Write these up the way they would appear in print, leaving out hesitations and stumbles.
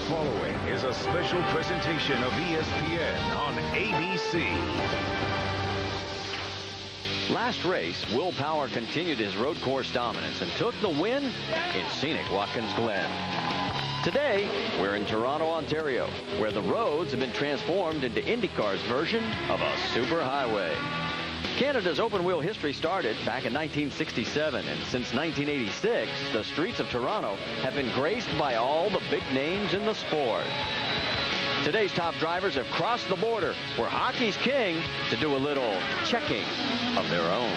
following is a special presentation of ESPN on ABC. Last race, Will Power continued his road course dominance and took the win in scenic Watkins Glen. Today, we're in Toronto, Ontario, where the roads have been transformed into IndyCar's version of a superhighway. Canada's open-wheel history started back in 1967, and since 1986, the streets of Toronto have been graced by all the big names in the sport. Today's top drivers have crossed the border, where hockey's king, to do a little checking of their own.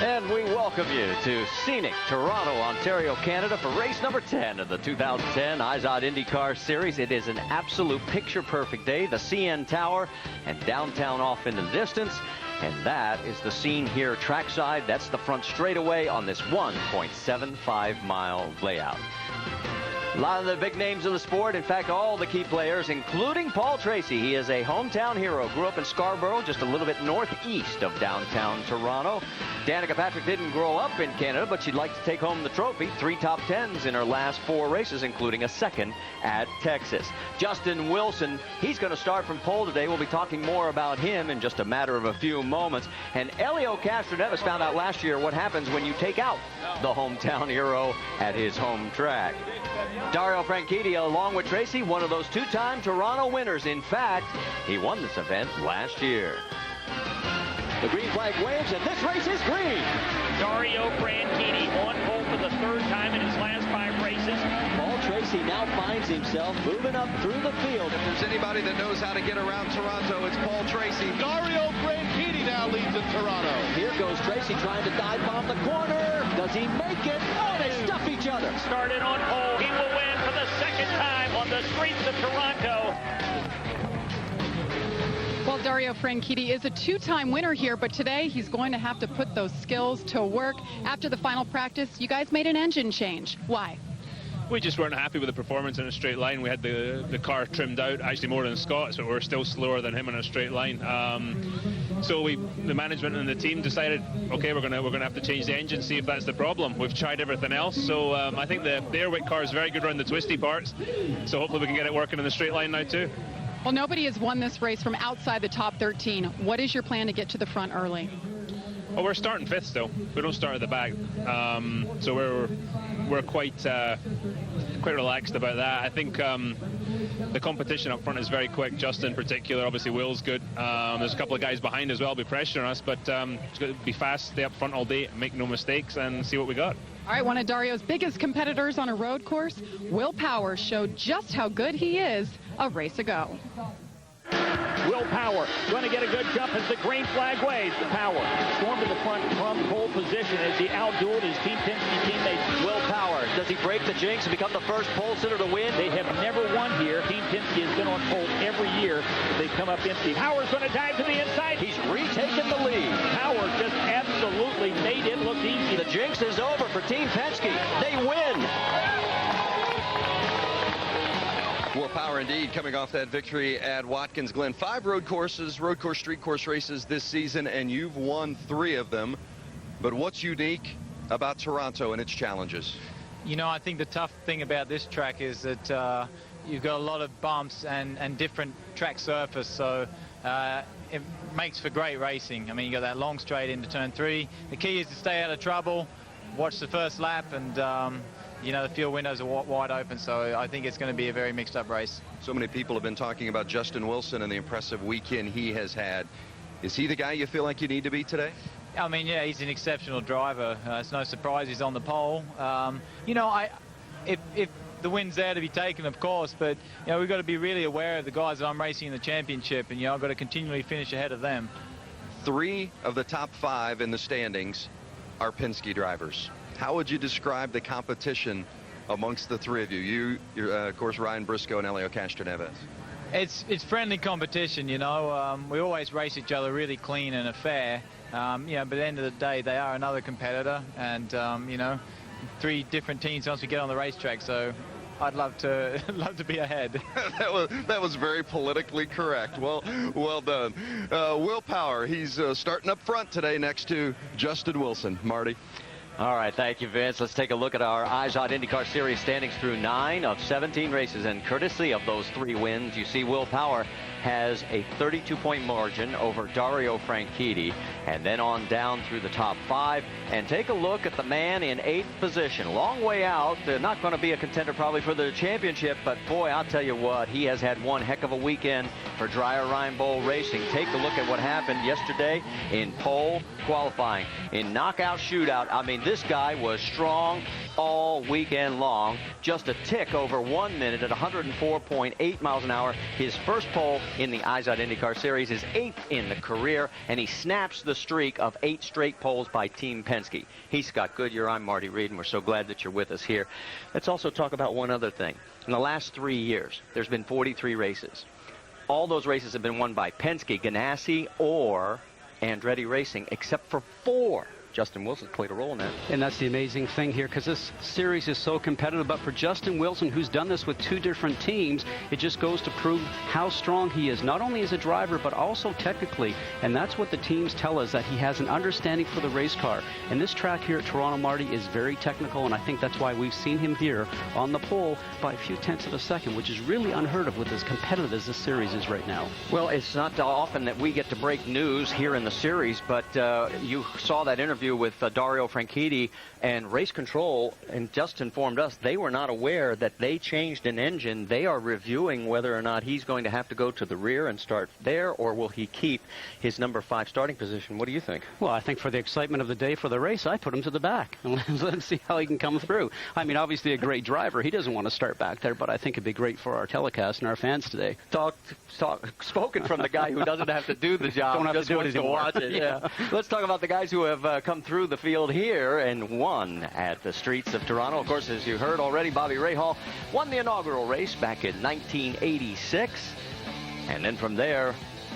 And we welcome you to scenic Toronto, Ontario, Canada for race number 10 of the 2010 IZOD IndyCar Series. It is an absolute picture-perfect day. The CN Tower and downtown off in the distance. And that is the scene here trackside. That's the front straightaway on this 1.75-mile layout. A lot of the big names of the sport, in fact, all the key players, including Paul Tracy. He is a hometown hero. Grew up in Scarborough, just a little bit northeast of downtown Toronto. Danica Patrick didn't grow up in Canada, but she'd like to take home the trophy. 3 top 10s in her last 4 races, including a second at Texas. Justin Wilson, he's going to start from pole today. We'll be talking more about him in just a matter of a few moments. And Elio Castroneves found out last year what happens when you take out the hometown hero at his home track. Dario Franchitti, along with Tracy, one of those 2-time Toronto winners. In fact, he won this event last year. The green flag waves, and this race is green. Dario Franchitti on pole for the 3rd time in his last 5 races. Paul Tracy now finds himself moving up through the field. If there's anybody that knows how to get around Toronto, it's Paul Tracy. Dario Franchitti now leads in Toronto. Here goes Tracy trying to dive bomb the corner. Does he make it? Oh, they stuff each other. Started on pole. He will win for the 2nd time on the streets of Toronto. Well, Dario Franchitti is a 2-time winner here, but today he's going to have to put those skills to work. After the final practice, you guys made an engine change. Why? We just weren't happy with the performance in a straight line. We had the car trimmed out, actually more than Scott's, but we're still slower than him in a straight line. So the management and the team decided, okay, we're gonna have to change the engine, see if that's the problem. We've tried everything else, so I think the Airwick car is very good around the twisty parts. So hopefully we can get it working in the straight line now too. Well, nobody has won this race from outside the top 13. What is your plan to get to the front early? Well, we're starting 5th still. We don't start at the back, so we're quite relaxed about that. I think the competition up front is very quick. Justin in particular, obviously Will's good. There's a couple of guys behind as well, be pressuring us, but it's got to be fast, stay up front all day, make no mistakes, and see what we got. All right, one of Dario's biggest competitors on a road course, Will Power, showed just how good he is a race ago. Will Power going to get a good jump as the green flag waves. Power stormed to the front from pole position as he outdueled his Team Penske teammate. Will Power, does he break the jinx and become the first pole sitter to win? They have never won here. Team Penske has been on pole every year. They come up empty. Power's going to dive to the inside. He's retaken the lead. Power just absolutely made it look easy. The jinx is over for Team Penske. They win. Will Power indeed coming off that victory at Watkins Glen. 5 road course, street course races this season, and you've won 3 of them. But what's unique about Toronto and its challenges? You know, I think the tough thing about this track is that you've got a lot of bumps and different track surface, so it makes for great racing. I mean, you got that long straight into turn 3. The key is to stay out of trouble, watch the first lap, and you know, the field windows are wide open, so I think it's going to be a very mixed-up race. So many people have been talking about Justin Wilson and the impressive weekend he has had. Is he the guy you feel like you need to be today? I mean, yeah, he's an exceptional driver. It's no surprise he's on the pole. You know, if the win's there to be taken, of course, but you know, we've got to be really aware of the guys that I'm racing in the championship, and you know, I've got to continually finish ahead of them. 3 of the top 5 in the standings are Penske drivers. How would you describe the competition amongst the 3 of you? You're, of course, Ryan Briscoe and Elio Castroneves. It's friendly competition, you know. We always race each other really clean and fair. You know, but at the end of the day, they are another competitor, and you know, three different teams once we get on the racetrack. So I'd love to be ahead. that was very politically correct. Well done. Will Power, he's starting up front today next to Justin Wilson. Marty. All right, thank you, Vince. Let's take a look at our IZOD IndyCar Series standings through 9 of 17 races. And courtesy of those 3 wins, you see Will Power has a 32-point margin over Dario Franchitti. And then on down through the top 5. And take a look at the man in 8th position. Long way out. They're not going to be a contender probably for the championship. But, boy, I'll tell you what, he has had one heck of a weekend for Dreyer Reinbold Racing. Take a look at what happened yesterday in pole qualifying. In knockout shootout, I mean, this guy was strong all weekend long. Just a tick over 1 minute at 104.8 miles an hour. His first pole in the IZOD IndyCar Series, his 8th in the career, and he snaps the streak of 8 straight poles by Team Penske. He's Scott Goodyear. I'm Marty Reed, and we're so glad that you're with us here. Let's also talk about one other thing. In the last 3 years, there's been 43 races. All those races have been won by Penske, Ganassi, or Andretti Racing, except for 4. Justin Wilson's played a role in that. And that's the amazing thing here, because this series is so competitive. But for Justin Wilson, who's done this with 2 different teams, it just goes to prove how strong he is, not only as a driver, but also technically. And that's what the teams tell us, that he has an understanding for the race car. And this track here at Toronto, Marty, is very technical, and I think that's why we've seen him here on the pole by a few tenths of a second, which is really unheard of with as competitive as this series is right now. Well, it's not often that we get to break news here in the series, but you saw that interview with Dario Franchitti, and Race Control and just informed us they were not aware that they changed an engine. They are reviewing whether or not he's going to have to go to the rear and start there, or will he keep his number 5 starting position. What do you think? Well, I think for the excitement of the day for the race, I put him to the back. Let's see how he can come through. I mean, obviously a great driver. He doesn't want to start back there, but I think it'd be great for our telecast and our fans today. Spoken from the guy who doesn't have to do the job. Don't have just to do it wants to anymore. watch it. Yeah. Let's talk about the guys who have come through the field here and won at the streets of Toronto. Of course, as you heard already, Bobby Rahal won the inaugural race back in 1986. And then from there,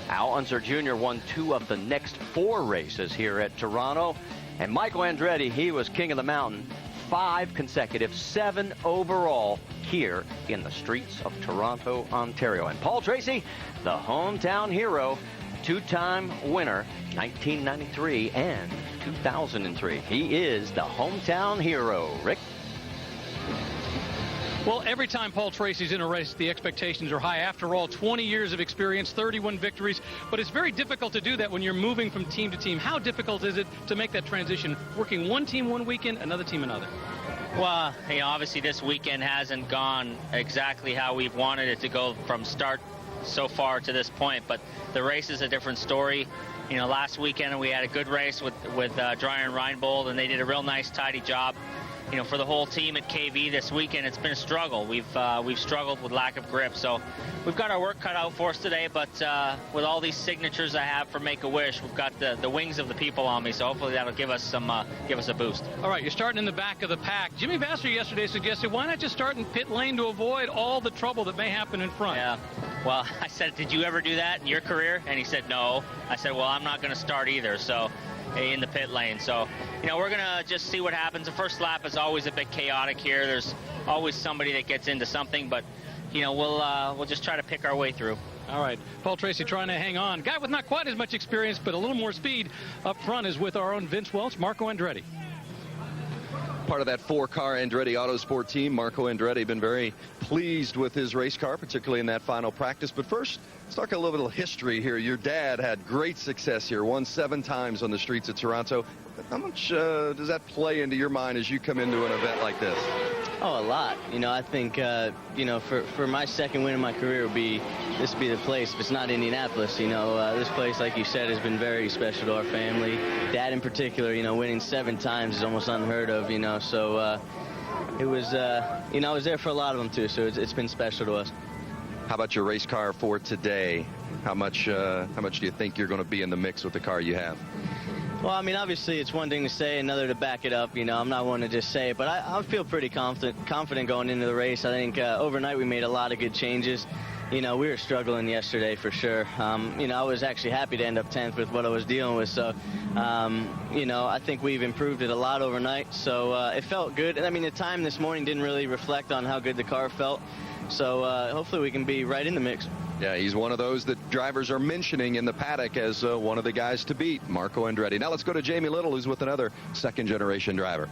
Al Unser Jr. won 2 of the next 4 races here at Toronto. And Michael Andretti, he was king of the mountain. 5 consecutive, 7 overall here in the streets of Toronto, Ontario. And Paul Tracy, the hometown hero, 2-time winner, 1993 and 2003. He is the hometown hero. Rick? Well, every time Paul Tracy's in a race, the expectations are high. After all, 20 years of experience, 31 victories. But it's very difficult to do that when you're moving from team to team. How difficult is it to make that transition, working one team one weekend, another team another? Well, you know, obviously this weekend hasn't gone exactly how we've wanted it to go from start so far to this point. But the race is a different story. You know, last weekend we had a good race with Dreyer and Reinbold, and they did a real nice, tidy job. You know, for the whole team at KV this weekend, it's been a struggle. We've struggled with lack of grip, so we've got our work cut out for us today. But with all these signatures I have for Make-A-Wish, we've got the wings of the people on me, so hopefully that'll give us a boost. All right, you're starting in the back of the pack. Jimmy Vasser yesterday suggested, why not just start in pit lane to avoid all the trouble that may happen in front? Yeah. Well, I said, did you ever do that in your career? And he said no. I said, well, I'm not going to start either. So. In the pit lane. So, you know, we're going to just see what happens. The first lap is always a bit chaotic here. There's always somebody that gets into something, but, you know, we'll just try to pick our way through. All right. Paul Tracy trying to hang on. Guy with not quite as much experience, but a little more speed up front is with our own Vince Welch, Marco Andretti. Part of that 4-car Andretti Autosport team. Marco Andretti been very pleased with his race car, particularly in that final practice. But first, let's talk a little history here. Your dad had great success here, won 7 times on the streets of Toronto. How much does that play into your mind as you come into an event like this? Oh, a lot. You know, I think, you know, for my second win in my career this would be the place if it's not Indianapolis. You know, this place, like you said, has been very special to our family. Dad in particular, you know, winning 7 times is almost unheard of, you know. So it was, you know, I was there for a lot of them, too, so it's been special to us. How about your race car for today? How much do you think you're going to be in the mix with the car you have? Well, I mean, obviously it's one thing to say, another to back it up. You know, I'm not one to just say it, but I feel pretty confident going into the race. I think overnight we made a lot of good changes. you know, we were struggling yesterday for sure. You know, I was actually happy to end up 10th with what I was dealing with. So, you know, I think we've improved it a lot overnight. So it felt good. And I mean, the time this morning didn't really reflect on how good the car felt. So hopefully we can be right in the mix. Yeah, he's one of those that drivers are mentioning in the paddock as one of the guys to beat, Marco Andretti. Now let's go to Jamie Little, who's with another second-generation driver.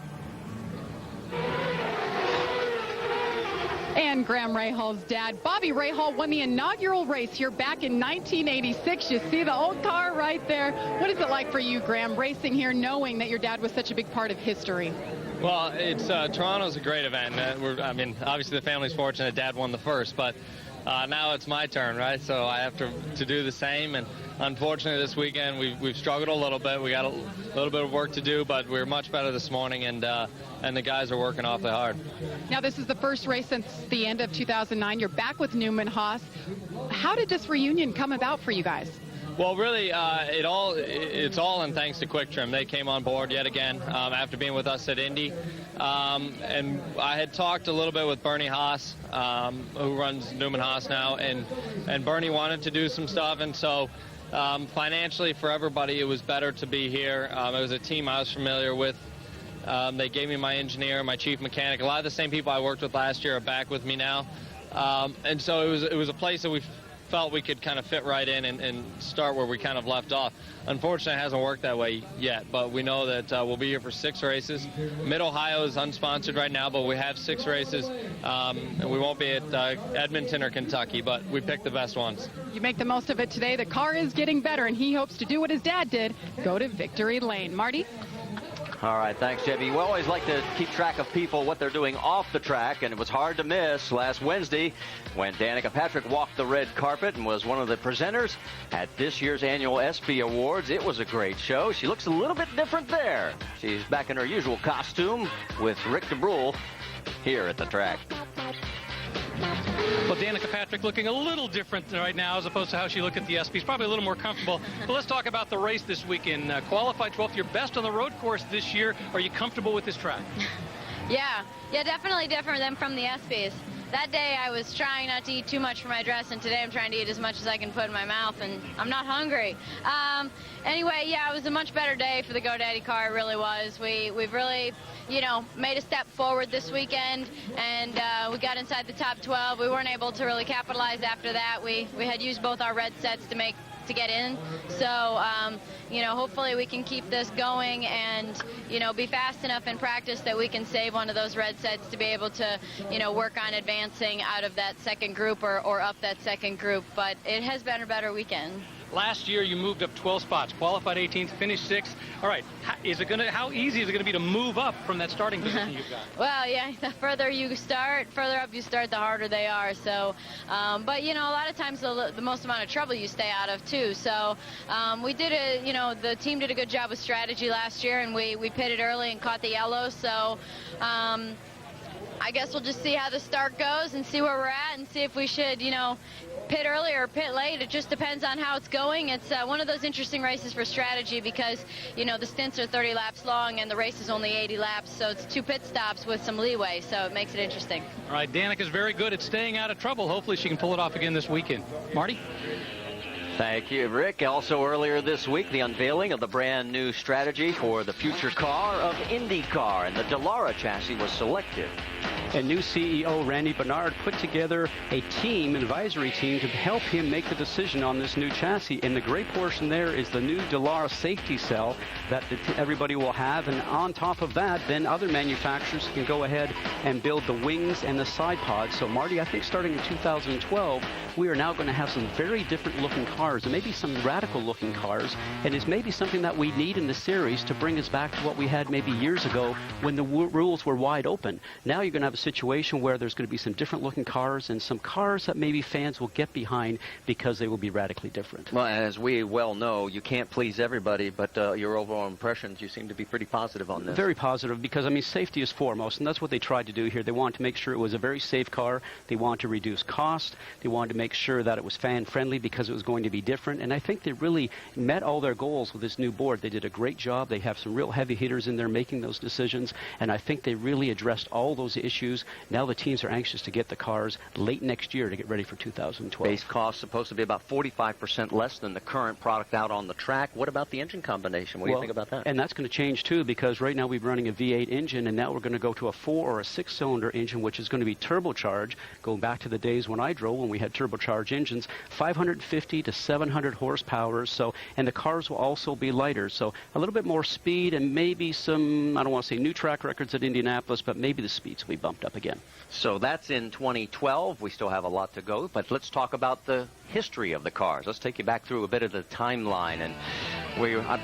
And Graham Rahal's dad, Bobby Rahal, won the inaugural race here back in 1986. You see the old car right there. What is it like for you, Graham, racing here, knowing that your dad was such a big part of history? Well, it's Toronto's a great event. I mean, obviously the family's fortunate Dad won the first, but now it's my turn, right? So I have to do the same. And unfortunately, this weekend we've struggled a little bit. We got a little bit of work to do, but we're much better this morning, and the guys are working awfully hard. Now, this is the first race since the end of 2009. You're back with Newman Haas. How did this reunion come about for you guys? Well, really, it's all in thanks to Quick Trim. They came on board yet again after being with us at Indy. And I had talked a little bit with Bernie Haas, who runs Newman Haas now, and Bernie wanted to do some stuff. And so financially for everybody, it was better to be here. It was a team I was familiar with. They gave me my engineer, my chief mechanic. A lot of the same people I worked with last year are back with me now. And so it was a place that we felt we could kind of fit right in and start where we kind of left off. Unfortunately, it hasn't worked that way yet, but we know that we'll be here for 6 races. Mid-Ohio is unsponsored right now, but we have 6 races, and we won't be at Edmonton or Kentucky, but we picked the best ones. You make the most of it today. The car is getting better, and he hopes to do what his dad did, go to victory lane. Marty? All right, thanks, Jebby. We always like to keep track of people, what they're doing off the track, and it was hard to miss last Wednesday when Danica Patrick walked the red carpet and was one of the presenters at this year's annual ESPY Awards. It was a great show. She looks a little bit different there. She's back in her usual costume with Rick DeBrule here at the track. Well, Danica Patrick looking a little different right now as opposed to how she looked at the ESPYs. Probably a little more comfortable. But let's talk about the race this weekend. Qualified 12th, your best on the road course this year. Are you comfortable with this track? Yeah, definitely different than from the ESPYs. That day I was trying not to eat too much for my dress, and today I'm trying to eat as much as I can put in my mouth, and I'm not hungry. Anyway, yeah, it was a much better day for the GoDaddy car. It really was. We've really, made a step forward this weekend, and we got inside the top 12. We weren't able to really capitalize after that. We had used both our red sets to get in. So, hopefully we can keep this going and, be fast enough in practice that we can save one of those red sets to be able to, work on advancing out of that second group or up that second group. But it has been a better weekend. Last year you moved up 12 spots, qualified 18th, finished 6th. All right, how easy is it going to be to move up from that starting position you've got? Well, yeah, the further up you start, the harder they are. So, but a lot of times the most amount of trouble you stay out of too. So, we did the team did a good job with strategy last year, and we pitted early and caught the yellow. So, I guess we'll just see how the start goes and see where we're at and see if we should, pit early or pit late. It just depends on how it's going. It's one of those interesting races for strategy because, the stints are 30 laps long and the race is only 80 laps. So it's 2 pit stops with some leeway. So it makes it interesting. All right, Danica's very good at staying out of trouble. Hopefully she can pull it off again this weekend. Marty? Thank you, Rick. Also earlier this week, the unveiling of the brand new strategy for the future car of IndyCar, and the Dallara chassis was selected. And new CEO Randy Bernard put together a team, an advisory team, to help him make the decision on this new chassis. And the great portion there is the new Dallara safety cell that everybody will have. And on top of that, then other manufacturers can go ahead and build the wings and the side pods. So, Marty, I think starting in 2012, we are now going to have some very different looking cars, and maybe some radical looking cars. And it's maybe something that we need in the series to bring us back to what we had maybe years ago when the rules were wide open. Now you're going to have a situation where there's going to be some different looking cars and some cars that maybe fans will get behind because they will be radically different. Well, as we well know, you can't please everybody, but your overall impressions, you seem to be pretty positive on this. Very positive, because, safety is foremost, and that's what they tried to do here. They wanted to make sure it was a very safe car. They wanted to reduce cost. They wanted to make sure that it was fan-friendly because it was going to be different. And I think they really met all their goals with this new board. They did a great job. They have some real heavy hitters in there making those decisions. And I think they really addressed all those issues. Now the teams are anxious to get the cars late next year to get ready for 2012. Base cost supposed to be about 45% less than the current product out on the track. What about the engine combination? What do you think about that? And that's going to change too, because right now we're running a V8 engine, and now we're going to go to a 4 or a 6-cylinder engine, which is going to be turbocharged. Going back to the days when I drove, when we had turbocharged engines, 550 to 700 horsepower. So, and the cars will also be lighter. So a little bit more speed, and maybe some, I don't want to say new track records at Indianapolis, but maybe the speeds will be bumped up again. So that's in 2012. We still have a lot to go, but let's talk about the history of the cars. Let's take you back through a bit of the timeline. And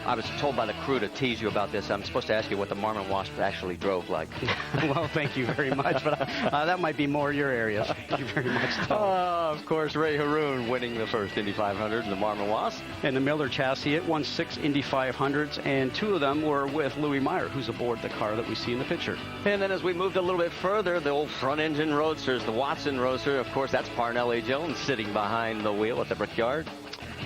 I was told by the crew to tease you about this. I'm supposed to ask you what the Marmon Wasp actually drove like. Well, thank you very much, but that might be more your area. Thank you very much, Tom. Of course, Ray Haroon winning the first Indy 500 in the Marmon Wasp. And the Miller chassis, it won 6 Indy 500s, and 2 of them were with Louis Meyer, who's aboard the car that we see in the picture. And then as we moved a little bit further, the old front-engine roadsters, the Watson Roadster, of course, that's Parnelli Jones sitting behind the wheel at the Brickyard.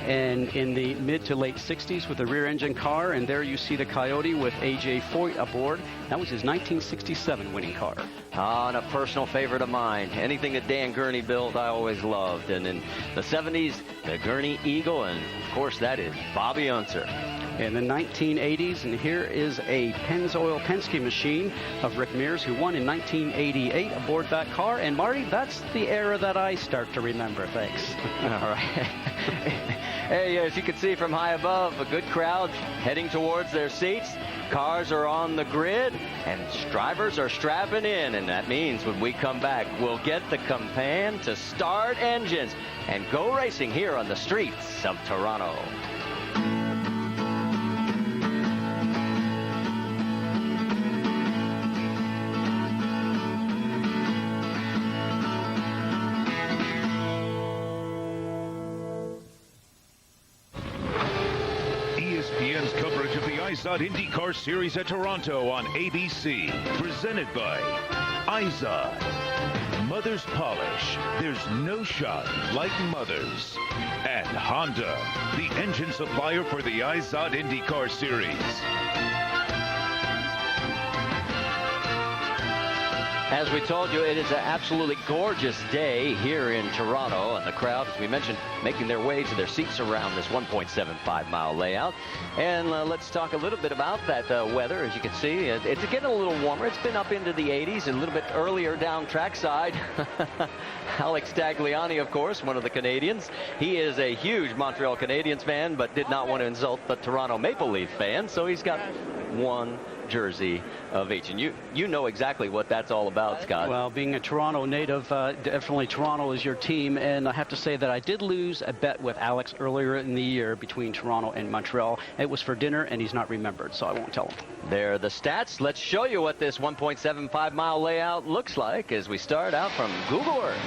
And in the mid to late 60s with a rear engine car, and there you see the Coyote with A.J. Foyt aboard. That was his 1967 winning car. And a personal favorite of mine. Anything that Dan Gurney built, I always loved. And in the 70s, the Gurney Eagle, and of course that is Bobby Unser. In the 1980s, and here is a Pennzoil Penske machine of Rick Mears, who won in 1988 aboard that car. And Marty, that's the era that I start to remember. Thanks. All right. Hey, as you can see from high above, a good crowd heading towards their seats. Cars are on the grid, and drivers are strapping in. And that means when we come back, we'll get the Compan to start engines and go racing here on the streets of Toronto. ESPN's coverage of the IZOD IndyCar Series at Toronto on ABC. Presented by IZOD. Mother's Polish. There's no shop like Mother's. And Honda, the engine supplier for the IZOD IndyCar Series. As we told you, it is an absolutely gorgeous day here in Toronto, and the crowd, as we mentioned, making their way to their seats around this 1.75-mile layout. And let's talk a little bit about that weather. As you can see, it's getting a little warmer. It's been up into the 80s, and a little bit earlier down trackside. Alex Tagliani, of course, one of the Canadians. He is a huge Montreal Canadiens fan, but did not want to insult the Toronto Maple Leaf fan, so he's got one jersey of each. And you know exactly what that's all about, Scott. Well, being a Toronto native, definitely Toronto is your team. And I have to say that I did lose a bet with Alex earlier in the year between Toronto and Montreal. It was for dinner, and he's not remembered, so I won't tell him. There are the stats. Let's show you what this 1.75-mile layout looks like as we start out from Google Earth.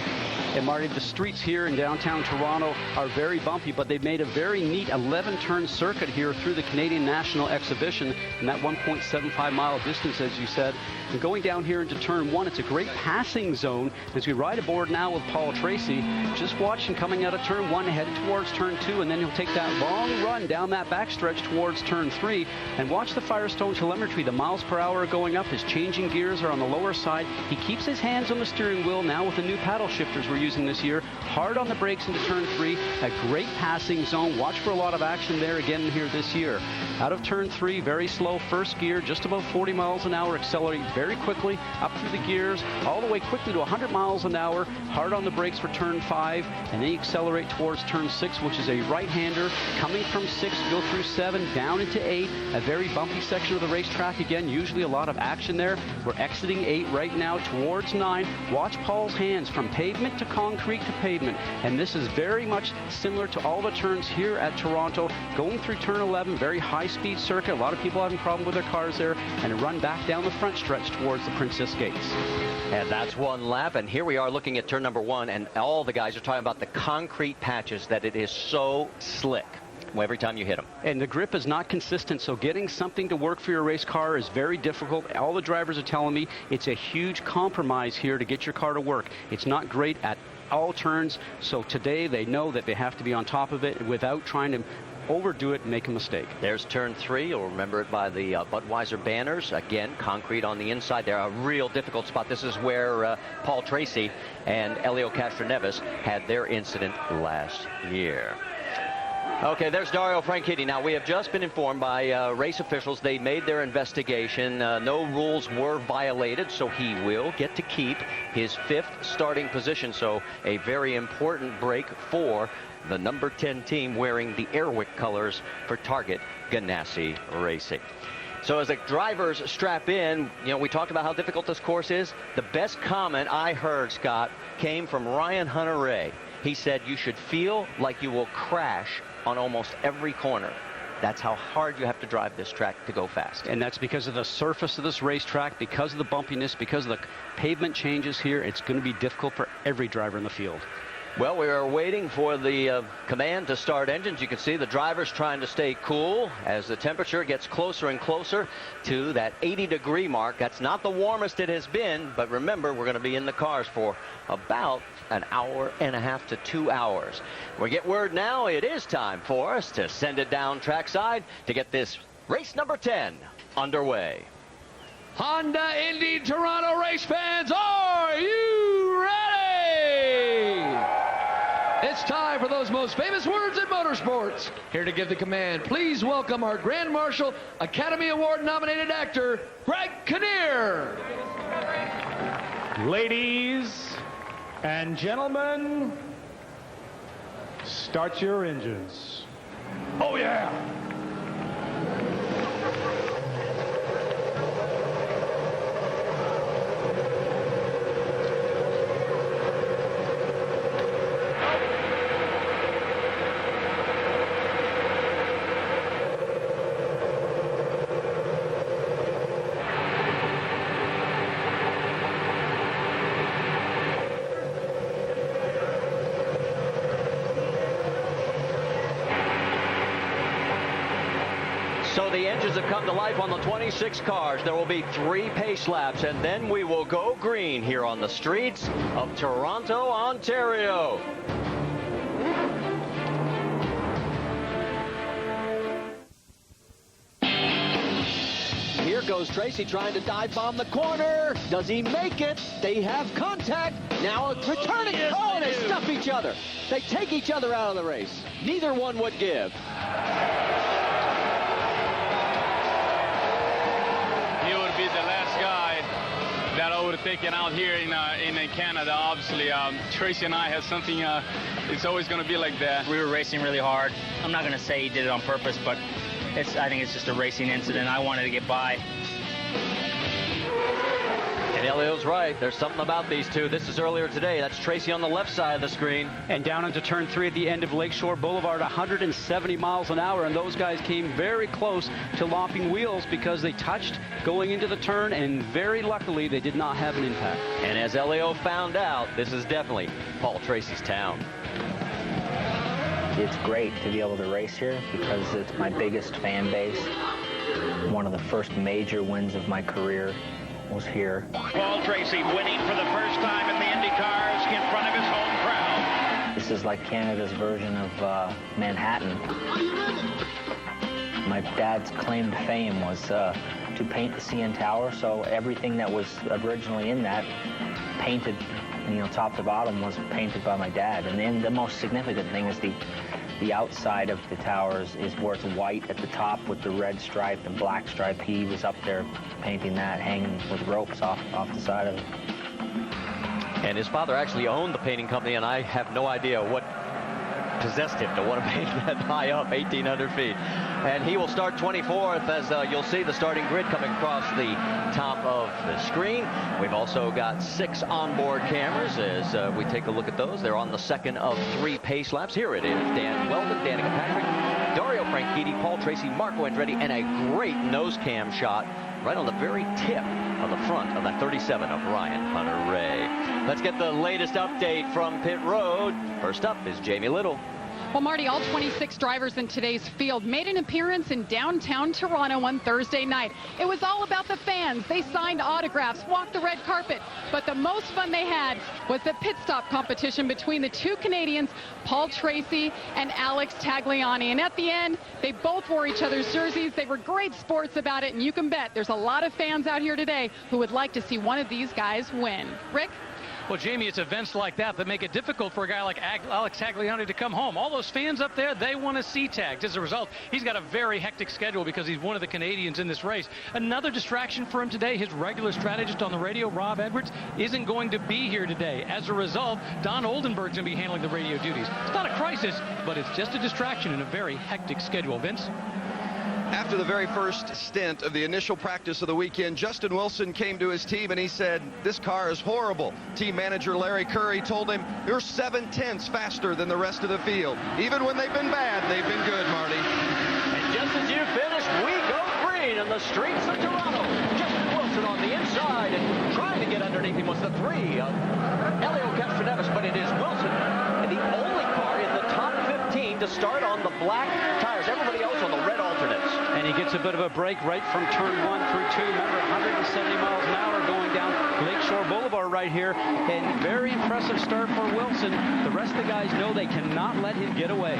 And Marty, the streets here in downtown Toronto are very bumpy, but they've made a very neat 11-turn circuit here through the Canadian National Exhibition in that 1.75-mile distance, as you said. And going down here into turn 1, it's a great passing zone. As we ride aboard now with Paul Tracy, just watch him coming out of turn 1, heading towards turn 2, and then he'll take that long run down that backstretch towards turn 3. And watch the Firestone telemetry. The miles per hour are going up. His changing gears are on the lower side. He keeps his hands on the steering wheel now with the new paddle shifters we're using this year. Hard on the brakes into turn 3. A great passing zone. Watch for a lot of action there again here this year. Out of turn 3, very slow first gear, just above 40 miles an hour. Accelerate very quickly up through the gears, all the way quickly to 100 miles an hour. Hard on the brakes for turn 5, and then you accelerate towards turn 6, which is a right-hander. Coming from 6, go through 7, down into 8. A very bumpy section of the racetrack again. Usually a lot of action there. We're exiting 8 right now towards 9. Watch Paul's hands from pavement to concrete to pavement. And this is very much similar to all the turns here at Toronto. Going through turn 11, very high-speed circuit. A lot of people having problem with their cars there. And a run back down the front stretch towards the Princess Gates. And that's one lap. And here we are looking at turn number 1. And all the guys are talking about the concrete patches, that it is so slick every time you hit them. And the grip is not consistent, so getting something to work for your race car is very difficult. All the drivers are telling me it's a huge compromise here to get your car to work. It's not great at all turns. So today they know that they have to be on top of it without trying to overdo it and make a mistake. There's turn 3. You'll remember it by the Budweiser banners. Again, concrete on the inside there. A real difficult spot. This is where Paul Tracy and Elio Castroneves had their incident last year. Okay, there's Dario Franchitti. Now, we have just been informed by race officials they made their investigation. No rules were violated, so he will get to keep his 5th starting position. So a very important break for the number 10 team wearing the Airwick colors for Target Ganassi Racing. So as the drivers strap in, you know, we talked about how difficult this course is. The best comment I heard, Scott, came from Ryan Hunter-Reay. He said you should feel like you will crash on almost every corner. That's how hard you have to drive this track to go fast. And that's because of the surface of this racetrack, because of the bumpiness, because of the pavement changes here. It's going to be difficult for every driver in the field. Well, we are waiting for the command to start engines. You can see the drivers trying to stay cool as the temperature gets closer and closer to that 80-degree mark. That's not the warmest it has been, but remember, we're going to be in the cars for about an hour and a half to 2 hours. We get word now it is time for us to send it down trackside to get this race number 10 underway. Honda, Indy, Toronto race fans, are you ready? It's time for those most famous words in motorsports. Here to give the command, please welcome our Grand Marshal, Academy Award nominated actor, Greg Kinnear. Ladies and gentlemen, start your engines. Oh yeah. So the engines have come to life on the 26 cars. There will be 3 pace laps, and then we will go green here on the streets of Toronto, Ontario. Here goes Tracy trying to dive bomb the corner. Does he make it? They have contact. Now it's returning. Oh, and they stuff each other. They take each other out of the race. Neither one would give. Be the last guy that I would have taken out here in Canada. Obviously, Tracy and I had something, it's always going to be like that. We were racing really hard. I'm not going to say he did it on purpose, but I think it's just a racing incident. I wanted to get by. And Elio's right. There's something about these two. This is earlier today. That's Tracy on the left side of the screen. And down into turn 3 at the end of Lakeshore Boulevard, 170 miles an hour. And those guys came very close to lopping wheels because they touched going into the turn, and very luckily they did not have an impact. And as Elio found out, this is definitely Paul Tracy's town. It's great to be able to race here because it's my biggest fan base. One of the first major wins of my career was here. Paul Tracy winning for the first time in the Indy cars in front of his home crowd. This is like Canada's version of Manhattan. My dad's claim to fame was to paint the CN Tower, so everything that was originally in that painted, you know, top to bottom was painted by my dad. And then the most significant thing is the outside of the towers is where it's white at the top with the red stripe and black stripe. He was up there painting that, hanging with ropes off the side of it. And his father actually owned the painting company, and I have no idea what possessed him to want to paint that high up, 1,800 feet. And he will start 24th as you'll see the starting grid coming across the top of the screen. We've also got 6 onboard cameras as we take a look at those. They're on the second of 3 pace laps. Here it is. Dan Weldon, Danica Patrick, Dario Franchitti, Paul Tracy, Marco Andretti, and a great nose cam shot right on the very tip of the front of that 37 of Ryan Hunter-Reay. Let's get the latest update from pit road. First up is Jamie Little. Well, Marty, all 26 drivers in today's field made an appearance in downtown Toronto on Thursday night. It was all about the fans. They signed autographs, walked the red carpet. But the most fun they had was the pit stop competition between the two Canadians, Paul Tracy and Alex Tagliani. And at the end, they both wore each other's jerseys. They were great sports about it. And you can bet there's a lot of fans out here today who would like to see one of these guys win. Rick? Well, Jamie, it's events like that that make it difficult for a guy like Alex Tagliani to come home. All those fans up there, they want to see tagged. As a result, he's got a very hectic schedule because he's one of the Canadians in this race. Another distraction for him today, his regular strategist on the radio, Rob Edwards, isn't going to be here today. As a result, Don Oldenburg's going to be handling the radio duties. It's not a crisis, but it's just a distraction in a very hectic schedule. Vince? After the very first stint of the initial practice of the weekend, Justin Wilson came to his team and he said, this car is horrible. Team manager Larry Curry told him, you're 7/10 faster than the rest of the field. Even when they've been bad, they've been good, Marty. And just as you finished, we go green in the streets of Toronto. Justin Wilson on the inside and trying to get underneath him was the 3 of Elio Castroneves, but it is Wilson, and the only car in the top 15 to start on the black tires. Everybody else on the red alternates. And he gets a bit of a break right from turn 1 through 2. Remember, 170 miles an hour going down Lakeshore Boulevard right here. And very impressive start for Wilson. The rest of the guys know they cannot let him get away.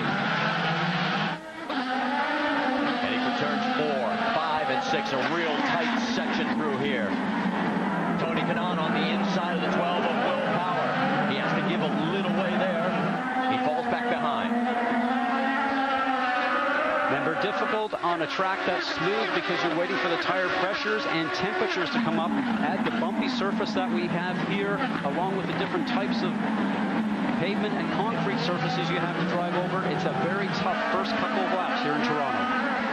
Heading for turns 4, 5, and 6. A real tight section through here. Tony Kanaan on the inside of the 12 of Will Power. He has to give a little way there. He falls back behind. Remember, difficult on a track that's smooth because you're waiting for the tire pressures and temperatures to come up. Add the bumpy surface that we have here, along with the different types of pavement and concrete surfaces you have to drive over. It's a very tough first couple of laps here in Toronto.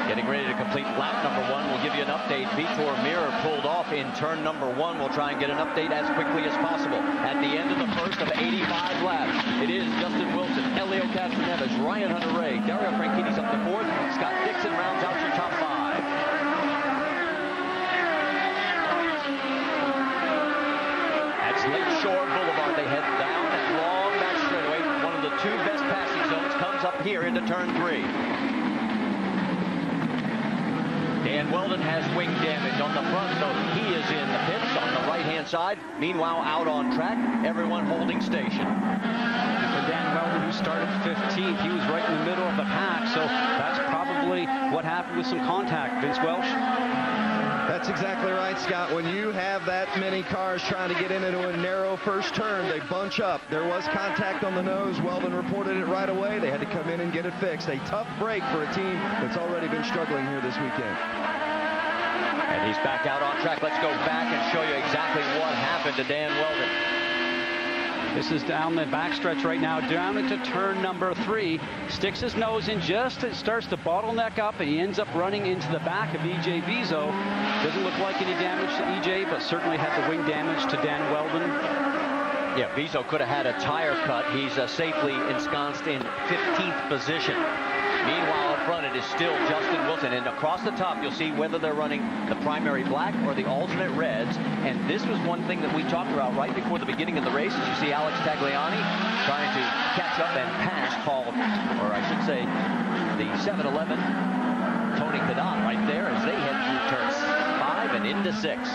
Getting ready to complete lap number 1. We'll give you an update. Vitor Mirror pulled off in turn number 1. We'll try and get an update as quickly as possible. At the end of the first of 85 laps, it is Justin Wilson, Elio Castroneves, Ryan Hunter-Reay, Dario Franchitti's up to 4th. Scott Dixon rounds out your top 5. That's Lakeshore Boulevard. They head down that long back straightaway. One of the 2 best passing zones comes up here into turn 3. Dan Weldon has wing damage on the front, so he is in the pits on the right-hand side. Meanwhile, out on track, everyone holding station. And for Dan Weldon, who started 15th, he was right in the middle of the pack, so that's probably what happened with some contact. Vince Welsh? That's exactly right, Scott. When you have that many cars trying to get into a narrow first turn, they bunch up. There was contact on the nose. Weldon reported it right away. They had to come in and get it fixed. A tough break for a team that's already been struggling here this weekend. And he's back out on track. Let's go back and show you exactly what happened to Dan Weldon. This is down the backstretch right now, down into turn number 3. Sticks his nose in just, it starts to bottleneck up, and he ends up running into the back of E.J. Vizo. Doesn't look like any damage to E.J., but certainly had the wing damage to Dan Weldon. Yeah, Vizo could have had a tire cut. He's safely ensconced in 15th position. Meanwhile, up front, it is still Justin Wilson. And across the top, you'll see whether they're running the primary black or the alternate reds. And this was one thing that we talked about right before the beginning of the race. As you see Alex Tagliani trying to catch up and pass Paul, or I should say, the 7-Eleven, Tony Kanaan right there as they head through turns 5 and into 6.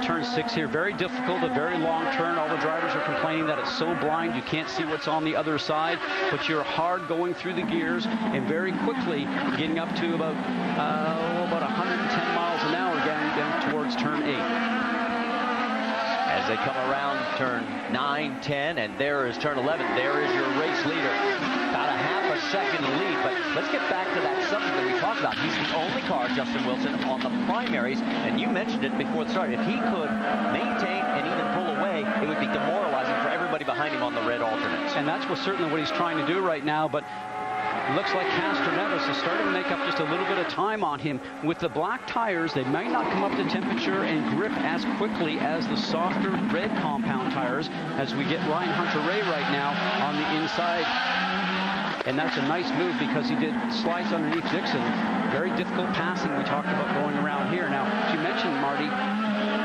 Turn 6 here, very difficult, a very long turn. All the drivers are complaining that it's so blind you can't see what's on the other side, but you're hard going through the gears and very quickly getting up to about 110 miles an hour down towards turn 8. As they come around turn 9, 10, and there is turn 11. There is your race leader. About a half a second lead, but let's get back to that subject that we talked about. He's the only car, Justin Wilson, on the primaries, and you mentioned it before the start. If he could maintain and even pull away, it would be demoralizing for everybody behind him on the red alternates. And that's certainly what he's trying to do right now, but it looks like Castroneves is starting to make up just a little bit of time on him. With the black tires, they might not come up to temperature and grip as quickly as the softer red compound tires, as we get Ryan Hunter-Reay right now on the inside. And that's a nice move because he did slides underneath Dixon. Very difficult passing we talked about going around here. Now, as you mentioned, Marty,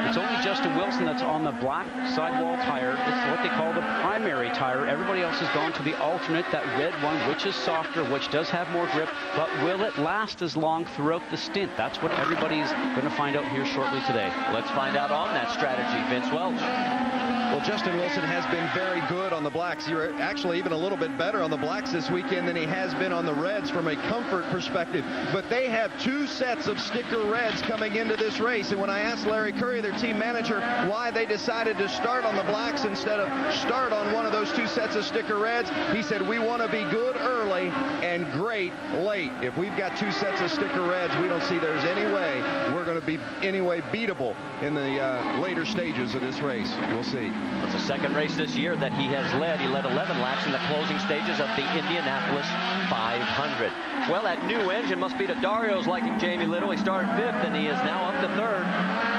It's only Justin Wilson that's on the black sidewall tire. It's what they call the primary tire. Everybody else has gone to the alternate, that red one, which is softer, which does have more grip, but will it last as long throughout the stint? That's what everybody's going to find out here shortly today. Let's find out on that strategy, Vince Welch. Well, Justin Wilson has been very good on the blacks. You're actually even a little bit better on the blacks this weekend than he has been on the reds from a comfort perspective. But they have 2 sets of sticker reds coming into this race. And when I asked Larry Curry, their team manager, why they decided to start on the blacks instead of start on one of those 2 sets of sticker reds, he said, we want to be good early and great late. If we've got 2 sets of sticker reds, we don't see there's any way we're going to be anyway beatable in the later stages of this race. We'll see. It's the second race this year that he has led. He led 11 laps in the closing stages of the Indianapolis 500. Well, that new engine must be to Dario's liking, Jamie Little. He started 5th, and he is now up to 3rd.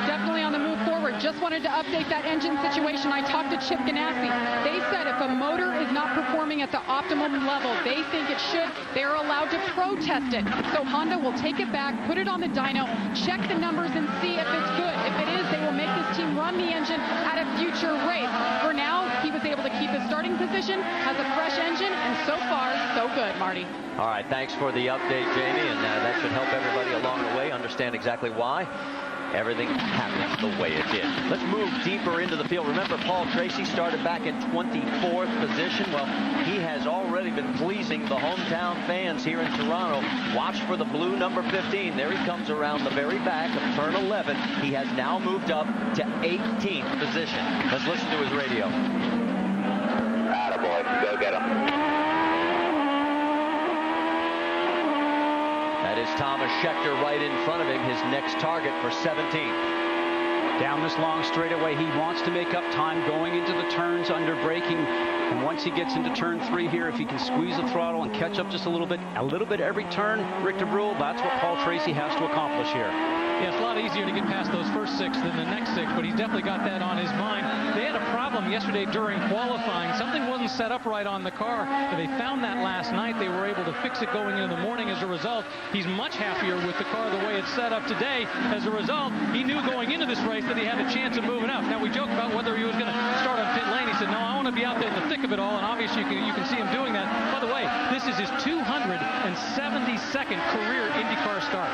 Definitely on the move forward. Just wanted to update that engine situation. I talked to Chip Ganassi. They said if a motor is not performing at the optimum level they think it should, they're allowed to protest it. So Honda will take it back, put it on the dyno, check the numbers, and see if it's good. If it is, they will make this team run the engine at a future race. For now, he was able to keep his starting position, has a fresh engine, and so far, so good, Marty. All right, thanks for the update, Jamie, and that should help everybody along the way understand exactly why everything happened the way it did. Let's move deeper into the field. Remember, Paul Tracy started back in 24th position. Well, he has already been pleasing the hometown fans here in Toronto. Watch for the blue number 15. There he comes around the very back of turn 11. He has now moved up to 18th position. Let's listen to his radio. Attaboy, go get him. That is Thomas Scheckter right in front of him, his next target for 17th. Down this long straightaway, he wants to make up time going into the turns under braking. And once he gets into turn 3 here, if he can squeeze the throttle and catch up just a little bit every turn, Rick DeBrule, that's what Paul Tracy has to accomplish here. Yeah, it's a lot easier to get past those first 6 than the next 6, but he's definitely got that on his mind. They had a problem yesterday during qualifying. Something wasn't set up right on the car. They found that last night. They were able to fix it going into the morning. As a result, he's much happier with the car the way it's set up today. As a result, he knew going into this race that he had a chance of moving up. Now, we joked about whether he was going to start on pit lane. He said, no, I want to be out there in the thick of it all, and obviously you can see him doing that. By the way, this is his 272nd career IndyCar start.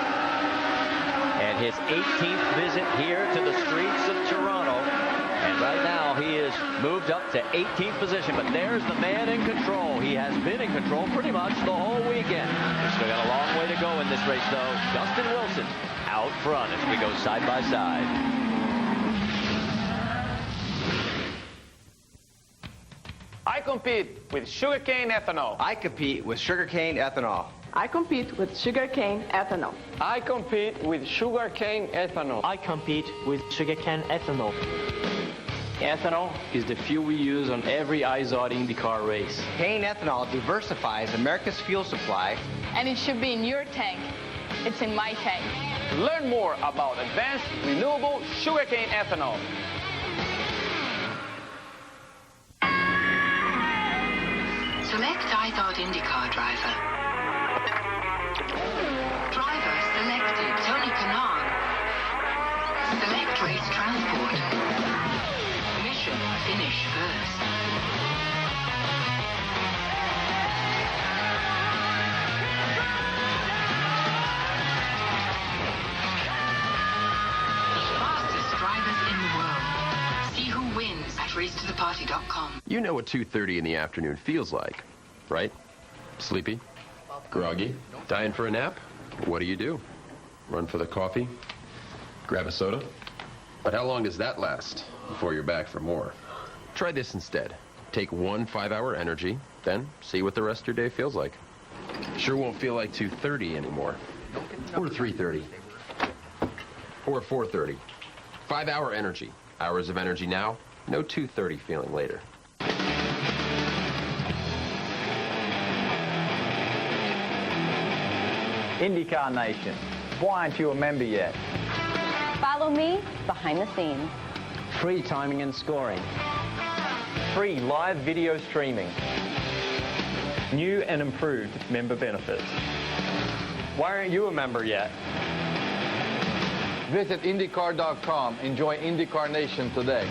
And his 18th visit here to the streets of Toronto. And right now he is moved up to 18th position. But there's the man in control. He has been in control pretty much the whole weekend. We've still got a long way to go in this race, though. Justin Wilson out front as we go side by side. I compete with sugarcane ethanol. I compete with sugarcane ethanol. I compete with sugarcane ethanol. I compete with sugarcane ethanol. I compete with sugarcane ethanol. Ethanol is the fuel we use on every IZOD IndyCar race. Cane ethanol diversifies America's fuel supply. And it should be in your tank. It's in my tank. Learn more about advanced renewable sugarcane ethanol. Select IZOD IndyCar driver. Driver selected, Tony Kanaan. Select race transport. Mission finish first. Fastest drivers in the world. See who wins at racetotheparty.com. You know what 2:30 in the afternoon feels like, right? Sleepy? Groggy? Dying for a nap? What do? Run for the coffee? Grab a soda? But how long does that last before you're back for more? Try this instead. Take one 5-hour energy, then see what the rest of your day feels like. Sure won't feel like 2:30 anymore. Or 3:30. Or 4:30. 5-hour energy. Hours of energy now, no 2:30 feeling later. IndyCar Nation, why aren't you a member yet? Follow me behind the scenes. Free timing and scoring. Free live video streaming. New and improved member benefits. Why aren't you a member yet? Visit IndyCar.com. Enjoy IndyCar Nation today.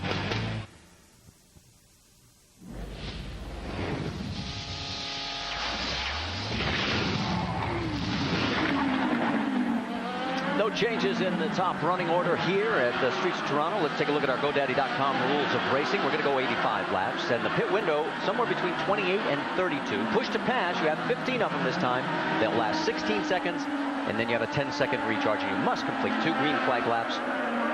No changes in the top running order here at the streets of Toronto. Let's take a look at our GoDaddy.com rules of racing. We're going to go 85 laps, and the pit window somewhere between 28 and 32. Push to pass, you have 15 of them this time. They'll last 16 seconds, and then you have a 10-second recharge, and you must complete 2 green flag laps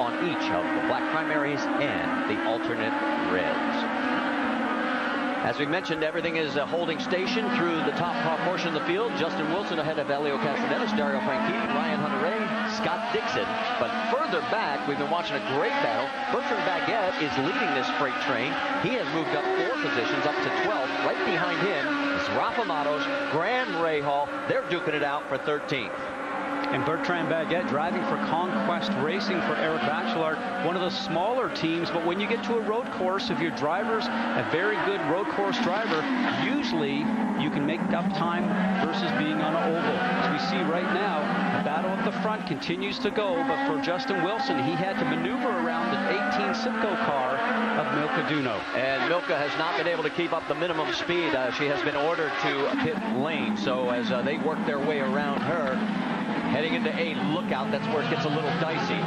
on each of the black primaries and the alternate reds. As we mentioned, everything is holding station through the top portion of the field. Justin Wilson ahead of Helio Castroneves, Dario Franchitti, Ryan Hunter-Reay, Scott Dixon. But further back, we've been watching a great battle. Bertrand Baguette is leading this freight train. He has moved up 4 positions, up to 12th. Right behind him is Rafa Matos, Graham Rahal. They're duking it out for 13th. And Bertrand Baguette driving for Conquest Racing for Eric Bachelard, one of the smaller teams. But when you get to a road course, if your driver's a very good road course driver, usually you can make up time versus being on an oval. As we see right now, the battle at the front continues to go. But for Justin Wilson, he had to maneuver around the 18 Simcoe car of Milka Duno. And Milka has not been able to keep up the minimum speed. She has been ordered to pit lane. So as they work their way around her, heading into a lookout, that's where it gets a little dicey.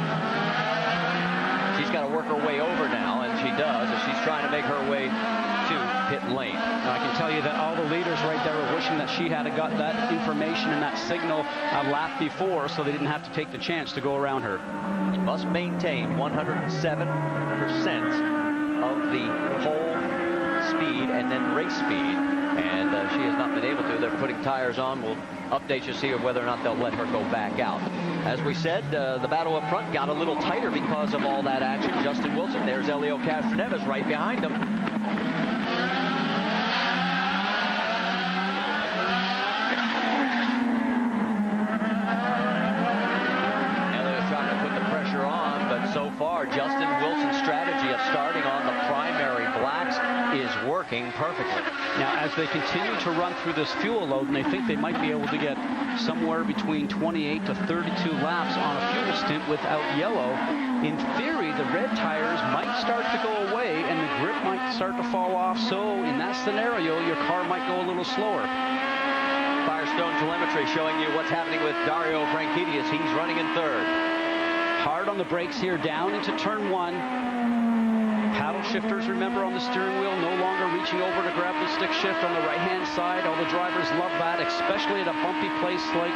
She's got to work her way over now, and she does, as she's trying to make her way to pit lane. I can tell you that all the leaders right there are wishing that she had got that information and that signal a lap before, so they didn't have to take the chance to go around her. She must maintain 107% of the pole speed and then race speed, and she has not been able to. They're putting tires on. We'll update you, see whether or not they'll let her go back out. As we said, the battle up front got a little tighter because of all that action. Justin Wilson, there's Helio Castroneves right behind him. Helio's trying to put the pressure on, but so far, Justin Wilson's strategy of starting on the primary blacks is working perfectly. Now, as they continue to run through this fuel load, and they think they might be able to get somewhere between 28 to 32 laps on a fuel stint without yellow, in theory, the red tires might start to go away and the grip might start to fall off. So in that scenario, your car might go a little slower. Firestone telemetry showing you what's happening with Dario Franchitti as he's running in third. Hard on the brakes here, down into turn 1. Paddle shifters, remember, on the steering wheel, no longer reaching over to grab the stick shift on the right-hand side. All the drivers love that, especially at a bumpy place like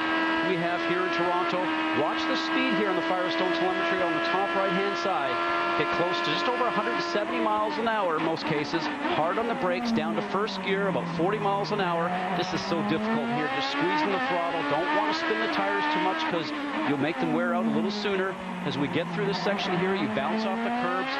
we have here in Toronto. Watch the speed here on the Firestone telemetry on the top right-hand side. Get close to just over 170 miles an hour in most cases. Hard on the brakes, down to first gear, about 40 miles an hour. This is so difficult here, just squeezing the throttle. Don't want to spin the tires too much because you'll make them wear out a little sooner. As we get through this section here, you bounce off the curbs.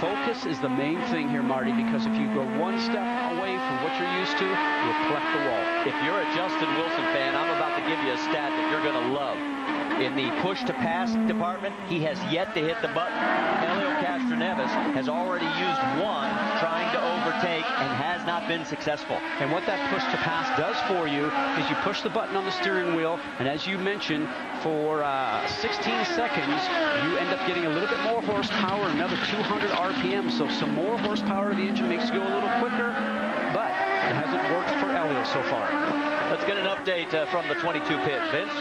Focus is the main thing here, Marty, because if you go one step away from what you're used to, you'll collect the wall. If you're a Justin Wilson fan, I'm about to give you a stat that you're going to love. In the push-to-pass department, he has yet to hit the button. Helio Castroneves has already used one trying to overtake and has not been successful. And what that push-to-pass does for you is you push the button on the steering wheel, and as you mentioned, for 16 seconds, you end up getting a little bit more horsepower, another 200 RPM, so some more horsepower to the engine makes you go a little quicker, but it hasn't worked for Helio so far. Let's get an update from the 22 pit. Vince?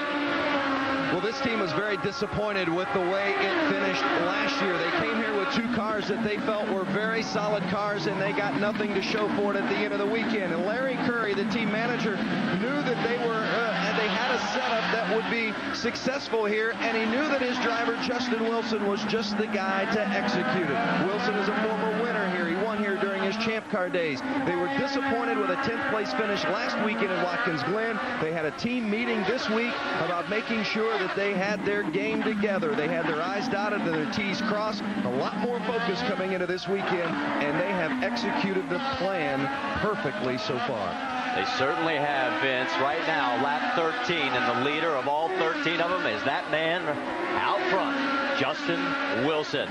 Well, this team was very disappointed with the way it finished last year. They came here with 2 cars that they felt were very solid cars, and they got nothing to show for it at the end of the weekend. And Larry Curry, the team manager, knew that they had a setup that would be successful here, and he knew that his driver, Justin Wilson, was just the guy to execute it. Wilson is a former winner here. He won here during his Champ Car days. They were disappointed with a 10th place finish last weekend in Watkins Glen. They had a team meeting this week about making sure that they had their game together. They had their I's dotted and their T's crossed. A lot more focus coming into this weekend, and they have executed the plan perfectly so far. They certainly have, Vince. Right now, lap 13, and the leader of all 13 of them is that man out front, Justin Wilson.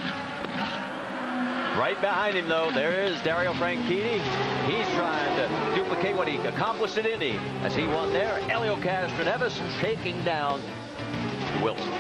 Right behind him, though, there is Dario Franchitti. He's trying to duplicate what he accomplished at Indy as he won there. Helio Castroneves taking down Wilson.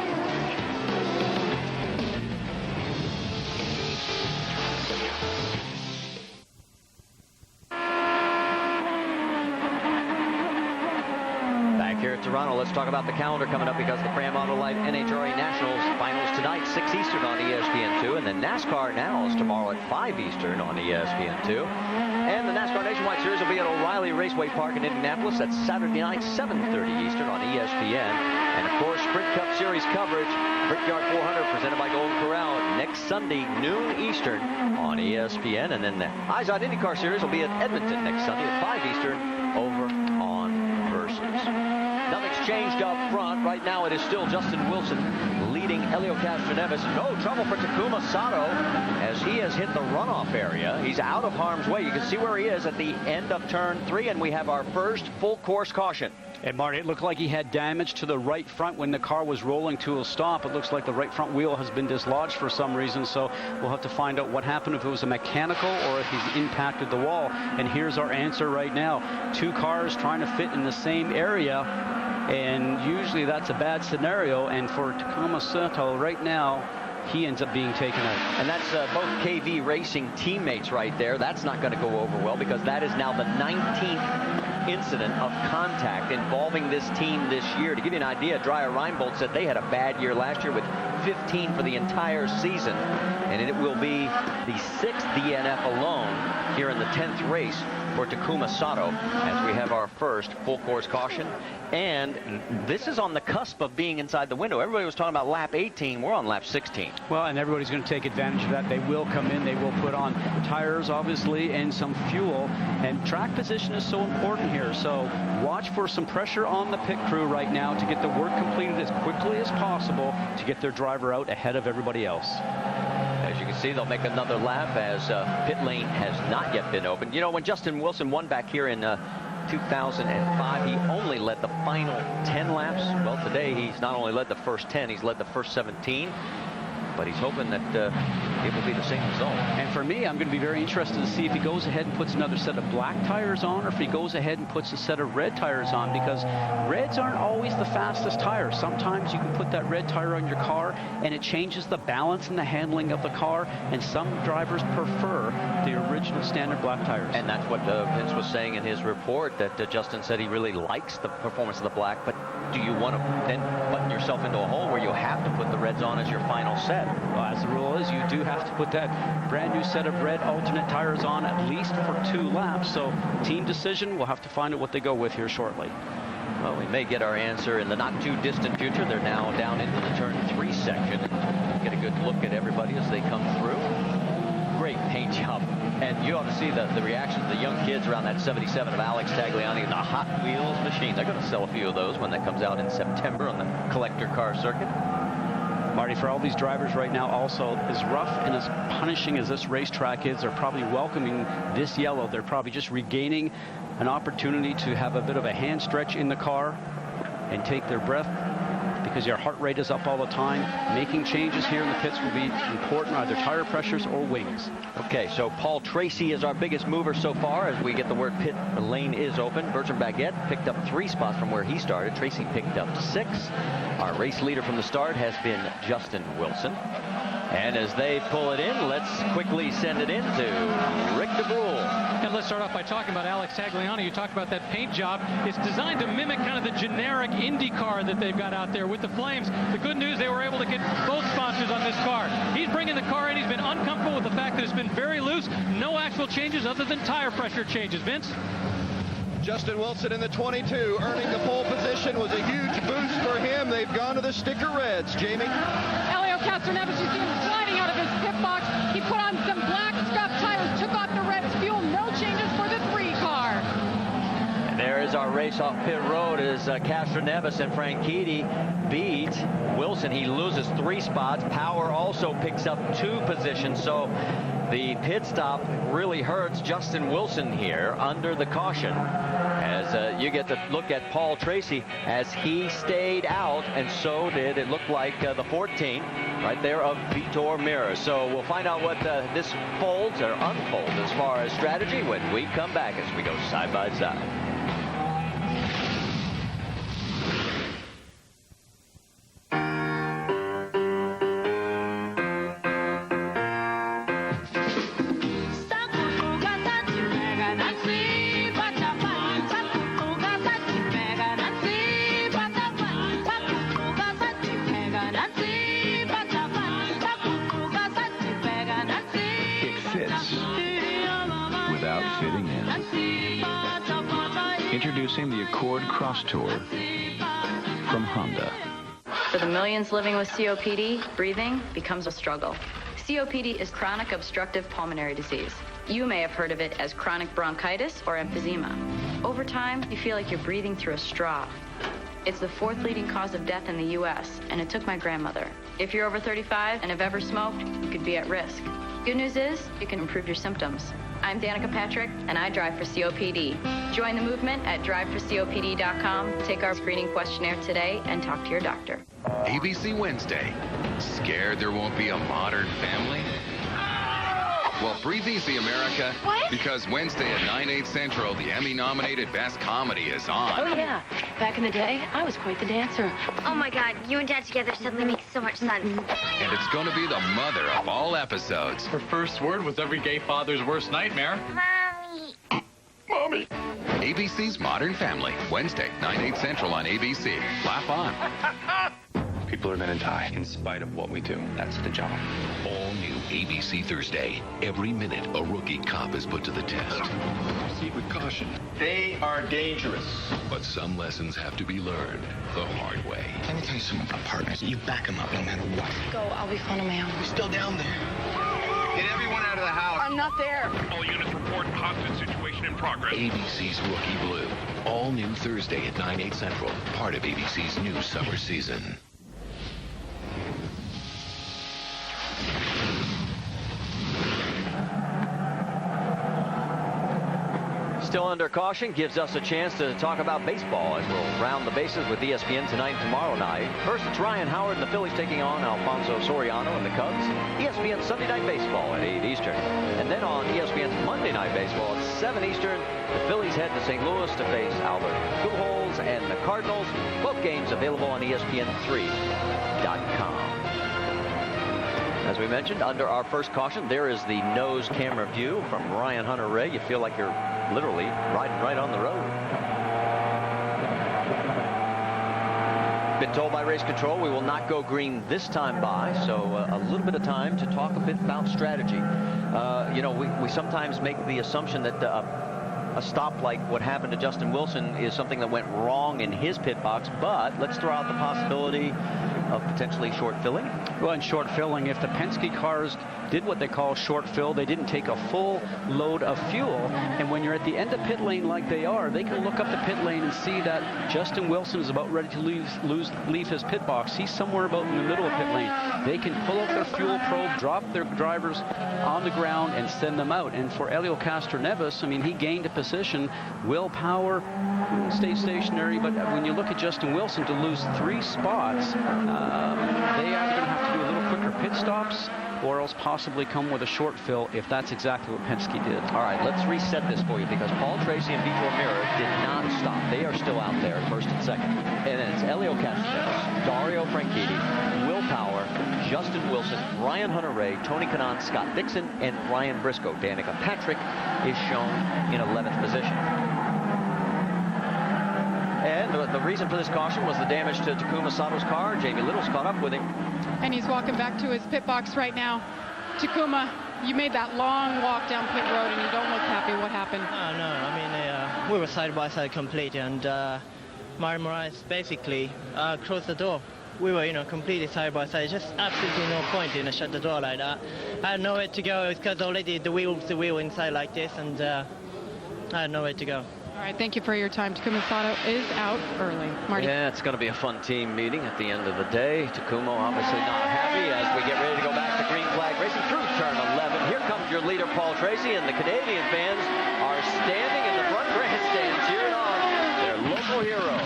at Toronto. Let's talk about the calendar coming up, because the Fram Auto Life NHRA Nationals finals tonight, 6 Eastern on ESPN2, and the NASCAR Nationals tomorrow at 5 Eastern on ESPN2. And the NASCAR Nationwide Series will be at O'Reilly Raceway Park in Indianapolis. That's Saturday night, 7:30 Eastern on ESPN. And of course, Sprint Cup Series coverage, Brickyard 400 presented by Golden Corral, next Sunday, noon Eastern on ESPN. And then the Eyes on IndyCar Series will be at Edmonton next Sunday at 5 Eastern over on Versus. Nothing's changed up front. Right now it is still Justin Wilson leading Helio Castroneves. No trouble for Takuma Sato as he has hit the runoff area. He's out of harm's way. You can see where he is at the end of turn 3, and we have our first full course caution. And Marty, it looked like he had damage to the right front when the car was rolling to a stop. It looks like the right front wheel has been dislodged for some reason, so we'll have to find out what happened, if it was a mechanical or if he's impacted the wall. And here's our answer right now. 2 cars trying to fit in the same area, and usually that's a bad scenario. And for Takuma Sato right now, he ends up being taken out. And that's both KV Racing teammates right there. That's not going to go over well, because that is now the 19th incident of contact involving this team this year. To give you an idea, Dreyer Reinbold said they had a bad year last year with 15 for the entire season, and it will be the 6th DNF alone here in the 10th race for Takuma Sato, as we have our first full course caution. And this is on the cusp of being inside the window. Everybody was talking about lap 18. We're on lap 16. Well, and everybody's going to take advantage of that. They will come in. They will put on tires, obviously, and some fuel. And track position is so important here. So watch for some pressure on the pit crew right now to get the work completed as quickly as possible to get their driver out ahead of everybody else. As you can see, they'll make another lap as pit lane has not yet been opened. You know, when Justin Wilson won back here in 2005, he only led the final 10 laps. Well, today he's not only led the first 10, he's led the first 17. But he's hoping that it will be the same result. And for me, I'm going to be very interested to see if he goes ahead and puts another set of black tires on, or if he goes ahead and puts a set of red tires on, because reds aren't always the fastest tires. Sometimes you can put that red tire on your car and it changes the balance and the handling of the car, and some drivers prefer the original standard black tires. And that's what Vince was saying in his report, that Justin said he really likes the performance of the black, but do you want to then button yourself into a hole where you have to put the reds on as your final set? Well, as the rule is, you do have to put that brand new set of red alternate tires on at least for 2 laps. So team decision, we'll have to find out what they go with here shortly. Well, we may get our answer in the not too distant future. They're now down into the turn 3 section. Get a good look at everybody as they come through. Great paint job. And you ought to see the reaction of the young kids around that 77 of Alex Tagliani and the Hot Wheels machine. They're going to sell a few of those when that comes out in September on the collector car circuit. Marty, for all these drivers right now, also, as rough and as punishing as this racetrack is, they're probably welcoming this yellow. They're probably just regaining an opportunity to have a bit of a hand stretch in the car and take their breath, because your heart rate is up all the time. Making changes here in the pits will be important, either tire pressures or wings. Okay, so Paul Tracy is our biggest mover so far as we get the word pit lane is open. Bertrand Baguette picked up 3 spots from where he started. Tracy picked up 6. Our race leader from the start has been Justin Wilson. And as they pull it in, let's quickly send it in to Rick DeBrule. And let's start off by talking about Alex Tagliani. You talked about that paint job. It's designed to mimic kind of the generic Indy car that they've got out there with the flames. The good news, they were able to get both sponsors on this car. He's bringing the car in. He's been uncomfortable with the fact that it's been very loose. No actual changes other than tire pressure changes. Vince? Justin Wilson in the 22, earning the pole position, was a huge boost for him. They've gone to the sticker reds. Jamie? Helio Castroneves, you see him sliding out of his pit box. He put on some black scuff tires, took off the Reds fuel. No changes for the 3 car. And there is our race off pit road as Castroneves and Franchitti beat Wilson. He loses 3 spots. Power also picks up 2 positions. So the pit stop really hurts Justin Wilson here under the caution, as you get to look at Paul Tracy as he stayed out, and so did, it looked like, the 14 right there of Vitor Meira. So we'll find out what this folds or unfolds as far as strategy when we come back as we go side by side. without fitting in. Introducing the Accord Cross Tour from Honda. For the millions living with COPD, breathing becomes a struggle. COPD is chronic obstructive pulmonary disease. You may have heard of it as chronic bronchitis or emphysema. Over time, you feel like you're breathing through a straw. It's the 4th leading cause of death in the U.S., and it took my grandmother. If you're over 35 and have ever smoked, you could be at risk. Good news is, you can improve your symptoms. I'm Danica Patrick, and I drive for COPD. Join the movement at driveforcopd.com. Take our screening questionnaire today and talk to your doctor. ABC Wednesday. Scared there won't be a modern family? Well, breathe easy, America. What? Because Wednesday at 9/8 Central, the Emmy-nominated Best Comedy is on. Oh, yeah. Back in the day, I was quite the dancer. Oh, my God. You and Dad together suddenly makes so much sense. And it's going to be the mother of all episodes. Her first word was every gay father's worst nightmare. Mommy. Mommy. ABC's Modern Family. Wednesday, 9/8 Central on ABC. Laugh on. People are going to die in spite of what we do. That's the job. All new ABC Thursday. Every minute, a rookie cop is put to the test. Proceed with caution. They are dangerous. But some lessons have to be learned the hard way. Let me tell you something about partners. You back them up no matter what. Go, I'll be fine on my own. We're still down there. Get everyone out of the house. I'm not there. All units report hostage situation in progress. ABC's Rookie Blue. All new Thursday at 9/8 Central. Part of ABC's new summer season. Still under caution gives us a chance to talk about baseball as we'll round the bases with ESPN tonight and tomorrow night. First, it's Ryan Howard and the Phillies taking on Alfonso Soriano and the Cubs. ESPN Sunday Night Baseball at 8 Eastern. And then on ESPN's Monday Night Baseball at 7 Eastern, the Phillies head to St. Louis to face Albert Pujols and the Cardinals. Both games available on ESPN3.com. As we mentioned, under our first caution, there is the nose camera view from Ryan Hunter-Reay. You feel like you're literally riding right on the road. Been told by race control we will not go green this time by, so a little bit of time to talk a bit about strategy. You know, we sometimes make the assumption that a stop like what happened to Justin Wilson is something that went wrong in his pit box, but let's throw out the possibility of potentially short filling. Well, in short filling, if the Penske cars did what they call short fill, they didn't take a full load of fuel, and when you're at the end of pit lane like they are, they can look up the pit lane and see that Justin Wilson is about ready to leave his pit box. He's somewhere about in the middle of pit lane. They can pull up their fuel probe, drop their drivers on the ground, and send them out. And for Helio Castroneves, I mean, he gained a position, willpower, stay stationary, but when you look at Justin Wilson, to lose 3 spots, they are going to have to do a little quicker pit stops or else possibly come with a short fill if that's exactly what Penske did. All right, let's reset this for you because Paul Tracy and Vitor Meira did not stop. They are still out there, first and second. And then it's Helio Castroneves, Dario Franchitti, Will Power, Justin Wilson, Ryan Hunter-Reay, Tony Kanaan, Scott Dixon, and Ryan Briscoe. Danica Patrick is shown in 11th position. And the reason for this caution was the damage to Takuma Sato's car. Jamie Little's caught up with him. And he's walking back to his pit box right now. Takuma, you made that long walk down pit road and you don't look happy. What happened? No, I mean, we were side by side completely, and Mario Moraes basically closed the door. We were, completely side by side. Just absolutely no point, shut the door like that. I had nowhere to go because already the wheel inside like this, and I had nowhere to go. All right, thank you for your time. Takuma Sato is out early. Marty. Yeah, it's going to be a fun team meeting at the end of the day. Takuma obviously not happy as we get ready to go back to green flag racing through turn 11. Here comes your leader, Paul Tracy, and the Canadian fans are standing in the front grandstand cheering on their local hero.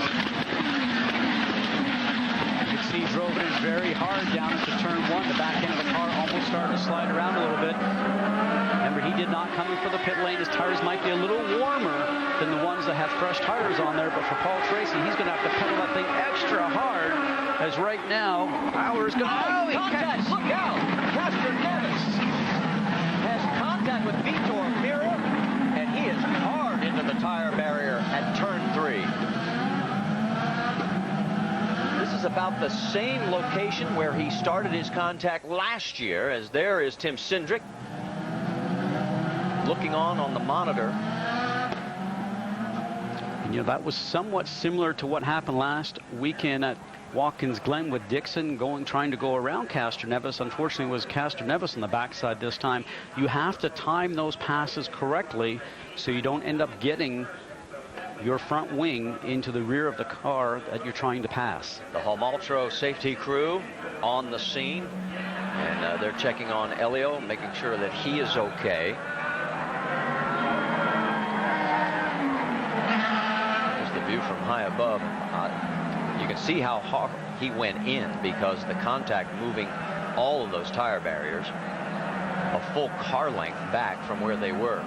You can see he drove in very hard down into turn 1. The back end of the car almost started to slide around a little bit. Remember, he did not come in for the pit lane. His tires might be a little warmer than the ones that have fresh tires on there, but for Paul Tracy, he's going to have to pedal that thing extra hard, as right now, Power's going to... Oh, contact! Look out! Castroneves has contact with Vitor Meira, and he is hard into the tire barrier at turn 3. This is about the same location where he started his contact last year, as there is Tim Cindric. looking on the monitor. And, you know, that was somewhat similar to what happened last weekend at Watkins Glen with Dixon trying to go around Castroneves. Unfortunately, it was Castroneves on the backside this time. You have to time those passes correctly so you don't end up getting your front wing into the rear of the car that you're trying to pass. The Homaltro safety crew on the scene, and they're checking on Elio, making sure that he is okay. There's the view from high above. You can see how hard he went in because the contact moving all of those tire barriers a full car length back from where they were.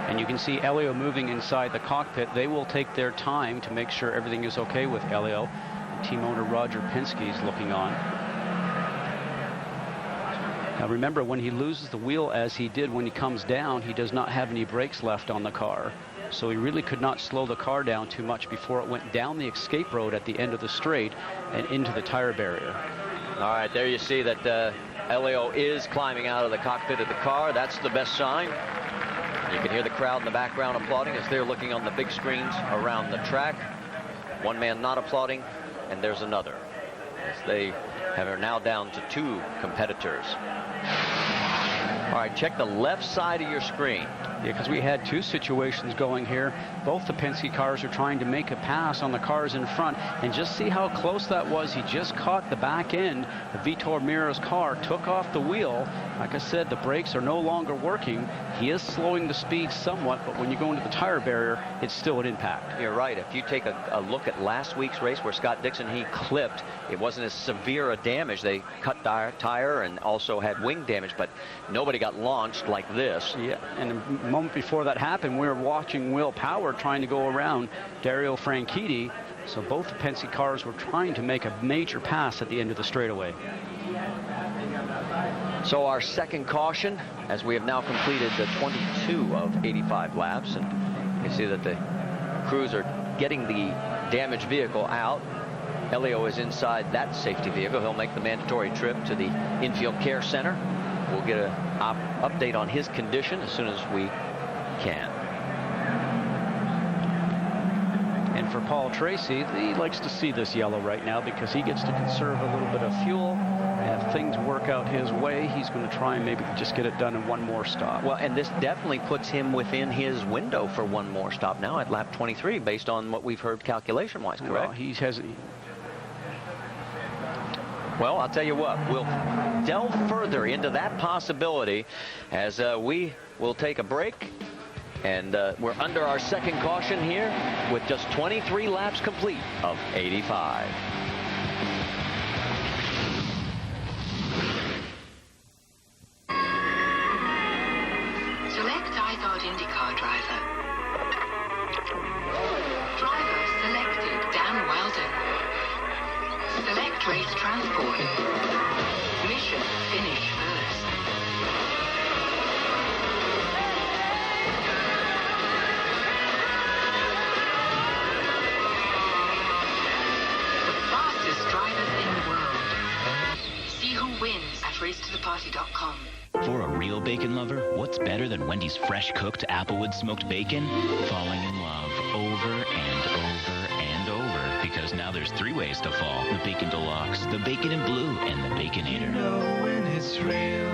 And you can see Elio moving inside the cockpit. They will take their time to make sure everything is okay with Elio. And team owner Roger Penske is looking on. Now remember, when he loses the wheel as he did when he comes down, he does not have any brakes left on the car. So he really could not slow the car down too much before it went down the escape road at the end of the straight and into the tire barrier. All right, there you see that Elio is climbing out of the cockpit of the car. That's the best sign. You can hear the crowd in the background applauding as they're looking on the big screens around the track. One man not applauding, and there's another, as they are now down to 2 competitors. All right, check the left side of your screen. Yeah, because we had 2 situations going here. Both the Penske cars are trying to make a pass on the cars in front. And just see how close that was. He just caught the back end of Vitor Mira's car, took off the wheel. Like I said, the brakes are no longer working. He is slowing the speed somewhat, but when you go into the tire barrier, it's still an impact. You're right. If you take a look at last week's race where Scott Dixon, he clipped, it wasn't as severe a damage. They cut tire and also had wing damage, but nobody got launched like this. Yeah, and a moment before that happened, we were watching Will Power trying to go around Dario Franchitti. So both the Penske cars were trying to make a major pass at the end of the straightaway. So our second caution, as we have now completed the 22 of 85 laps, and you can see that the crews are getting the damaged vehicle out. Elio is inside that safety vehicle. He'll make the mandatory trip to the infield care center. We'll get an update on his condition as soon as we can. And for Paul Tracy, he likes to see this yellow right now because he gets to conserve a little bit of fuel. And if things work out his way, he's going to try and maybe just get it done in one more stop. Well, and this definitely puts him within his window for one more stop now at lap 23, based on what we've heard calculation-wise, correct? Well, he has. Well, I'll tell you what, we'll delve further into that possibility as we will take a break. And we're under our second caution here with just 23 laps complete of 85. Select iGuard IndyCar driver. Driver selected, Dan Weldon. Select race transport. Mission finish first. The fastest drivers in the world. See who wins at racetotheparty.com. For a real bacon lover, what's better than Wendy's fresh cooked Applewood smoked bacon? Falling in love over and over and over. Because now there's 3 ways to fall. The Bacon Deluxe, the Bacon in Blue, and the Baconator. You know when it's real.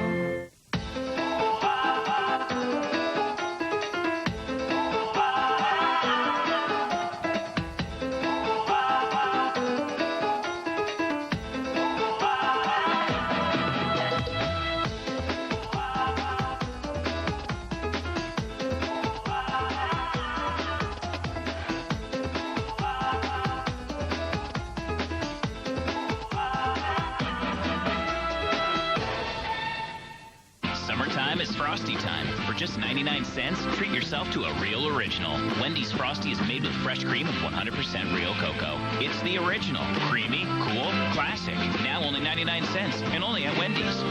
Summertime is Frosty time. For just 99 cents, treat yourself to a real original. Wendy's Frosty is made with fresh cream and 100% real cocoa. It's the original. Creamy, cool, classic. Now only 99 cents, and only at Wendy's.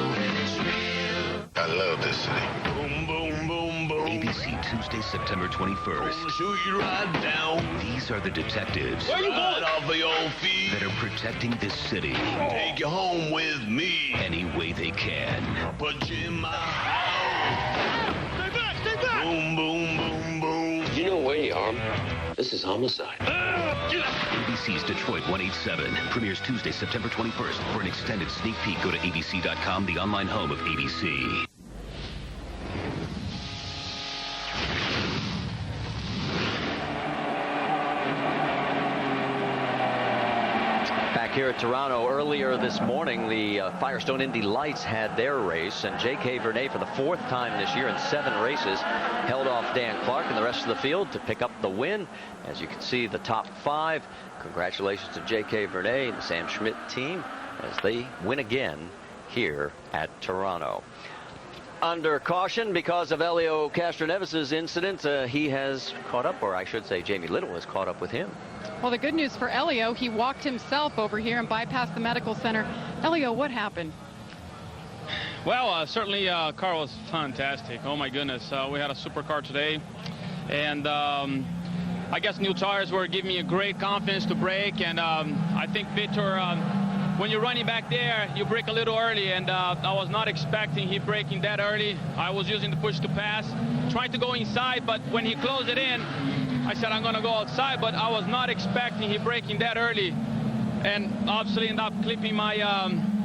I love this city. Boom, boom, boom, boom. ABC, Tuesday, September 21st. Shoot you right down. These are the detectives Where you going? Off of your feet. that are protecting this city Take you home with me. any way they can. Put you in my house. This is homicide. ABC's Detroit 187 premieres Tuesday, September 21st. For an extended sneak peek, go to abc.com, the online home of ABC. Back here at Toronto earlier this morning, the Firestone Indy Lights had their race, and J.K. Vernet, for the 4th time this year in 7 races, held off Dan Clark and the rest of the field to pick up the win. As you can see, the top 5. Congratulations to J.K. Vernet and the Sam Schmidt team as they win again here at Toronto. Under caution because of Helio Castroneves' incident, he has caught up, or I should say Jamie Little has caught up with him. Well, the good news for Helio, he walked himself over here and bypassed the medical center. Helio, what happened? Well, certainly car was fantastic. Oh my goodness, we had a super car today, and I guess new tires were giving me a great confidence to brake, and I think Vitor, when you're running back there, you brake a little early, and I was not expecting he braking that early. I was using the push to pass, trying to go inside, but when he closed it in, I said I'm going to go outside, but I was not expecting he braking that early, and obviously ended up clipping my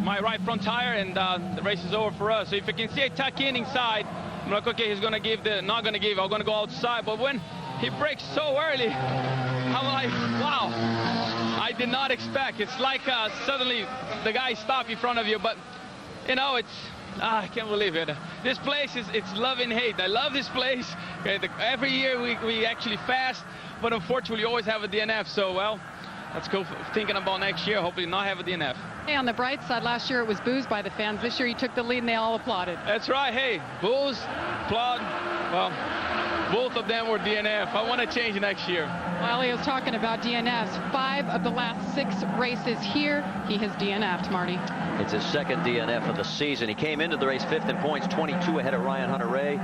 my right front tire, and the race is over for us. So if you can see it tuck in inside, I'm like, okay, he's going to give the, not going to give, I'm going to go outside, but when he brakes so early, I'm like, wow, I did not expect. It's like suddenly the guy stopped in front of you, but you know, it's, I can't believe it. This place it's love and hate. I love this place. Okay, every year we actually fast, but unfortunately we always have a DNF. So, well, let's go thinking about next year, hopefully not have a DNF. Hey, on the bright side, last year it was booed by the fans. This year you took the lead and they all applauded. That's right. Hey, booze, applaud. Well, both of them were DNF. I want to change next year. Well, Helio's talking about DNFs. 5 of the last 6 races here, he has DNF'd, Marty. It's his 2nd DNF of the season. He came into the race 5th in points, 22 ahead of Ryan Hunter-Reay.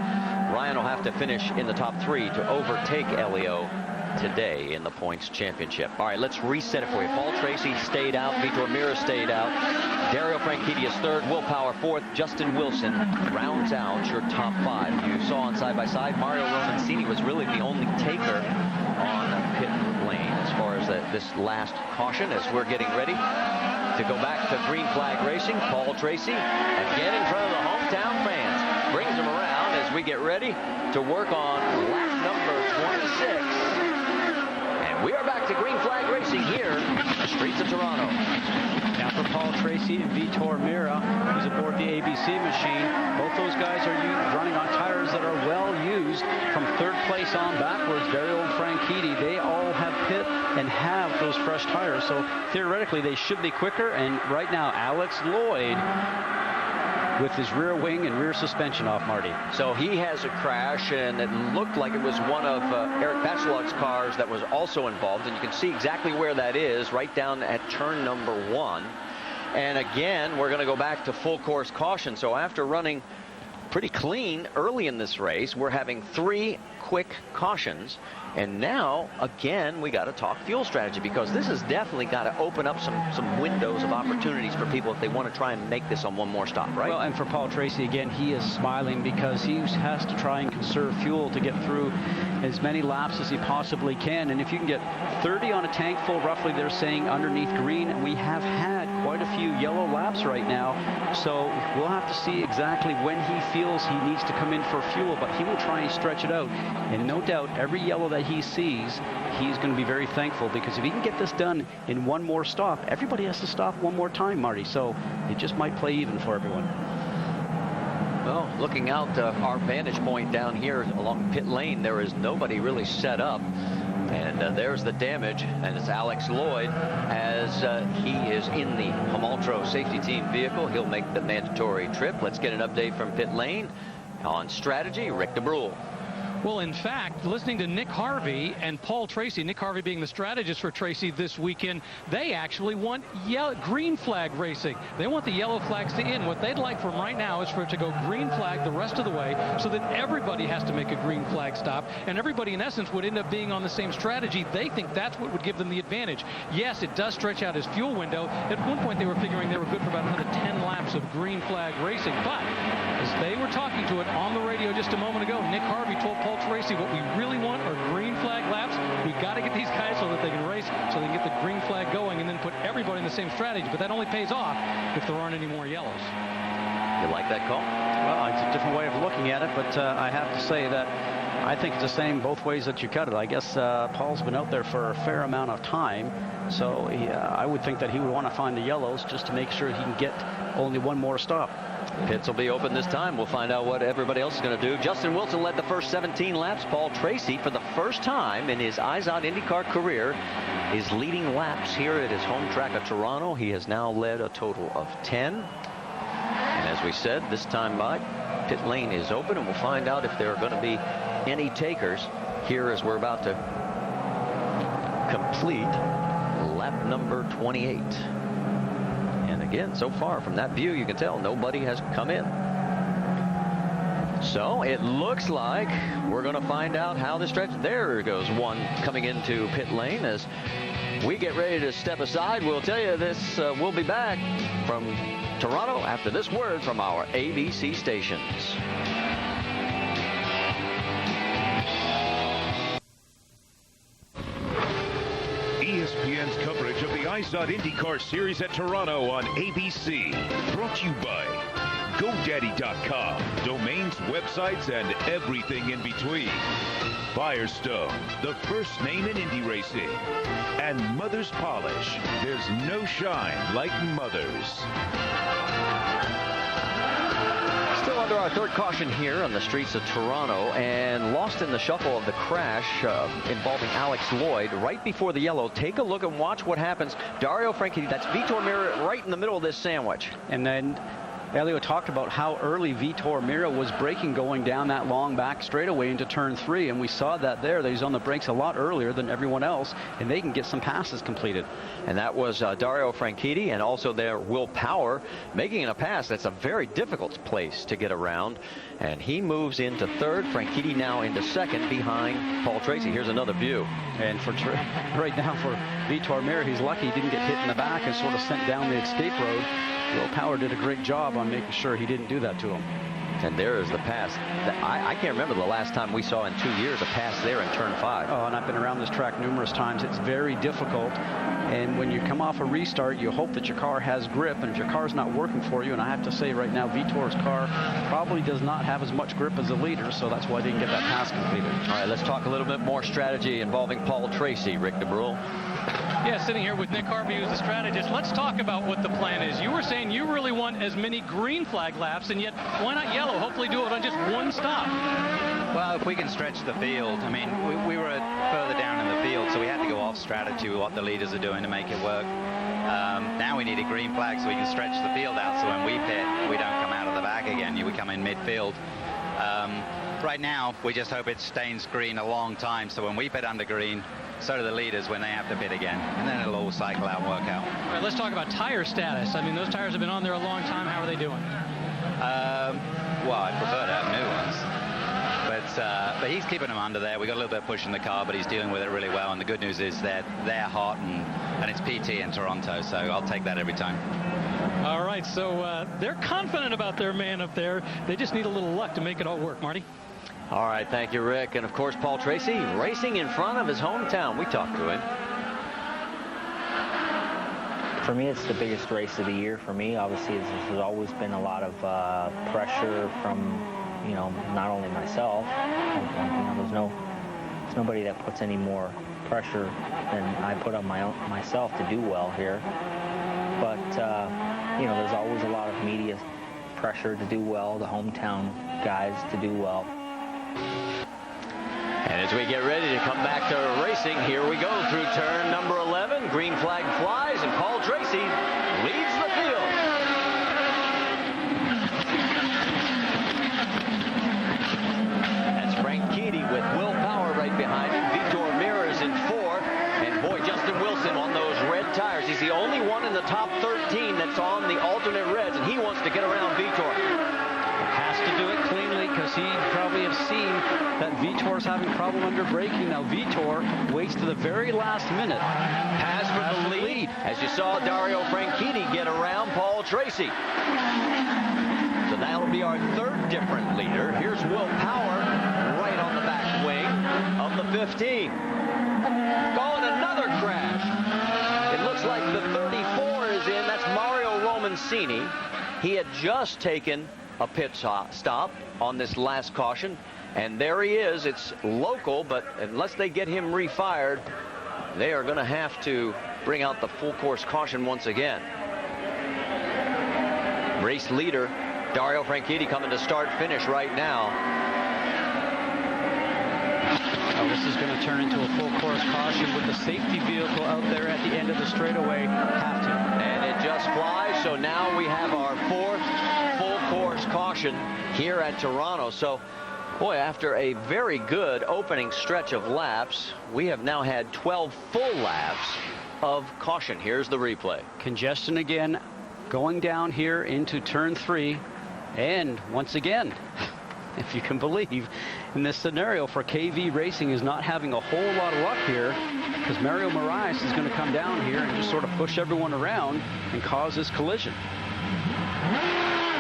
Ryan will have to finish in the top 3 to overtake Helio today in the points championship. All right, let's reset it for you. Paul Tracy stayed out. Vitor Meira stayed out. Dario Franchitti is 3rd. Will Power 4th. Justin Wilson rounds out your top 5. You saw on side-by-side, Mario Romancini was really the only taker on pit lane as far as this last caution as we're getting ready to go back to green flag racing. Paul Tracy again in front of the hometown fans. Brings them around as we get ready to work on lap number 26. We are back to green flag racing here in the streets of Toronto. Now for Paul Tracy and Vitor Meira, who's aboard the ABC machine. Both those guys are running on tires that are well used from 3rd place on backwards. Dario and Franchitti, they all have pit and have those fresh tires. So theoretically, they should be quicker. And right now, Alex Lloyd with his rear wing and rear suspension off, Marty. So he has a crash, and it looked like it was one of Eric Patchelog's cars that was also involved, and you can see exactly where that is, right down at turn number 1. And again, we're going to go back to full course caution. So after running pretty clean early in this race, we're having 3 quick cautions. And now, again, we got to talk fuel strategy, because this has definitely got to open up some windows of opportunities for people if they want to try and make this on one more stop, right? Well, and for Paul Tracy, again, he is smiling because he has to try and conserve fuel to get through as many laps as he possibly can. And if you can get 30 on a tank full, roughly, they're saying underneath green, we have had quite a few yellow laps right now. So we'll have to see exactly when he feels he needs to come in for fuel, but he will try and stretch it out. And no doubt, every yellow that he sees, he's going to be very thankful, because if he can get this done in one more stop, everybody has to stop one more time, Marty. So it just might play even for everyone. Well, looking out our vantage point down here along pit lane, there is nobody really set up. And there's the damage, and it's Alex Lloyd as he is in the Homaltro safety team vehicle. He'll make the mandatory trip. Let's get an update from pit lane on strategy. Rick DeBrule. Well, in fact, listening to Nick Harvey and Paul Tracy, Nick Harvey being the strategist for Tracy this weekend, they actually want green flag racing. They want the yellow flags to end. What they'd like from right now is for it to go green flag the rest of the way, so that everybody has to make a green flag stop, and everybody in essence would end up being on the same strategy. They think that's what would give them the advantage. Yes, it does stretch out his fuel window. At one point they were figuring they were good for about another 10 laps of green flag racing, but as They were talking to it on the radio just a moment ago. Nick Harvey told Paul Tracy what we really want are green flag laps. We got to get these guys so that they can race, so they can get the green flag going and then put everybody in the same strategy. But that only pays off if there aren't any more yellows. You like that call? Well, it's a different way of looking at it, but I have to say that I think it's the same both ways that you cut it. I guess Paul's been out there for a fair amount of time, so I would think that he would want to find the yellows just to make sure he can get only one more stop. Pits will be open this time. We'll find out what everybody else is going to do. Justin Wilson led the first 17 laps. Paul Tracy, for the first time in his Izod IndyCar career, is leading laps here at his home track of Toronto. He has now led a total of 10. And as we said, this time by, pit lane is open, and we'll find out if there are going to be any takers here as we're about to complete lap number 28. And again, so far from that view, you can tell nobody has come in. So it looks like we're going to find out how the stretch. There goes one coming into pit lane. As we get ready to step aside, we'll tell you this. We'll be back from Toronto after this word from our ABC stations. ESPN's coverage of the Izod IndyCar Series at Toronto on ABC. Brought to you by GoDaddy.com. Domains, websites, and everything in between. Firestone, the first name in Indy racing. And Mother's Polish. There's no shine like Mother's. Still under our third caution here on the streets of Toronto, and lost in the shuffle of the crash involving Alex Lloyd right before the yellow. Take a look and watch what happens. Dario Franchitti, that's Vitor Meira right in the middle of this sandwich. And then Elio talked about how early Vitor Meira was braking going down that long back straightaway into turn 3, and we saw that there. That he's on the brakes a lot earlier than everyone else, and they can get some passes completed. And that was Dario Franchitti, and also there Will Power making a pass. That's a very difficult place to get around, and he moves into third. Franchitti now into second behind Paul Tracy. Here's another view. And for right now for Vitor Meira, he's lucky he didn't get hit in the back and sort of sent down the escape road. Will Power did a great job on making sure he didn't do that to him. And there is the pass. I can't remember the last time we saw in 2 years a pass there in turn 5. Oh, and I've been around this track numerous times. It's very difficult. And when you come off a restart, you hope that your car has grip. And if your car's not working for you, and I have to say right now, Vitor's car probably does not have as much grip as the leader, so that's why they didn't get that pass completed. All right, let's talk a little bit more strategy involving Paul Tracy, Rick DeBrule. Yeah, sitting here with Nick Harvey, who's the strategist. Let's talk about what the plan is. You were saying you really want as many green flag laps, and yet why not yellow? Hopefully do it on just one stop. Well, if we can stretch the field, I mean, we were further down in the field, so we had to go off strategy with what the leaders are doing to make it work. Now we need a green flag so we can stretch the field out, so when we pit, we don't come out of the back again. We come in midfield. Right now, we just hope it stays green a long time, so when we pit under green, so do the leaders when they have to pit again, and then it'll all cycle out and work out. All right, let's talk about tire status. I mean, those tires have been on there a long time. How are they doing? Well, I prefer to have new ones. But he's keeping them under there. We got a little bit of push in the car, but he's dealing with it really well. And the good news is that they're hot, and it's PT in Toronto, so I'll take that every time. All right, so they're confident about their man up there. They just need a little luck to make it all work, Marty. All right, thank you, Rick. And, of course, Paul Tracy racing in front of his hometown. We talked to him. For me, it's the biggest race of the year for me. Obviously, there's always been a lot of pressure from, not only myself. There's nobody that puts any more pressure than I put on myself to do well here. But, there's always a lot of media pressure to do well, the hometown guys to do well. And as we get ready to come back to racing, here we go through turn number 11. Green flag flies, and Paul Tracy leads the field. That's Franchitti with Will Power right behind him. Vitor Meira is in 4th. And boy, Justin Wilson on those red tires. He's the only one in the top 13 that's on the alternate reds, and he wants to get around Vitor. Has to do it cleanly because he probably have seen that Vitor's having problem under braking. Now Vitor waits to the very last minute. Pass for the lead, as you saw Dario Franchitti get around Paul Tracy. So that'll be our third different leader. Here's Will Power right on the back wing of the 15. Going another crash. It looks like the 34 is in. That's Mario Romancini. He had just taken a pit stop on this last caution. And there he is. It's local, but unless they get him refired, they are going to have to bring out the full course caution once again. Race leader Dario Franchitti coming to start finish right now. Oh, this is going to turn into a full course caution with the safety vehicle out there at the end of the straightaway. Have to. And it just flies. So now we have our fourth full course caution here at Toronto. So, boy, after a very good opening stretch of laps, we have now had 12 full laps of caution. Here's the replay. Congestion again going down here into turn 3. And once again, if you can believe, in this scenario for KV Racing is not having a whole lot of luck here, because Mario Moraes is going to come down here and just sort of push everyone around and cause this collision.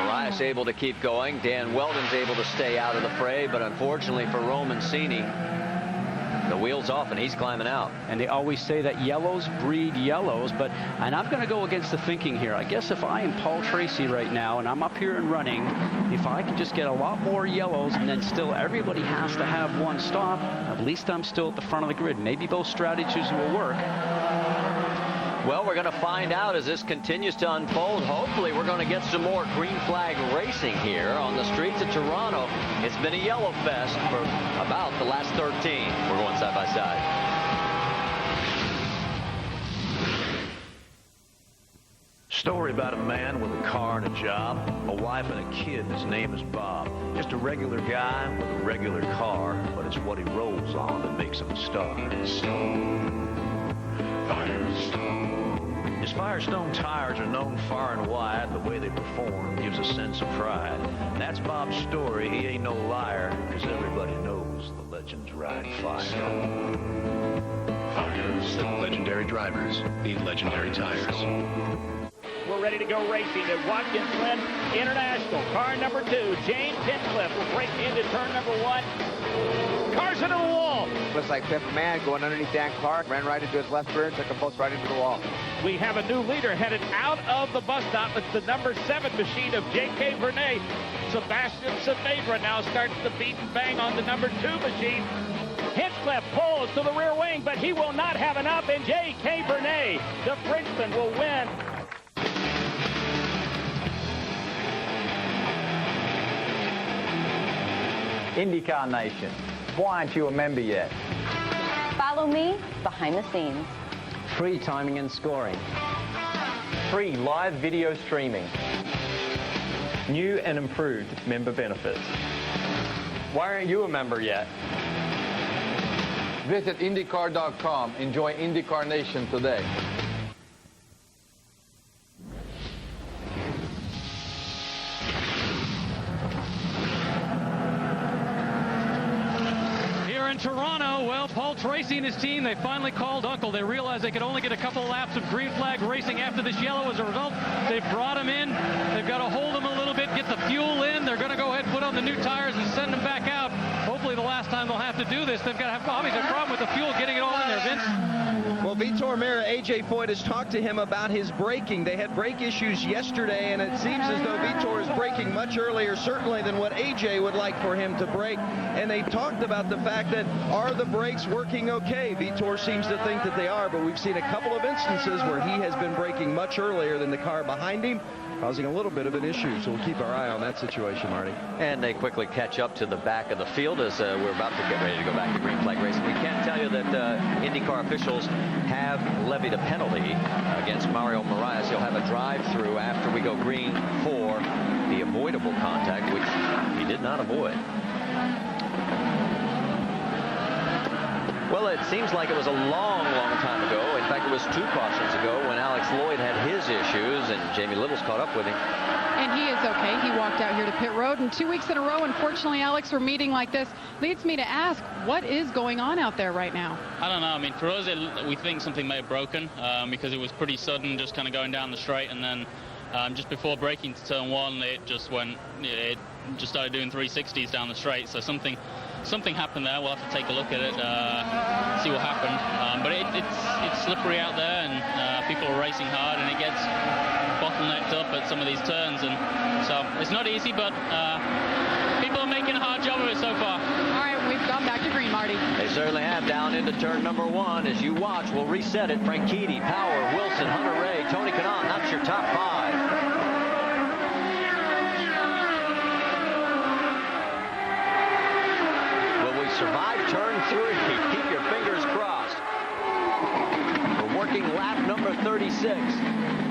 Moraes able to keep going. Dan Weldon's able to stay out of the fray, but unfortunately for Romancini, the wheel's off and he's climbing out. And they always say that yellows breed yellows, and I'm going to go against the thinking here. I guess if I am Paul Tracy right now and I'm up here and running, if I can just get a lot more yellows and then still everybody has to have one stop, at least I'm still at the front of the grid. Maybe both strategies will work. Well, we're going to find out as this continues to unfold. Hopefully, we're going to get some more green flag racing here on the streets of Toronto. It's been a yellow fest for about the last 13. We're going side by side. Story about a man with a car and a job, a wife and a kid, and his name is Bob. Just a regular guy with a regular car, but it's what he rolls on that makes him a star. His Firestone tires are known far and wide. The way they perform gives a sense of pride. That's Bob's story. He ain't no liar, because everybody knows the legends ride fire. Legendary drivers need legendary tires. We're ready to go racing at Watkins Glen International. Car number 2, James Hinchcliffe, will break into turn number 1. Car's into the wall. Looks like Pepper Man going underneath Dan Clark, ran right into his left rear and took them both right into the wall. We have a new leader headed out of the bus stop. It's the number 7 machine of J.K. Vernet. Sebastian Saavedra now starts the beat and bang on the number 2 machine. Hinchcliffe pulls to the rear wing, but he will not have enough, and J.K. Vernet, the Frenchman, will win. IndyCar Nation, why aren't you a member yet? Follow me behind the scenes. Free timing and scoring. Free live video streaming. New and improved member benefits. Why aren't you a member yet? Visit IndyCar.com. Enjoy IndyCar Nation today. In Toronto, well, Paul Tracy and his team, they finally called Uncle. They realized they could only get a couple laps of green flag racing after this yellow. As a result, they've brought him in. They've got to hold him a little bit, get the fuel in. They're going to go ahead and put on the new tires and send him back out. Hopefully the last time they'll have to do this. They've got to have obviously a problem with the fuel, getting it all in there, Vince. Well, Vitor Meira, A.J. Foyt has talked to him about his braking. They had brake issues yesterday, and it seems as though Vitor is braking much earlier, certainly, than what A.J. would like for him to brake. And they talked about the fact that, are the brakes working okay? Vitor seems to think that they are, but we've seen a couple of instances where he has been braking much earlier than the car behind him, causing a little bit of an issue. So we'll keep our eye on that situation, Marty. And they quickly catch up to the back of the field as we're about to get ready to go back to green flag racing. We can't tell you that IndyCar officials have levied a penalty against Mario Moraes. He'll have a drive-through after we go green for the avoidable contact, which he did not avoid. Well, it seems like it was a long, long time ago. In fact, it was 2 cautions ago when Alex Lloyd had his issues, and Jamie Little's caught up with him. And he is okay. He walked out here to pit road, and 2 weeks in a row, unfortunately, Alex, we're meeting like this. Leads me to ask, what is going on out there right now? I don't know. I mean, for us, we think something may have broken because it was pretty sudden, just kind of going down the straight, and then Just before braking to turn 1, it just started doing 360s down the straight. So something happened there. We'll have to take a look at it, see what happened. But it's slippery out there, and people are racing hard, and it gets bottlenecked up at some of these turns. And so it's not easy, but people are making a hard job of it so far. All right, we've gone back to green, Marty. They certainly have, down into turn number 1. As you watch, we'll reset it. Franchitti, Power, Wilson, Hunter Ray, Tony Kanaan. That's your top 5. Will we survive turn 3? Keep your fingers crossed. We're working lap number 36.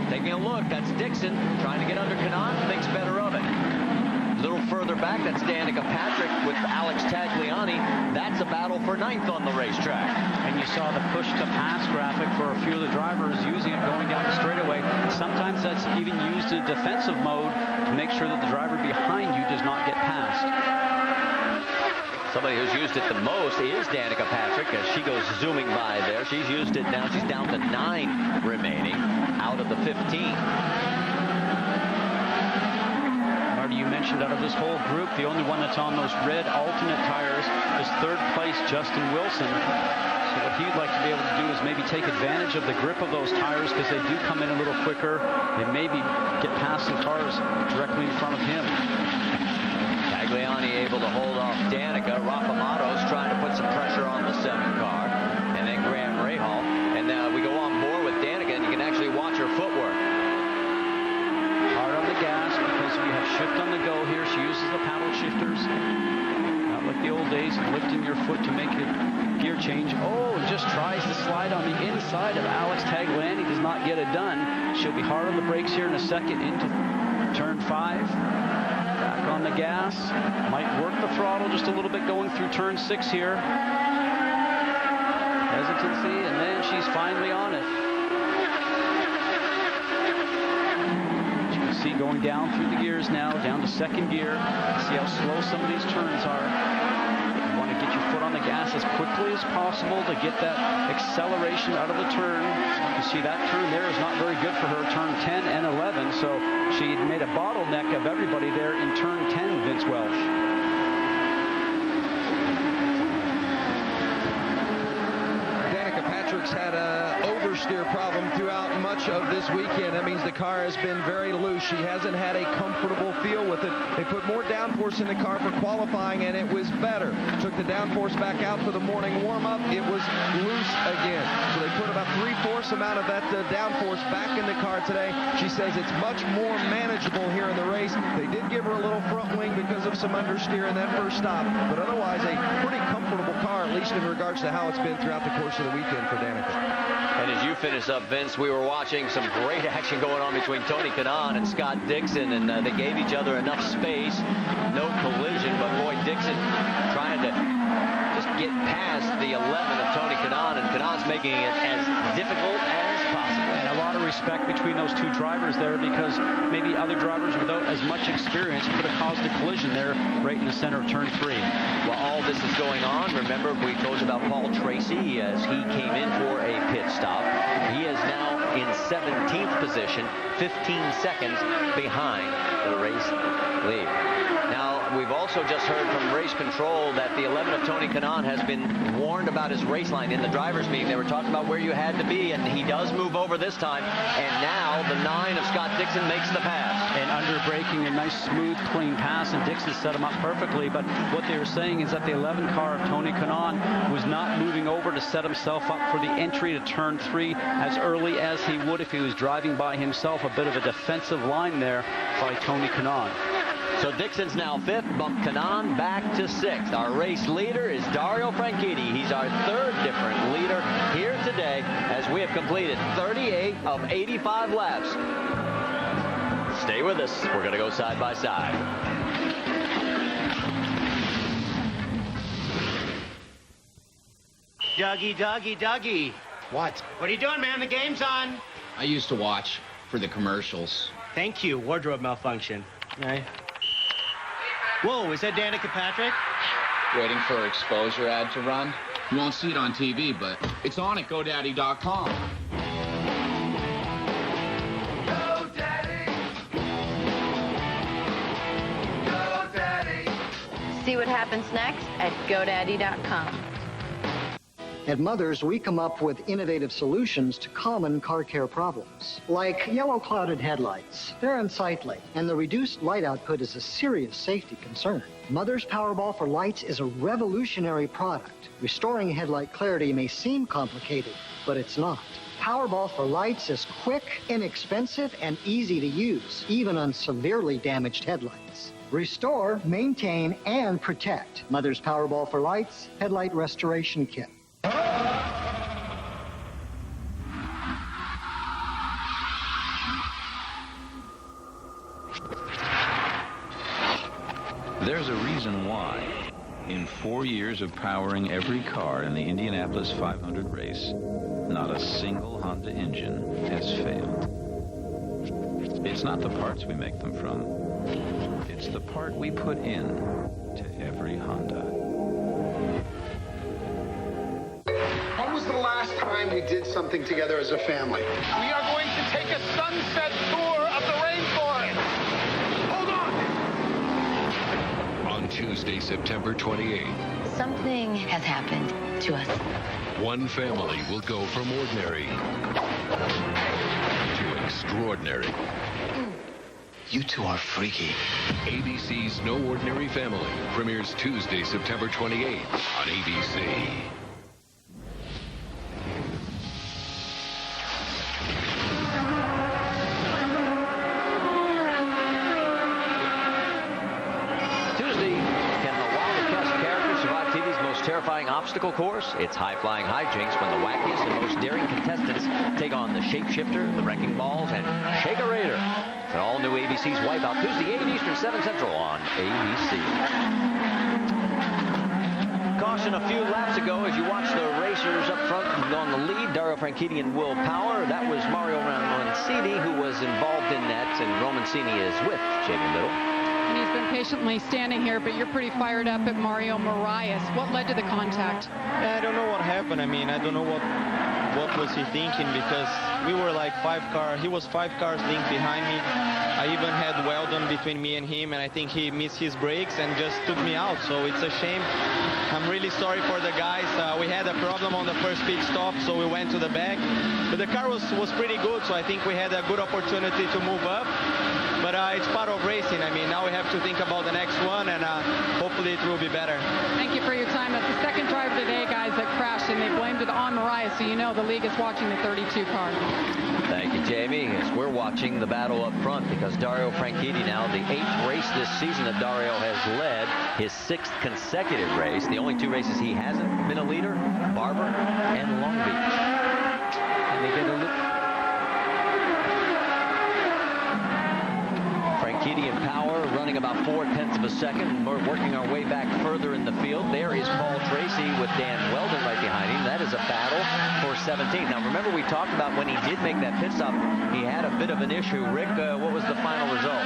Taking a look, that's Dixon trying to get under Kanaan, thinks better of it. A little further back, that's Danica Patrick with Alex Tagliani. That's a battle for 9th on the racetrack. And you saw the push-to-pass graphic for a few of the drivers using it going down the straightaway. Sometimes that's even used in defensive mode to make sure that the driver behind you does not get passed. Somebody who's used it the most is Danica Patrick as she goes zooming by there. She's used it now. She's down to 9 remaining out of the 15. You mentioned out of this whole group, the only one that's on those red alternate tires is 3rd place Justin Wilson. So what he'd like to be able to do is maybe take advantage of the grip of those tires because they do come in a little quicker and maybe get past some cars directly in front of him. Tagliani able to hold off Danica. Rafa Matos trying to put some pressure on the 7 car. And then Graham Rahal. And now we go on more with Danica, and you can actually watch her footwork. Hard on the gas because we have shift on the go here. She uses the paddle shifters. Not like the old days of lifting your foot to make a gear change. Oh, and just tries to slide on the inside of Alex Tagliani. Does not get it done. She'll be hard on the brakes here in a second into turn 5. Back on the gas. Might work the throttle just a little bit going through turn 6 here. Hesitancy, and then she's finally on it. See going down through the gears now, down to 2nd gear. See how slow some of these turns are. You want to get your foot on the gas as quickly as possible to get that acceleration out of the turn. You can see that turn there is not very good for her, turn 10 and 11. So she made a bottleneck of everybody there in turn 10, Vince Welch. Danica Patrick's had a oversteer problem throughout much of this weekend. That means the car has been very loose. She hasn't had a comfortable feel with it. They put more downforce in the car for qualifying, and it was better. Took the downforce back out for the morning warm-up. It was loose again. So they put about 3/4 amount of that downforce back in the car today. She says it's much more manageable here in the race. They did give her a little front wing because of some understeer in that first stop, but otherwise a pretty comfortable car, at least in regards to how it's been throughout the course of the weekend for Danica. And as you finish up, Vince, we were watching some great action going on between Tony Kanaan and Scott Dixon, and they gave each other enough space. No collision, but boy, Dixon trying to just get past the 11 of Tony Kanaan, and Kanaan's making it as difficult as possible. And a lot of respect between those two drivers there, because maybe other drivers without as much experience could have caused a collision there right in the center of turn 3. While all this is going on, remember we told you about Paul Tracy as he came in for a pit stop. He is now in 17th position, 15 seconds behind the race lead. Now, we've also just heard from race control that the 11 of Tony Kanaan has been warned about his race line in the driver's meeting. They were talking about where you had to be, and he does move over this time. And now the 9 of Scott Dixon makes the pass. And under braking, a nice, smooth, clean pass, and Dixon set him up perfectly. But what they were saying is that the 11 car of Tony Kanaan was not moving over to set himself up for the entry to turn 3 as early as he would if he was driving by himself. A bit of a defensive line there by Tony Kanaan. So Dixon's now 5th, bumped Kanaan back to 6th. Our race leader is Dario Franchitti. He's our 3rd different leader here today as we have completed 38 of 85 laps. Stay with us. We're going to go side by side. Dougie. What? What are you doing, man? The game's on. I used to watch for the commercials. Thank you. Wardrobe malfunction. Right. Whoa, is that Danica Patrick? Waiting for an exposure ad to run. You won't see it on TV, but it's on at GoDaddy.com. See what happens next at GoDaddy.com. At Mothers, we come up with innovative solutions to common car care problems, like yellow clouded headlights. They're unsightly, and the reduced light output is a serious safety concern. Mother's Powerball for Lights is a revolutionary product. Restoring headlight clarity may seem complicated, but it's not. Powerball for Lights is quick, inexpensive, and easy to use, even on severely damaged headlights. Restore, maintain, and protect. Mother's Powerball for Lights Headlight Restoration Kit. There's a reason why. In 4 years of powering every car in the Indianapolis 500 race, not a single Honda engine has failed. It's not the parts we make them from. It's the part we put in to every Honda. When was the last time we did something together as a family? We are going to take a sunset tour of the rainforest. Hold on! On Tuesday, September 28th, Something has happened to us. one family will go from ordinary to extraordinary. You two are freaky. ABC's No Ordinary Family premieres Tuesday, September 28th on ABC. Terrifying obstacle course. It's high-flying hijinks when the wackiest and most daring contestants take on the shapeshifter, the wrecking balls, and Shake-a-Rator. It's an all-new ABC's Wipeout, Tuesday, 8 Eastern, 7 Central on ABC. Caution a few laps ago as you watch the racers up front on the lead, Dario Franchitti and Will Power. That was Mario Romancini who was involved in that, and Romancini is with Jacob Little. And he's been patiently standing here, but you're pretty fired up at Mario Moraes. What led to the contact? I don't know what happened. I mean, I don't know what was he thinking, because we were like 5 cars. He was 5 cars linked behind me. I even had Weldon between me and him, and I think he missed his brakes and just took me out. So it's a shame. I'm really sorry for the guys. We had a problem on the first pit stop, so we went to the back. But the car was pretty good, so I think we had a good opportunity to move up. But it's part of racing. I mean, now we have to think about the next one, and hopefully it will be better. Thank you for your time. That's the second driver today, guys, that crashed, and they blamed it on Moraes, so you know the league is watching the 32 car. Thank you, Jamie. As we're watching the battle up front, because Dario Franchitti now, the 8th race this season that Dario has led, his 6th consecutive race. The only 2 races he hasn't been a leader, Barber and Long Beach. And they get a look. Franchitti and Power running about 4/10 of a second. We're working our way back further in the field. There is Paul Tracy with Dan Weldon right behind him. That is a battle for 17th. Now, remember, we talked about when he did make that pit stop, he had a bit of an issue. Rick, what was the final result?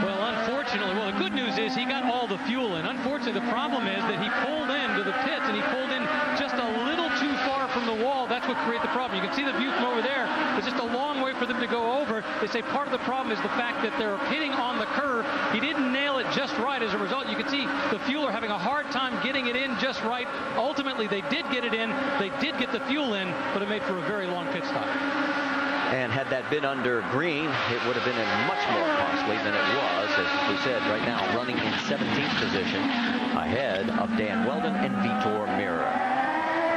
Well, unfortunately, the good news is he got all the fuel in. Unfortunately, the problem is that he pulled into the pits, and he pulled in just a little too far from the wall. That's what created the problem. You can see the view from over there. It's just a long way for them to go over. They say part of the problem is the fact that they're pitting on the curve. He didn't nail it just right. As a result, you can see the fueler having a hard time getting it in just right. Ultimately, they did get it in. They did get the fuel in, but it made for a very long pit stop. And had that been under green, it would have been much more costly than it was. As we said, right now, running in 17th position, ahead of Dan Weldon and Vitor Meira.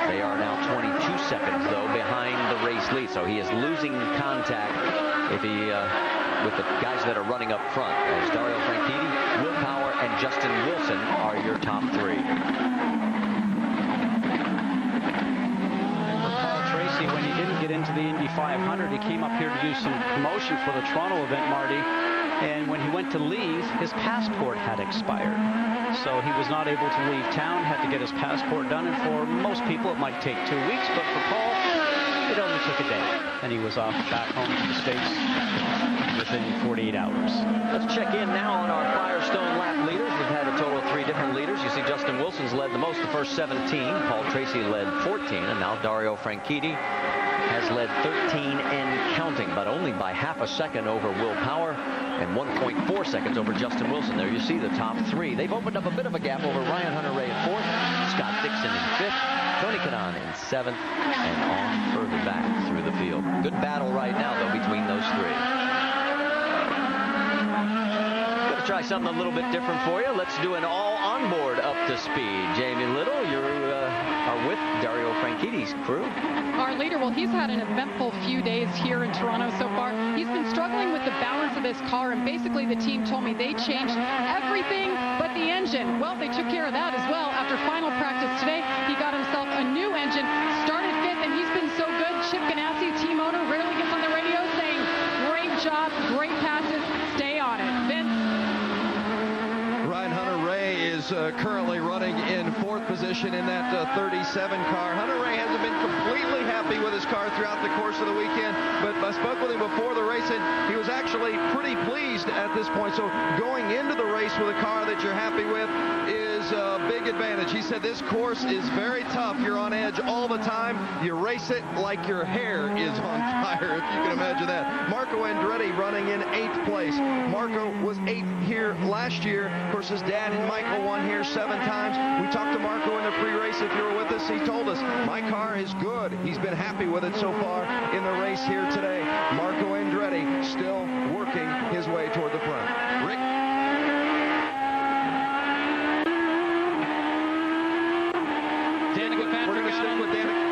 They are now 22 seconds, though, behind the race lead. So he is losing contact if he with the guys that are running up front. As Dario Franchitti, Will Power, and Justin Wilson are your top 3. When he didn't get into the Indy 500, he came up here to do some promotion for the Toronto event, Marty. And when he went to leave, his passport had expired. So he was not able to leave town, had to get his passport done. And for most people, it might take 2 weeks. But for Paul, it only took a day. And he was off back home to the States within 48 hours. Let's check in now on our Firestone lap leaders. We've had a total of 3 different leaders. You see Justin Wilson's led the most, the first 17. Paul Tracy led 14. And now Dario Franchitti has led 13 and counting, but only by half a second over Will Power. and 1.4 seconds over Justin Wilson. There you see the top three. They've opened up a bit of a gap over Ryan Hunter-Reay in 4th, Scott Dixon in 5th, Tony Kanaan in 7th, and on further back through the field. Good battle right now, though, between those three. Going to try something a little bit different for you. Let's do an all-onboard up to speed. Jamie Little, you are with Dario Franchitti's crew. Our leader, well, he's had an eventful few days here in Toronto so far. He's been struggling with the balance of this car, and basically the team told me they changed everything but the engine. Well, they took care of that as well. After final practice today, he got himself a new engine, started 5th, and he's been so good. Chip Ganassi, team owner, rarely gets on the radio saying, great job, great passes, stay on it. Vince? Ryan Hunter-Reay is currently running in 4th position in that 37 car. Hunter-Reay hasn't been completely happy with his car throughout the course of the weekend, but I spoke with him before the race, and he was actually pretty pleased at this point. So going into the race with a car that you're happy with is a big advantage. He said this course is very tough. You're on edge all the time. You race it like your hair is on fire, if you can imagine that. Marco Andretti running in 8th place. Marco was 8th here last year. Of course, his dad and Michael won here 7 times. We talked to Marco in the pre-race. If you were with us, he told us, my car is good. He's been happy with it so far in the race here today. Marco Andretti still working his way toward the front. Rick? Danica Patrick. We're going to stick with Danica.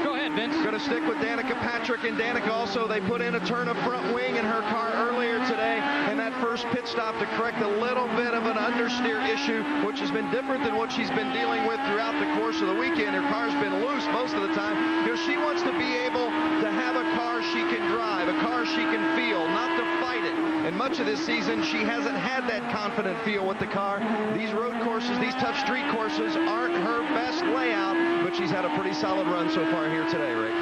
Go ahead, Vince. Going to stick with Danica Patrick. And Danica also, they put in a turn of front wing in her car earlier today, and that first pit stop to correct a little bit of an understeer issue, which has been different than what she's been dealing with throughout the course of the weekend. Her car's been loose most of the time because she wants to be able to have a car she can drive, a car she can feel, not to fight it. And much of this season, she hasn't had that confident feel with the car. These road courses, these tough street courses aren't her best layout, but she's had a pretty solid run so far here today, Rick.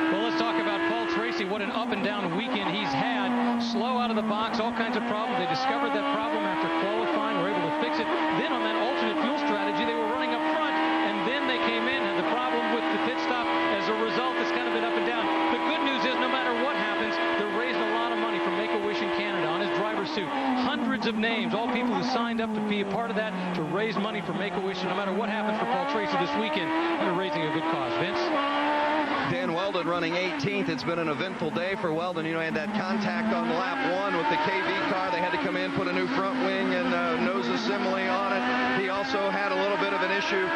Well, let's talk about Paul Tracy. What an up and down weekend he's had. Slow out of the box, all kinds of problems. They discovered that problem after qualifying, were able to fix it. Then on that alternate fuel strategy, they were running up front, and then they came in, had the problem with the pit stop. As a result, it's kind of been up and down. The good news is no matter what happens, they're raising a lot of money for Make-A-Wish in Canada on his driver's suit. Hundreds of names, all people who signed up to be a part of that to raise money for Make-A-Wish. And no matter what happens for Paul Tracy this weekend, they're raising a good cause. Vince? Dan Weldon running 18th. It's been an eventful day for Weldon. You know, he had that contact on lap 1 with the KV car. They had to come in, put a new front wing and nose assembly on it. He also had a little bit of an issue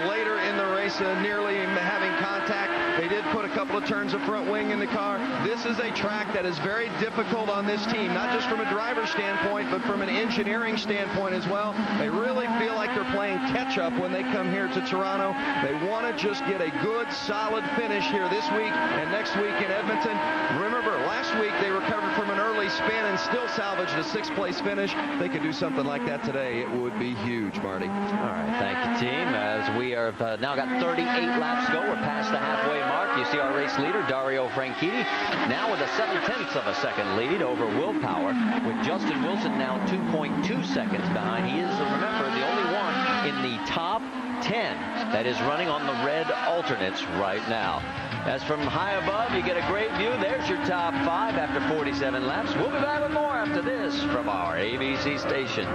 later in the race, nearly having contact. They did put a couple of turns of front wing in the car. This is a track that is very difficult on this team, not just from a driver's standpoint, but from an engineering standpoint as well. They really feel like they're playing catch-up when they come here to Toronto. They want to just get a good, solid finish here this week and next week in Edmonton. Remember, last week they recovered from an early spin and still salvaged a 6th-place finish. They could do something like that today. It would be huge, Marty. All right, thank you, team. As we are now got 38 laps to go. We're past the halfway mark. You see our race leader, Dario Franchitti, now with a 7/10 of a second lead over Will Power, with Justin Wilson now 2.2 seconds behind. He is, remember, the only one in the top 10 that is running on the red alternates right now. As from high above, you get a great view. There's your top 5 after 47 laps. We'll be back with more after this from our ABC stations.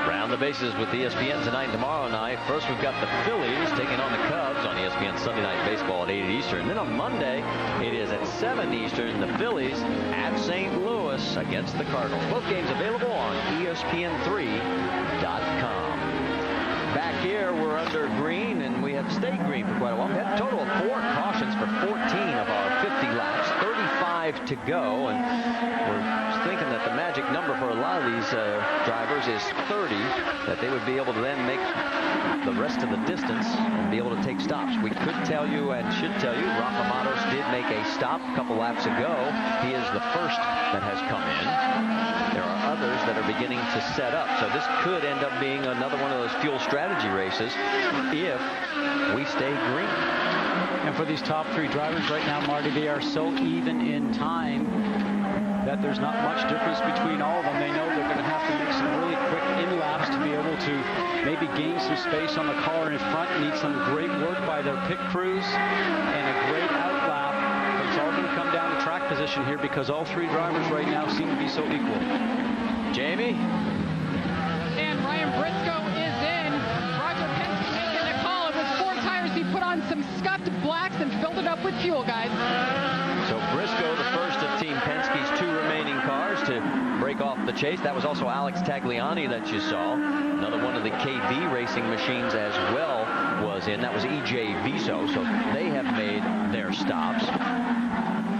Round the bases with ESPN tonight and tomorrow night. First, we've got the Phillies taking on the Cubs on ESPN Sunday Night Baseball at 8 Eastern. Then on Monday, it is at 7 Eastern, the Phillies at St. Louis against the Cardinals. Both games available on ESPN3.com. Back here, we're under green, and we have stayed green for quite a while. We had a total of 4 cautions for 14 of our 50 laps, 35 to go, and we're thinking that the magic number for a lot of these drivers is 30, that they would be able to then make the rest of the distance and be able to take stops. We could tell you and should tell you, Rafa Matos did make a stop a couple laps ago. He is the first that has come in. There are others that are beginning to set up, so this could end up being another one of those fuel strategy races if we stay green. And for these top three drivers right now, Marty, they are so even in time that there's not much difference between all of them. They know they're going to have to make some really quick in-laps to be able to maybe gain some space on the car in front. Need some great work by their pit crews and a great out-lap. But it's all going to come down to track position here because all three drivers right now seem to be so equal. Jamie? And Ryan Briscoe is in. Roger Penske making the call. It was 4 tires. He put on some scuffed blacks and filled it up with fuel, guys. So Briscoe, the first of Team Penske's 2 remaining cars to break off the chase. That was also Alex Tagliani that you saw. Another one of the KV racing machines as well was in. That was EJ Viso. So they have made their stops.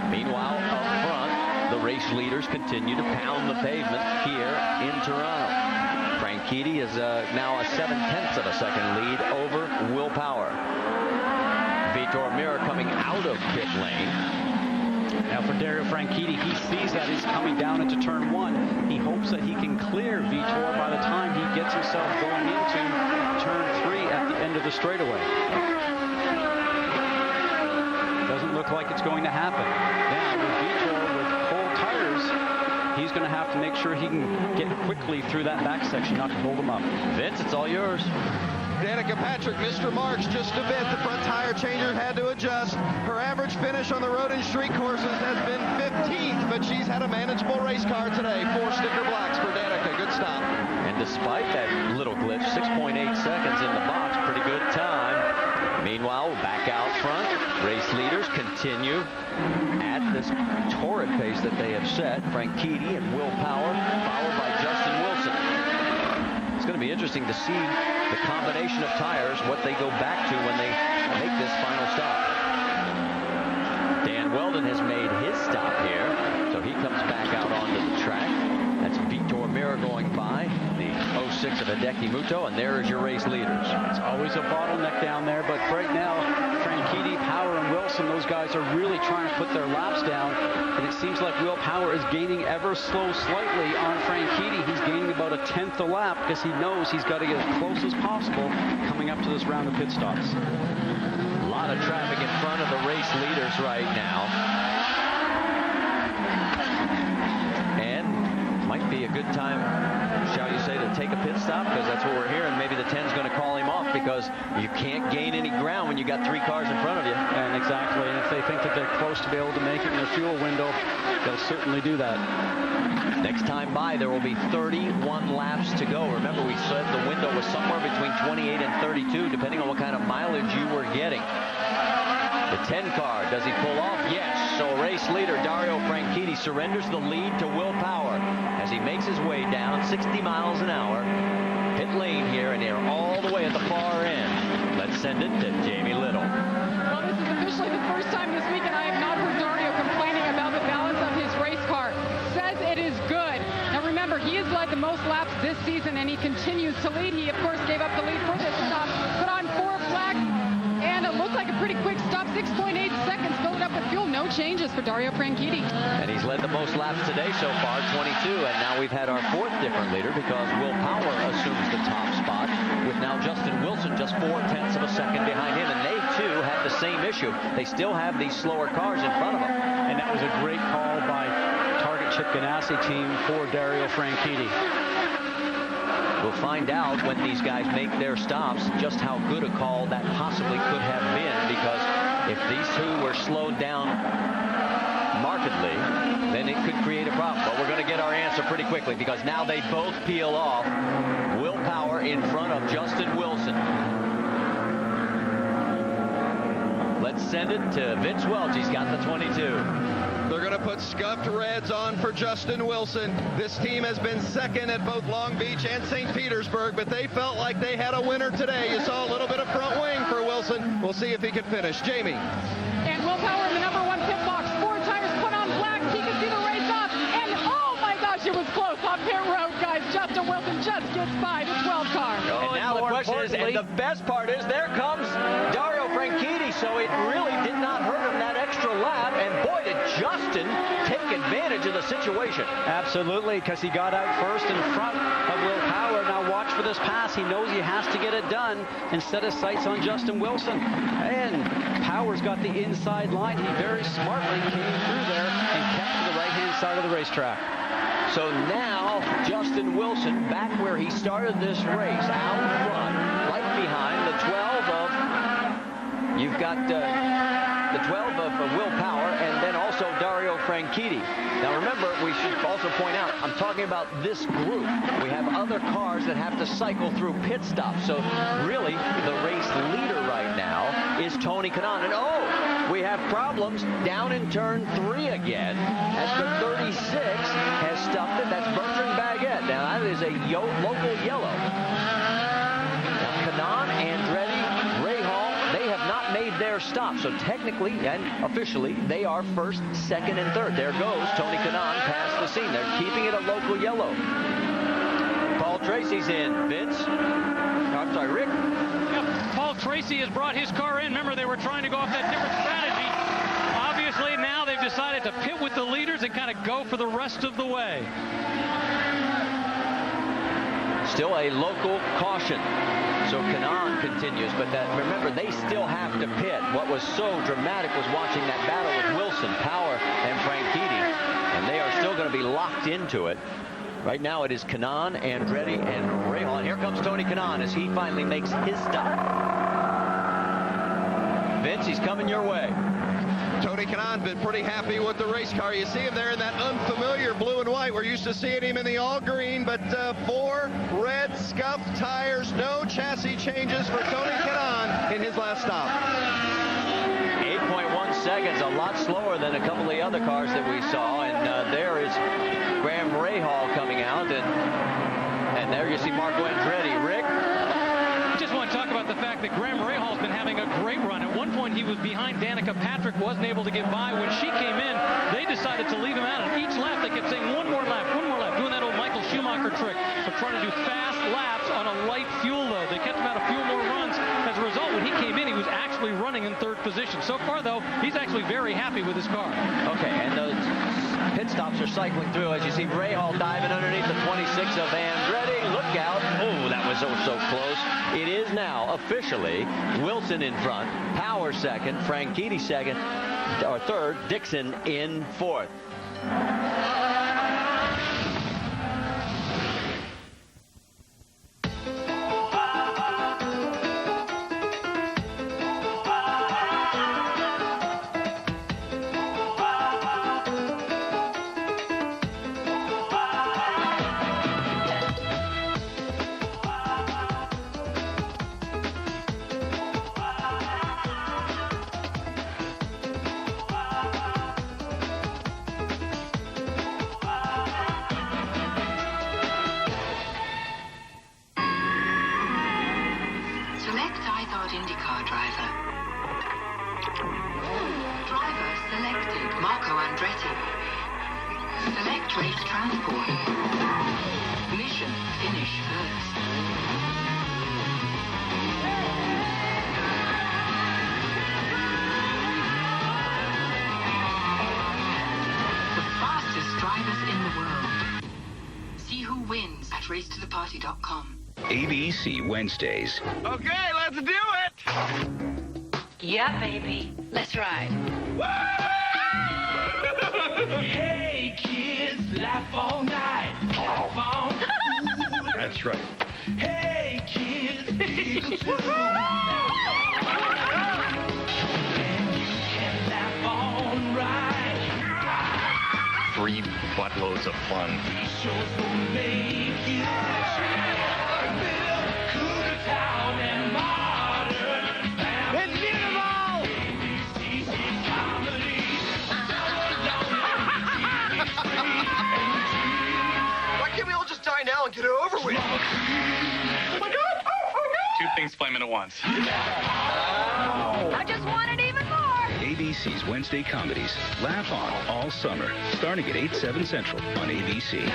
Meanwhile, up front, the race leaders continue to pound the pavement here in Toronto. Franchitti is now a 7/10 of a second lead over Will Power. Vitor Meira coming out of pit lane. Now for Dario Franchitti, he sees that he's coming down into turn 1. He hopes that he can clear Vitor by the time he gets himself going into turn 3 at the end of the straightaway. Doesn't look like it's going to happen. Now with Vitor with full tires, he's going to have to make sure he can get quickly through that back section, not to hold him up. Vince, it's all yours. Danica Patrick missed her marks just a bit. The front tire changer had to adjust. Her average finish on the road and street courses has been 15th, but she's had a manageable race car today. 4 sticker blacks for Danica. Good stop. And despite that little glitch, 6.8 seconds in the box, pretty good time. Meanwhile, back out front, race leaders continue at this torrid pace that they have set. Franchitti and Will Power, followed by Justin Wilson. It's going to be interesting to see the combination of tires, what they go back to when they make this final stop. Dan Weldon has made his stop here, so he comes back out onto the track. That's Vitor Meira going by, the 06 of Hideki Muto, and there is your race leaders. It's always a bottleneck down there, but right now, Franchitti, Power, and Wilson, those guys are really trying to put their laps down, and it seems like Will Power is gaining ever slightly on Franchitti. He's gaining about a 10th a lap because he knows he's got to get as close as possible coming up to this round of pit stops. A lot of traffic in front of the race leaders right now. And might be a good time, shall you say, to take a pit stop, because that's what we're hearing. Maybe the 10's going to call him off because you can't gain any ground when you got 3 cars in front of you. And exactly, and if they think that they're close to be able to make it in their fuel window, they'll certainly do that. Next time by, there will be 31 laps to go. Remember, we said the window was somewhere between 28 and 32, depending on what kind of mileage you were getting. The 10 car, does he pull off? Yes. So race leader Dario Franchitti surrenders the lead to Will Power as he makes his way down 60 miles an hour. Pit lane here, and they're all the way at the far end. Let's send it to Jamie Little. Well, this is officially the first time this week, and I have not heard Dario complaining about the balance of his race car. Says it is good. Now remember, he has led the most laps this season, and he continues to lead. He, of course, gave up the lead for this stop, put on 4 flags, and it looked like a pretty quick stop, 6.8 seconds, filled it up with fuel. No changes for Dario Franchitti. And he's led the most laps today so far, 22, and now we've had our 4th different leader because Will Power assumes the top spot with now Justin Wilson just 4/10 of a second behind him, and they too have the same issue. They still have these slower cars in front of them. And that was a great call by Target Chip Ganassi team for Dario Franchitti. We'll find out when these guys make their stops just how good a call that possibly could have been, because if these 2 were slowed down markedly, then it could create a problem. But we're going to get our answer pretty quickly because now they both peel off. Will Power in front of Justin Wilson. Let's send it to Vince Welch. He's got the 22. They're going to put scuffed reds on for Justin Wilson. This team has been second at both Long Beach and St. Petersburg, but they felt like they had a winner today. You saw a little bit of front wing for Wilson. We'll see if he can finish. Jamie. And Will Power in the number 1 pit box. 4 tires put on black. He can see the race off. And oh my gosh, it was close on pit road, guys. Justin Wilson just gets by the 12 car. And now the question is, and the best part is, there comes Dario Franchitti, so it really did not hurt him that extra lap. And boy, did Justin take advantage of the situation. Absolutely, because he got out first in front of Will Power. Now watch for this pass. He knows he has to get it done and set his sights on Justin Wilson. And Power's got the inside line. He very smartly came through there and kept to the right-hand side of the racetrack. So now Justin Wilson back where he started this race, out front, right behind the 12 of, you've got the 12 of Will Power, and then also Dario Franchitti. Now remember, we should also point out, I'm talking about this group. We have other cars that have to cycle through pit stops. So really, the race leader right now is Tony Kanaan. And oh, we have problems down in turn 3 again, as the 36 has stuffed it. That's Bertrand Baguette. Now that is a local yellow. Now Kanaan, Andretti, Rahal, they have not made their stop. So technically and officially, they are first, second, and third. There goes Tony Kanaan past the scene. They're keeping it a local yellow. Paul Tracy's in. Vince? I'm sorry, Rick? Yep. Paul Tracy has brought his car in. Remember, they were trying to go off that different strategy. Obviously, now they've decided to pit with the leaders and kind of go for the rest of the way. Still a local caution. So Kanaan continues, but remember, they still have to pit. What was so dramatic was watching that battle with Wilson, Power, and Franchitti, and they are still going to be locked into it. Right now it is Kanaan, Andretti, and Rahal. And here comes Tony Kanaan as he finally makes his stop. Vince, he's coming your way. Tony Kanaan been pretty happy with the race car. You see him there in that unfamiliar blue and white. We're used to seeing him in the all green, but 4 red scuffed tires, no chassis changes for Tony Kanaan in his last stop. 8.1 seconds, a lot slower than a couple of the other cars that we saw. And there is Graham Rahal coming out, and there you see Marco Andretti. Rick? I just want to talk about the fact that Graham Rahal's been having a great run. At one point, he was behind Danica Patrick, wasn't able to get by. When she came in, they decided to leave him out. And each lap, they kept saying, one more lap, doing that old Michael Schumacher trick of trying to do fast laps on a light fuel, though. They kept him out a few more runs. As a result, when he came in, he was actually running in 3rd position. So far, though, he's actually very happy with his car. Okay, and those pit stops are cycling through. As you see, Rahal diving underneath the 26 of Andretti. Look out. Oh, that was so close. It is now officially Wilson in front, Power second, Franchitti second, or third, Dixon in 4th. IndyCar driver. Driver selected, Marco Andretti. Select race transport. Mission, finish first. The fastest drivers in the world. See who wins at racetotheparty.com. ABC Wednesdays. Okay, let's do it! Yeah, baby. Let's ride. Hey, kids, laugh all night. Laugh all night. That's right. Hey, kids, and you can laugh all right. 3 buttloads of fun. Shows will make you Why can't we all just die now and get it over with? Oh my God! Oh no! 2 things flaming at once. I just wanted even more. ABC's Wednesday comedies. Laugh on all summer. Starting at 8/7 Central on ABC.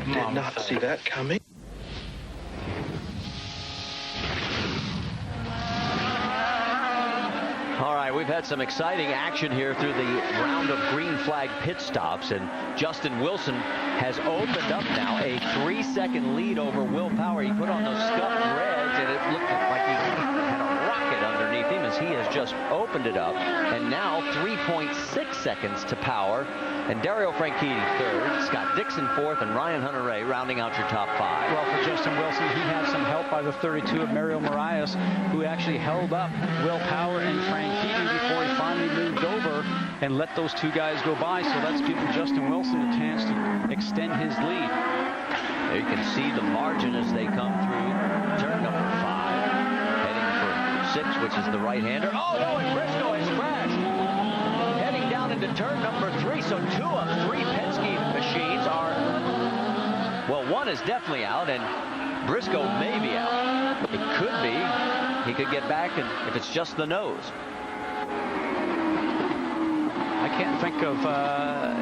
Did not see that coming. All right, we we've had some exciting action here through the round of green flag pit stops, and Justin Wilson has opened up now a 3-second lead over Will Power. He put on those scuffed reds, and it looked like he had a rocket underneath him as he has just opened it up. And now 3.6 seconds to Power, and Dario Franchitti third, Scott Dixon fourth, and Ryan Hunter-Reay rounding out your top 5. Well, for Justin Wilson, he had some help by the 32 of Mario Marias, who actually held up Will Power and Franchitti before he finally moved over and let those two guys go by. So that's giving Justin Wilson a chance to extend his lead. There you can see the margin as they come through turn number 5, heading for 6, which is the right-hander. Oh no, and Briscoe has crashed. Heading down into turn number 3, so 2 of 3 Penske machines are, well, 1 is definitely out, and Briscoe may be out. It could be. He could get back, and if it's just the nose. I can't think of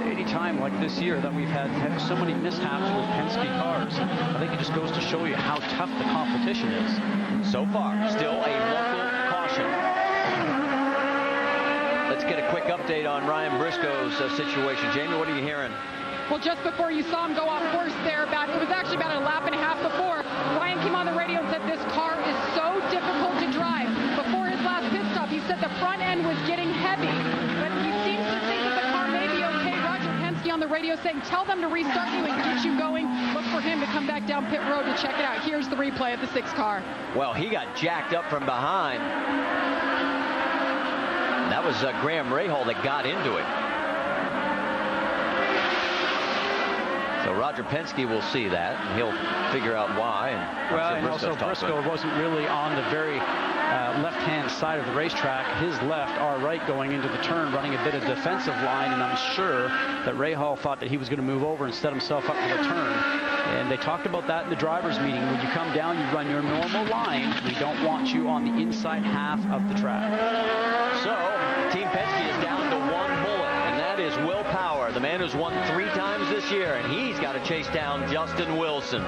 any time like this year that we've had so many mishaps with Penske cars. I think it just goes to show you how tough the competition is. So far, still a local caution. Let's get a quick update on Ryan Briscoe's situation. Jamie, what are you hearing? Well, just before you saw him go off course there, it was actually about a lap and a half before, Ryan came on the radio and said this car is so difficult to drive. Before his last pit stop, he said the front end was getting heavy, but he seems to think that the car may be okay. Roger Penske on the radio saying, tell them to restart you and get you going. Look for him to come back down pit road to check it out. Here's the replay of the 6 car. Well, he got jacked up from behind. And that was Graham Rahal that got into it. So Roger Penske will see that, and he'll figure out why. And well, and also Briscoe wasn't really on the very left-hand side of the racetrack. His left, our right, going into the turn, running a bit of defensive line, and I'm sure that Rahal thought that he was going to move over and set himself up for the turn. And they talked about that in the driver's meeting. When you come down, you run your normal line. We don't want you on the inside half of the track. So Team Penske is down to 1 bullet, and that is Will Power, the man who's won 3 times this year, and he's got to chase down Justin Wilson.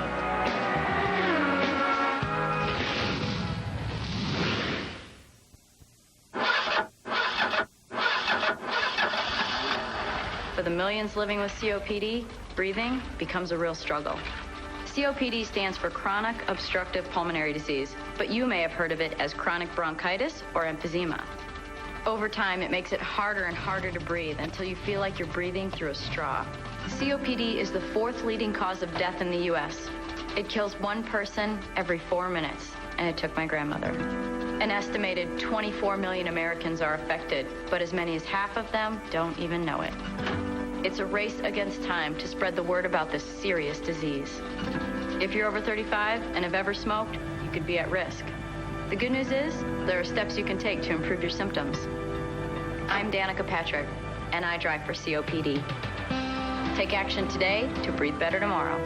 For the millions living with COPD, breathing becomes a real struggle. COPD stands for chronic obstructive pulmonary disease, but you may have heard of it as chronic bronchitis or emphysema. Over time, it makes it harder and harder to breathe until you feel like you're breathing through a straw. COPD is the 4th leading cause of death in the U.S. It kills 1 person every 4 minutes, and it took my grandmother. An estimated 24 million Americans are affected, but as many as half of them don't even know it. It's a race against time to spread the word about this serious disease. If you're over 35 and have ever smoked, you could be at risk. The good news is, there are steps you can take to improve your symptoms. I'm Danica Patrick, and I drive for COPD. Take action today to breathe better tomorrow.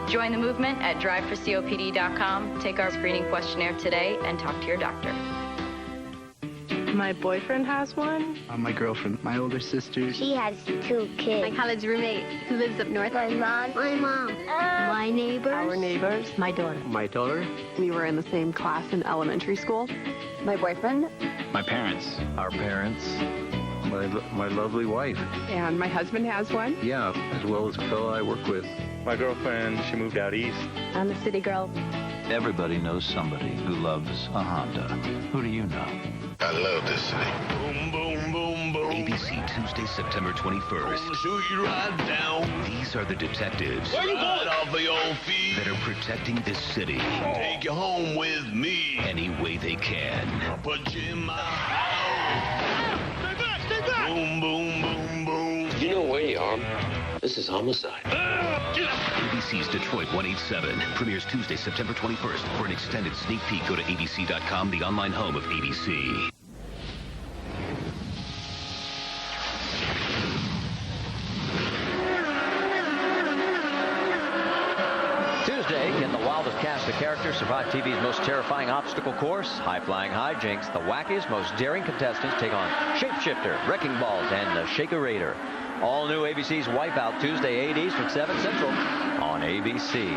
Join the movement at driveforcopd.com. Take our screening questionnaire today and talk to your doctor. My boyfriend has one. My girlfriend, my older sister. She has 2 kids. My college roommate who lives up north. My mom. My mom. My neighbors. Our neighbors. My daughter. My daughter. We were in the same class in elementary school. My boyfriend. My parents. Our parents. My lovely wife. And my husband has one. Yeah, as well as a fellow I work with. My girlfriend, she moved out east. I'm a city girl. Everybody knows somebody who loves a Honda. Who do you know? I love this city. Boom, boom, boom, boom. ABC, Tuesday, September 21st. Shoot you right down. These are the detectives Right off the old feet. that are protecting this city Take you home with me. any way they can. I'll put you in my house. Stay back. Boom, boom, boom, boom. You know where you are. This is homicide. ABC's Detroit 187 premieres Tuesday, September 21st. For an extended sneak peek, go to abc.com, the online home of ABC. Tuesday, can the wildest cast of characters survive TV's most terrifying obstacle course? High-flying hijinks, the wackiest, most daring contestants take on Shapeshifter, Wrecking Balls, and the Shake-a-Rater. All new ABC's Wipeout, Tuesday, 8 East from 7 Central on ABC.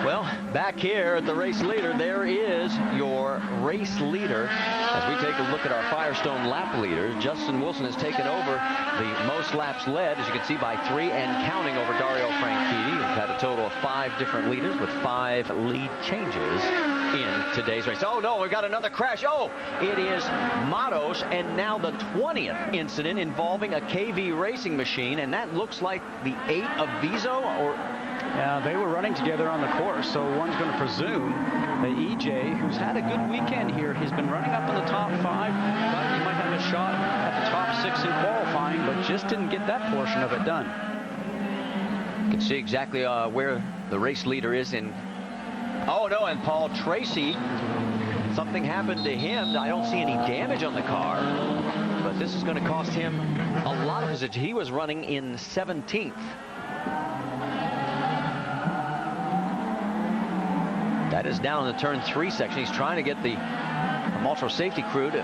Well, back here at the race leader, there is your race leader. As we take a look at our Firestone lap leader, Justin Wilson has taken over the most laps led, as you can see, by 3 and counting over Dario Franchitti. We've had a total of 5 different leaders with 5 lead changes in today's race. Oh, no, we've got another crash. Oh, it is Matos, and now the 20th incident involving a KV racing machine, and that looks like the 8 of Viso, or... Yeah, they were running together on the course, so one's going to presume that EJ, who's had a good weekend here, he's been running up in the top 5, thought he might have a shot at the top 6 in qualifying, but just didn't get that portion of it done. You can see exactly where the race leader is in... Oh, no, and Paul Tracy, something happened to him. I don't see any damage on the car, but this is going to cost him a lot of position. He was running in 17th. That is down in the turn 3 section. He's trying to get the Maltro safety crew to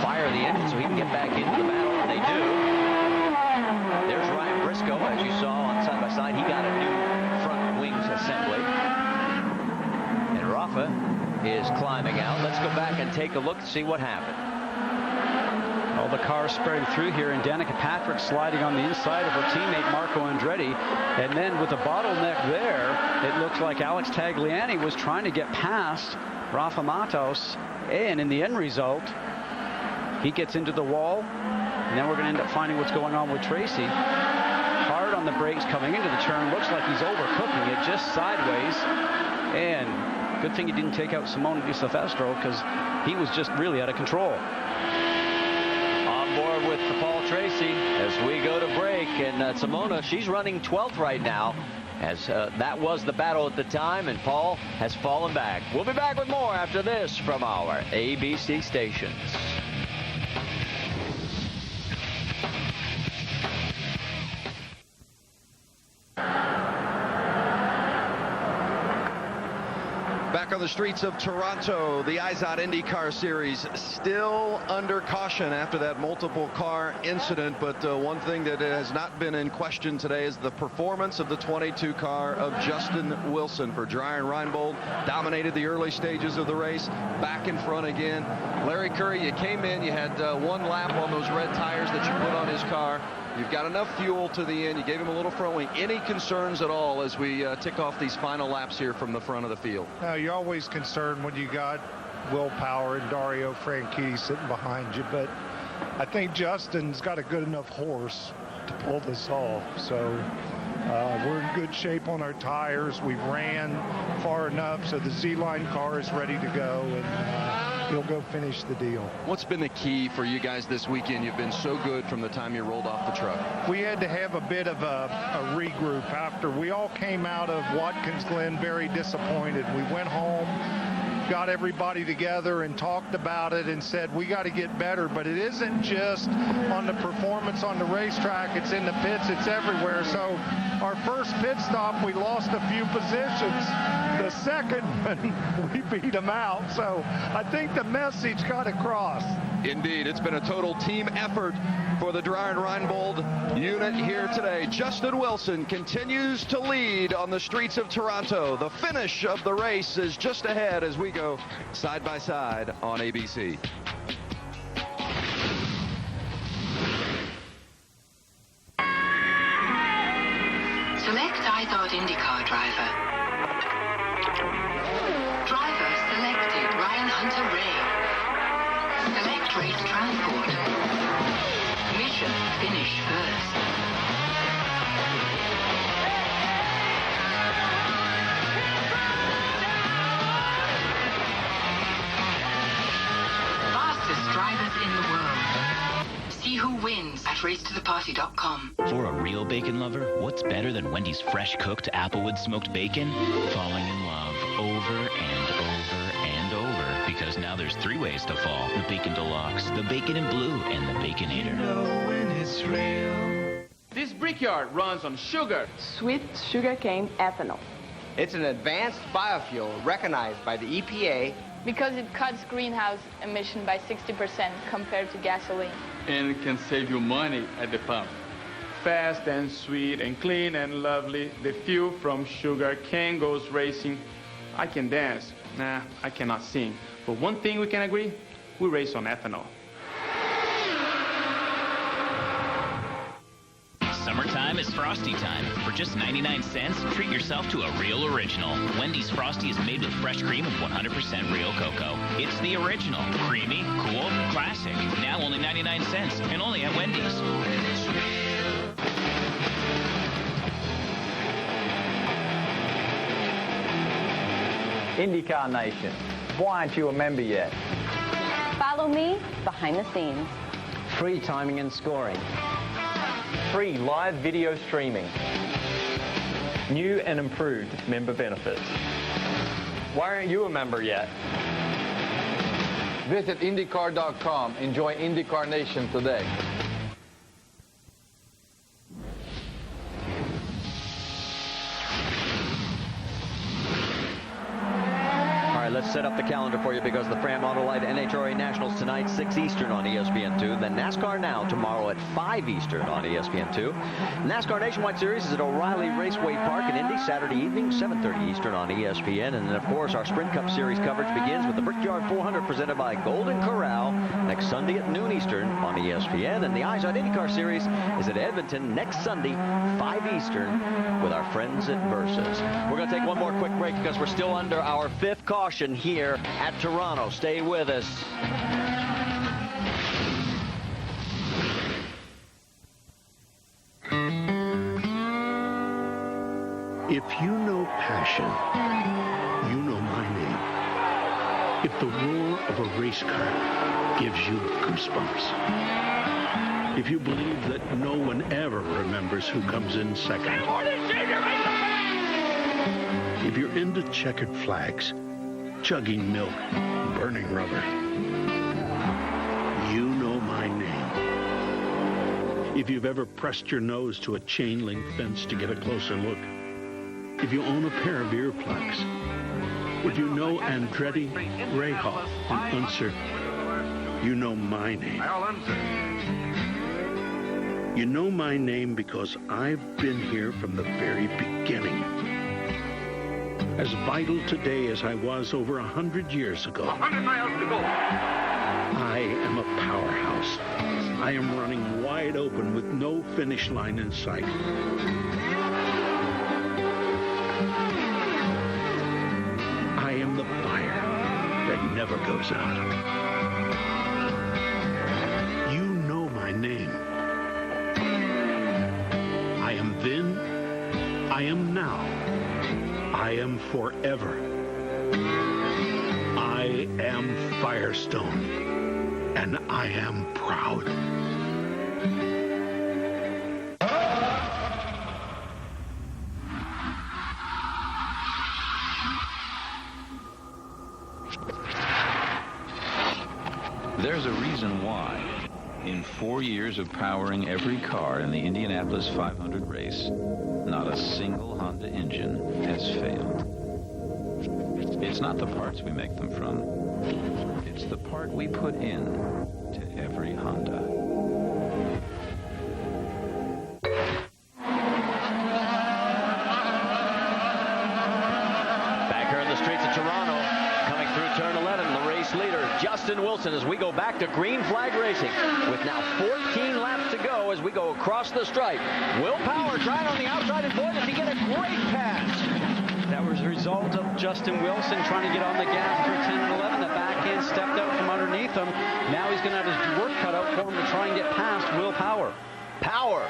fire the engine so he can get back into the battle, and they do. There's Ryan Briscoe, as you saw on side-by-side. He got a new front wings assembly. And Rafa is climbing out. Let's go back and take a look to see what happened. All the cars spreading through here, and Danica Patrick sliding on the inside of her teammate Marco Andretti. And then with the bottleneck there, it looks like Alex Tagliani was trying to get past Rafa Matos. And in the end result, he gets into the wall. And then we're going to end up finding what's going on with Tracy. Hard on the brakes coming into the turn. Looks like he's overcooking it just sideways. And good thing he didn't take out Simone Di Silvestro, because he was just really out of control. Board with Paul Tracy as we go to break, and Simona, she's running 12th right now, as that was the battle at the time, and Paul has fallen back. We'll be back with more after this from our ABC stations. Back on the streets of Toronto, the IZOD IndyCar Series still under caution after that multiple car incident. But one thing that has not been in question today is the performance of the 22 car of Justin Wilson. For Dreyer Reinbold, dominated the early stages of the race, back in front again. Larry Curry, you came in, you had 1 lap on those red tires that you put on his car. You've got enough fuel to the end. You gave him a little front wing. Any concerns at all as we tick off these final laps here from the front of the field? You're always concerned when you got Will Power and Dario Franchitti sitting behind you, but I think Justin's got a good enough horse to pull this off. So we're in good shape on our tires. We ran far enough so the Z-Line car is ready to go, and he'll go finish the deal. What's been the key for you guys this weekend? You've been so good from the time you rolled off the truck. We had to have a bit of a regroup after we all came out of Watkins Glen very disappointed. We went home, got everybody together and talked about it and said we got to get better. But it isn't just on the performance on the racetrack, it's in the pits, it's everywhere. So our first pit stop, we lost a few positions. The second one, we beat them out. So I think the message got across. Indeed, it's been a total team effort for the Dreyer Reinbold unit here today. Justin Wilson continues to lead on the streets of Toronto. The finish of the race is just ahead as we go side by side on ABC. Select IZOD IndyCar driver. Driver selected, Ryan Hunter Ray. Select race transport. Mission, finish first. Fastest drivers in the world. See who wins at racetotheparty.com. For a real bacon lover, what's better than Wendy's fresh cooked Applewood smoked bacon? Falling in love over and over and over. Because now there's 3 ways to fall. The Bacon Deluxe, the Bacon in Blue, and the Baconator. You know when it's real. This brickyard runs on sugar. Sweet sugarcane ethanol. It's an advanced biofuel recognized by the EPA because it cuts greenhouse emission by 60% compared to gasoline. And it can save you money at the pump. fast and sweet and clean and lovely. The fuel from sugar cane goes racing. I can dance. Nah, I cannot sing. But one thing we can agree, we race on ethanol. Summertime is Frosty time. For just 99 cents, treat yourself to a real original. Wendy's Frosty is made with fresh cream and 100% real cocoa. It's the original. Creamy, cool, classic. Now only 99 cents and only at Wendy's. IndyCar Nation, why aren't you a member yet? Follow me behind the scenes. Free timing and scoring. Free live video streaming. New and improved member benefits. Why aren't you a member yet? Visit IndyCar.com. Enjoy IndyCar Nation today. Let's set up the calendar for you because the Fram Autolite NHRA Nationals tonight, 6 Eastern on ESPN2. Then NASCAR Now tomorrow at 5 Eastern on ESPN2. NASCAR Nationwide Series is at O'Reilly Raceway Park in Indy Saturday evening, 7:30 Eastern on ESPN. And then, of course, our Sprint Cup Series coverage begins with the Brickyard 400 presented by Golden Corral next Sunday at noon Eastern on ESPN. And the Eyes on IndyCar Series is at Edmonton next Sunday, 5 Eastern, with our friends at Versus. We're going to take one more quick break because we're still under our 5th caution here at Toronto. Stay with us. If you know passion, you know my name. If the roar of a race car gives you goosebumps. If you believe that no one ever remembers who comes in second. If you're into checkered flags, chugging milk, burning rubber, you know my name. If you've ever pressed your nose to a chain link fence to get a closer look, if you own a pair of earplugs, if you know Andretti, Rahal, and Unser, you know my name. You know my name because I've been here from the very beginning. As vital today as I was over 100 years ago. 100 miles to go. I am a powerhouse. I am running wide open with no finish line in sight. I am the fire that never goes out. You know my name. I am then, I am now. I am forever. I am Firestone, and I am proud. There's a reason why. In 4 years of powering every car in the Indianapolis 500 race, not a single Honda engine has failed. It's not the parts we make them from. It's the part we put in to every Honda. Back here in the streets of Toronto, coming through turn 11, the race leader, Justin Wilson, as we go back to green flag racing with now 14 laps to go as we go across the stripe. Will Power trying on the outside, and boy, does he get a great pass. That was a result of Justin Wilson trying to get on the gas through 10 and 11. The backhand stepped out from underneath him. Now he's going to have his work cut out for him to try and get past Will Power. Power,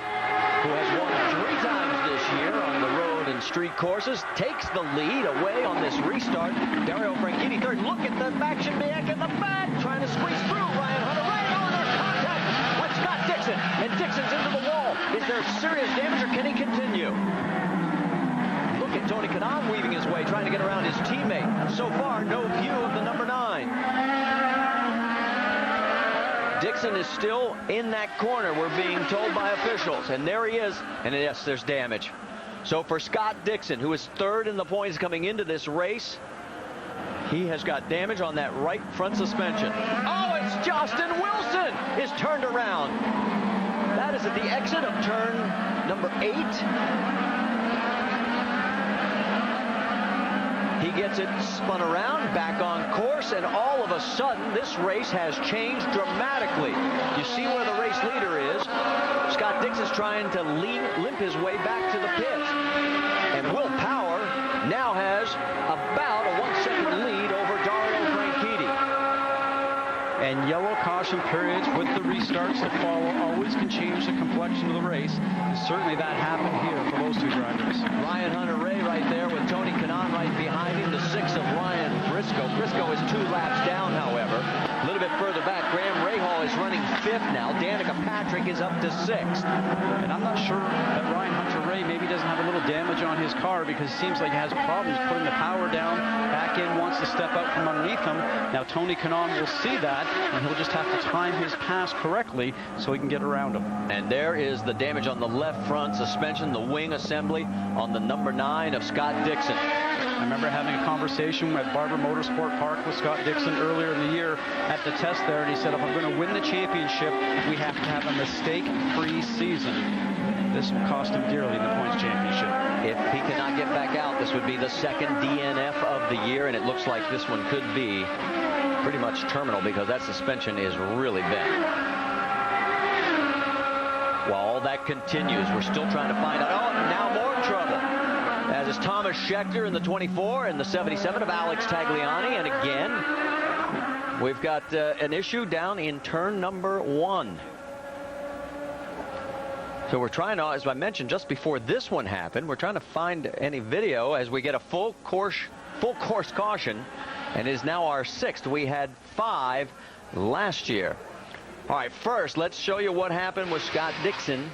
who has won 3 times this year on the road and street courses, takes the lead away on this restart. Dario Franchitti third. Look at the action back in the back, trying to squeeze through. Ryan Hunter right on their contact with Scott Dixon, and Dixon's into the wall. Is there serious damage, or can he continue? Look at Tony Kanaan weaving his way, trying to get around his teammate. So far, no view of the number 9. Dixon is still in that corner, we're being told by officials. And there he is. And yes, there's damage. So for Scott Dixon, who is 3rd in the points coming into this race, he has got damage on that right front suspension. Oh, it's Justin Wilson is turned around. That is at the exit of turn number 8. He gets it spun around, back on course, and all of a sudden, this race has changed dramatically. You see where the race leader is. Scott Dixon's trying to limp his way back to the pits. And Will Power now has about a 1-second lead over Dario Franchitti. And yellow caution periods with the restarts that follow always can change the complexion of the race. And certainly that happened here for those two drivers. Ryan Hunter-Reay right there with Tony Kanaan right behind him. The 6 of Ryan Briscoe. Briscoe is 2 laps down, however. A little bit further back, Graham Rahal is running 5th now. Danica Patrick is up to 6th. And I'm not sure that Ryan Hunter-Reay maybe doesn't have a little damage on his car, because it seems like he has problems putting the power down. Back in wants to step out from underneath him. Now Tony Kanaan will see that, and he'll just have to time his pass correctly so he can get around him. And there is the damage on the left front suspension, the wing assembly on the number 9 of Scott Dixon. I remember having a conversation at Barber Motorsport Park with Scott Dixon earlier in the year at the test there, and he said, if I'm going to win the championship, we have to have a mistake-free season. This will cost him dearly in the points championship. If he cannot get back out, this would be the 2nd DNF of the year, and it looks like this one could be pretty much terminal because that suspension is really bent. While all that continues, we're still trying to find out. Oh, now more trouble. As is Thomas Schechter in the 24 and the 77 of Alex Tagliani. And again, we've got an issue down in turn number 1. So we're trying to, as I mentioned just before this one happened, we're trying to find any video as we get a full course caution, and it is now our 6th. We had 5 last year. All right, first, let's show you what happened with Scott Dixon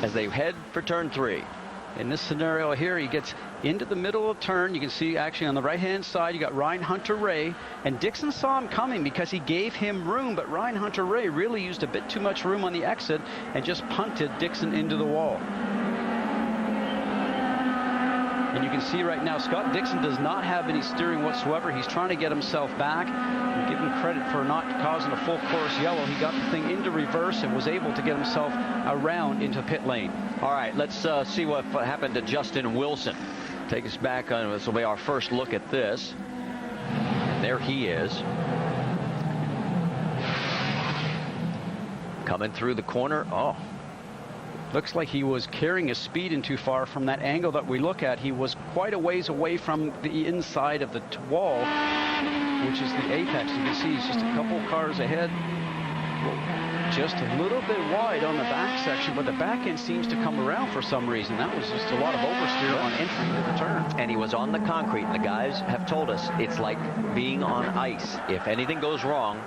as they head for turn 3. In this scenario here, he gets into the middle of the turn. You can see actually on the right-hand side, you got Ryan Hunter-Reay. And Dixon saw him coming because he gave him room, but Ryan Hunter-Reay really used a bit too much room on the exit and just punted Dixon into the wall. And you can see right now, Scott Dixon does not have any steering whatsoever. He's trying to get himself back. And give him credit for not causing a full course yellow. He got the thing into reverse and was able to get himself around into pit lane. All right, let's see what happened to Justin Wilson. Take us back on, this will be our first look at this. And there he is. Coming through the corner. Oh. Looks like he was carrying his speed in too far. From that angle that we look at, he was quite a ways away from the inside of the wall, which is the apex. You can see he's just a couple cars ahead. Just a little bit wide on the back section, but the back end seems to come around for some reason. That was just a lot of oversteer on entry to the turn. And he was on the concrete, and the guys have told us it's like being on ice. If anything goes wrong,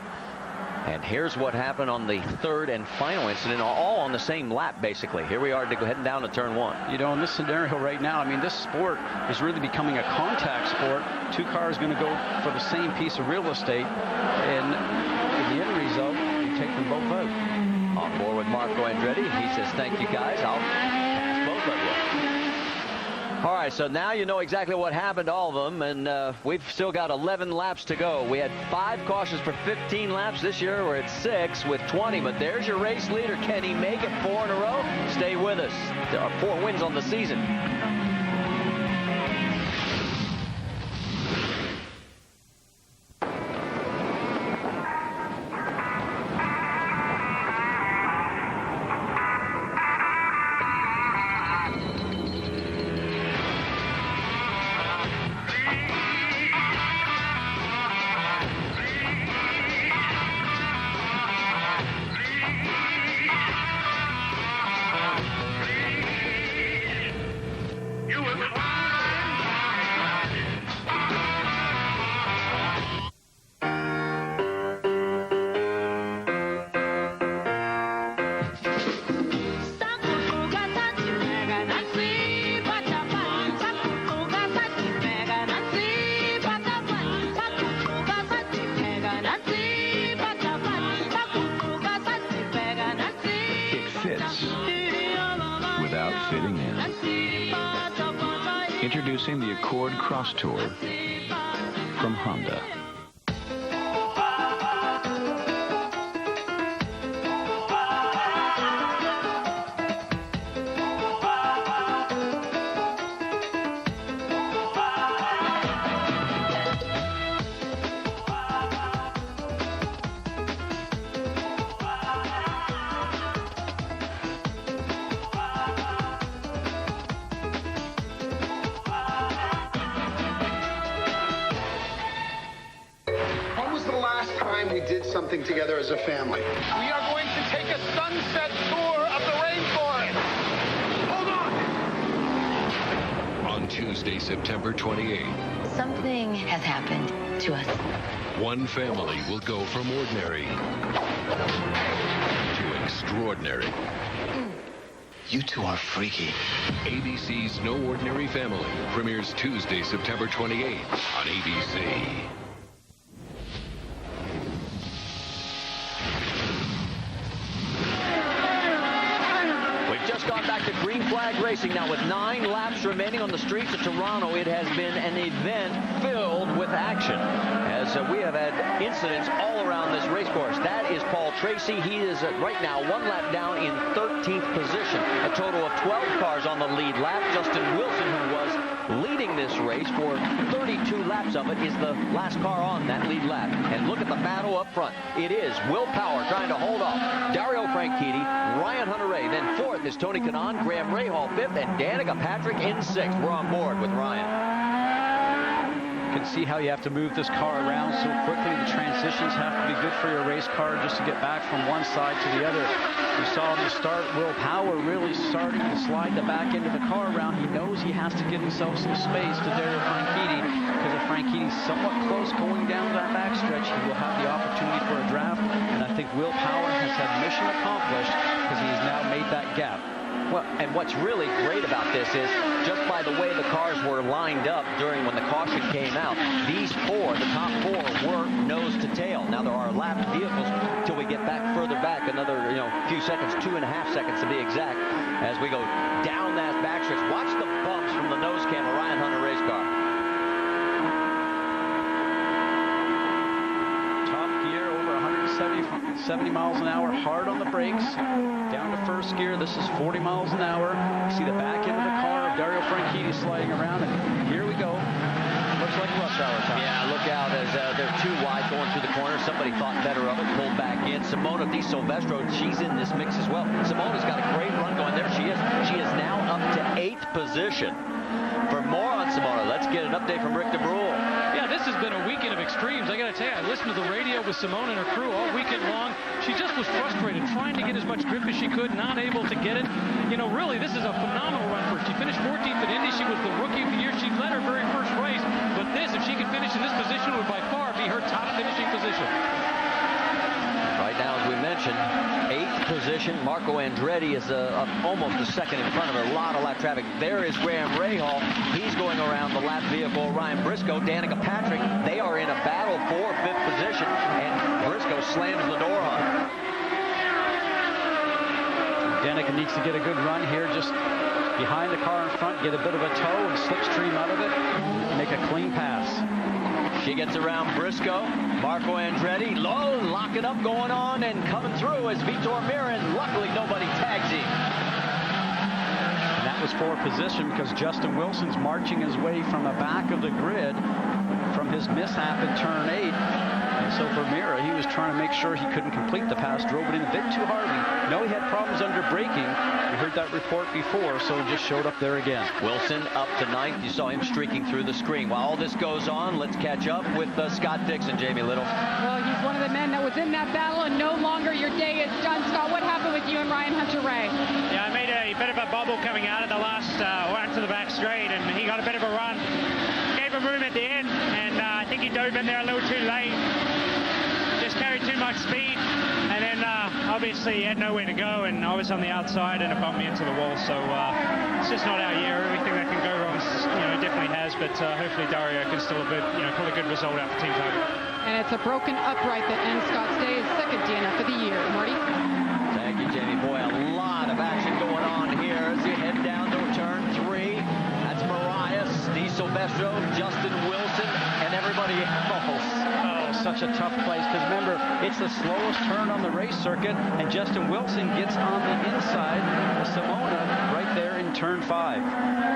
and here's what happened on the 3rd and final incident, all on the same lap, basically. Here we are heading down to turn 1. You know, in this scenario right now, I mean, this sport is really becoming a contact sport. 2 cars going to go for the same piece of real estate, and in the end result, you take them both out. On board with Marco Andretti. He says, thank you, guys. I'll pass both of you. All right, so now you know exactly what happened to all of them, and we've still got 11 laps to go. We had 5 cautions for 15 laps. This year we're at 6 with 20, but there's your race leader. Can he make it 4 in a row? Stay with us. There are 4 wins on the season. Introducing the Accord Cross Tour from Honda. we did something together as a family. We are going to take a sunset tour of the rainforest. Hold on. On Tuesday, September 28th. Something has happened to us. One family will go from ordinary to extraordinary. You two are freaky. ABC's No Ordinary Family premieres Tuesday, September 28th on ABC. We've just gone back to green flag racing now with 9 laps remaining on the streets of Toronto. It has been an event filled with action as we have had incidents all around this race course. That is Paul Tracy. He is right now 1 lap down in 13th position. A total of 12 cars on the lead lap. Justin Wilson, who was leading this race for 32 laps of it, is the last car on that lead lap. And look at the battle up front. It is Will Power trying to hold off Dario Franchitti, Ryan Hunter-Reay. Then 4th is Tony Kanaan, Graham Rahal 5th, and Danica Patrick in 6th. We're on board with Ryan. You can see how you have to move this car around so quickly. The transitions have to be good for your race car just to get back from one side to the other. You saw in the start, Will Power really starting to slide the back end of the car around. He knows he has to give himself some space to Dario Franchitti, because if Franchitti's somewhat close going down that backstretch, he will have the opportunity for a draft. And I think Will Power has had mission accomplished because he has now made that gap. Well, and what's really great about this is just by the way the cars were lined up during when the caution came out, these 4, the top 4, were nose to tail. Now there are lapped vehicles till we get back further back, another few seconds, 2.5 seconds to be exact, as we go down that backstretch. Watch the bumps from the nose cam of Ryan Hunter-Reay's car. Top gear over 170 miles an hour, hard on the brakes. Down to first gear, this is 40 miles an hour. You see the back end of the car of Dario Franchitti sliding around, and here we go. Looks like rush hour time. Yeah, look out as they're too wide going through the corner. Somebody thought better of it, pulled back in. Simona Di Silvestro, she's in this mix as well. Simona's got a great run going. There she is. She is now up to 8th position. For more on Simona, let's get an update from Rick DeBrule. Yeah, this has been a weekend of extremes. I got to tell you, I listened to the radio with Simona and her crew all weekend long. She just was frustrated, trying to get as much grip as she could, not able to get it. Really, this is a phenomenal run for her. She finished 14th at Indy. She was the rookie of the year. She led her very first race. But this, if she could finish in this position, would by far be her top finishing position. Right now, as we mentioned, 8th position. Marco Andretti is almost a second in front of her. A lot of lap traffic. There is Graham Rahal. He's going around the lap vehicle. Ryan Briscoe, Danica Patrick. They are in a battle for 5th position, and Briscoe slams the door on her. Danica needs to get a good run here, just behind the car in front, get a bit of a tow and slipstream out of it, make a clean pass. She gets around Briscoe. Marco Andretti, low, locking up going on, and coming through is Vitor Mirin. Luckily, nobody tags him. And that was for position because Justin Wilson's marching his way from the back of the grid from his mishap in turn 8. And so for Mira, he was trying to make sure he couldn't complete the pass, drove it in a bit too hard. We know he had problems under braking. We heard that report before, so he just showed up there again. Wilson up to 9th. You saw him streaking through the screen. While all this goes on, let's catch up with Scott Dixon, Jamie Little. Well, he's one of the men that was in that battle, and no longer your day is done. Scott, what happened with you and Ryan Hunter-Reay? Yeah, I made a bit of a bubble coming out of the last one to the back straight, and he got a bit of a run. Gave him room at the end, and I think he dove in there a little too late. Just carried too much speed, and then obviously he had nowhere to go, and I was on the outside, and it bumped me into the wall. So it's just not our year. Everything that can go wrong, definitely has. But hopefully Dario can still pull a good result out for Team Tiger. And it's a broken upright that ends Scott's day, his second DNF of the year. Marty. Thank you, Jamie. Boy, a lot of action going on here as you head down to turn 3. That's Mariah, Di Silvestro, Justin Wilson, and everybody else. Such a tough place because remember, it's the slowest turn on the race circuit, and Justin Wilson gets on the inside of Simona right there in turn 5.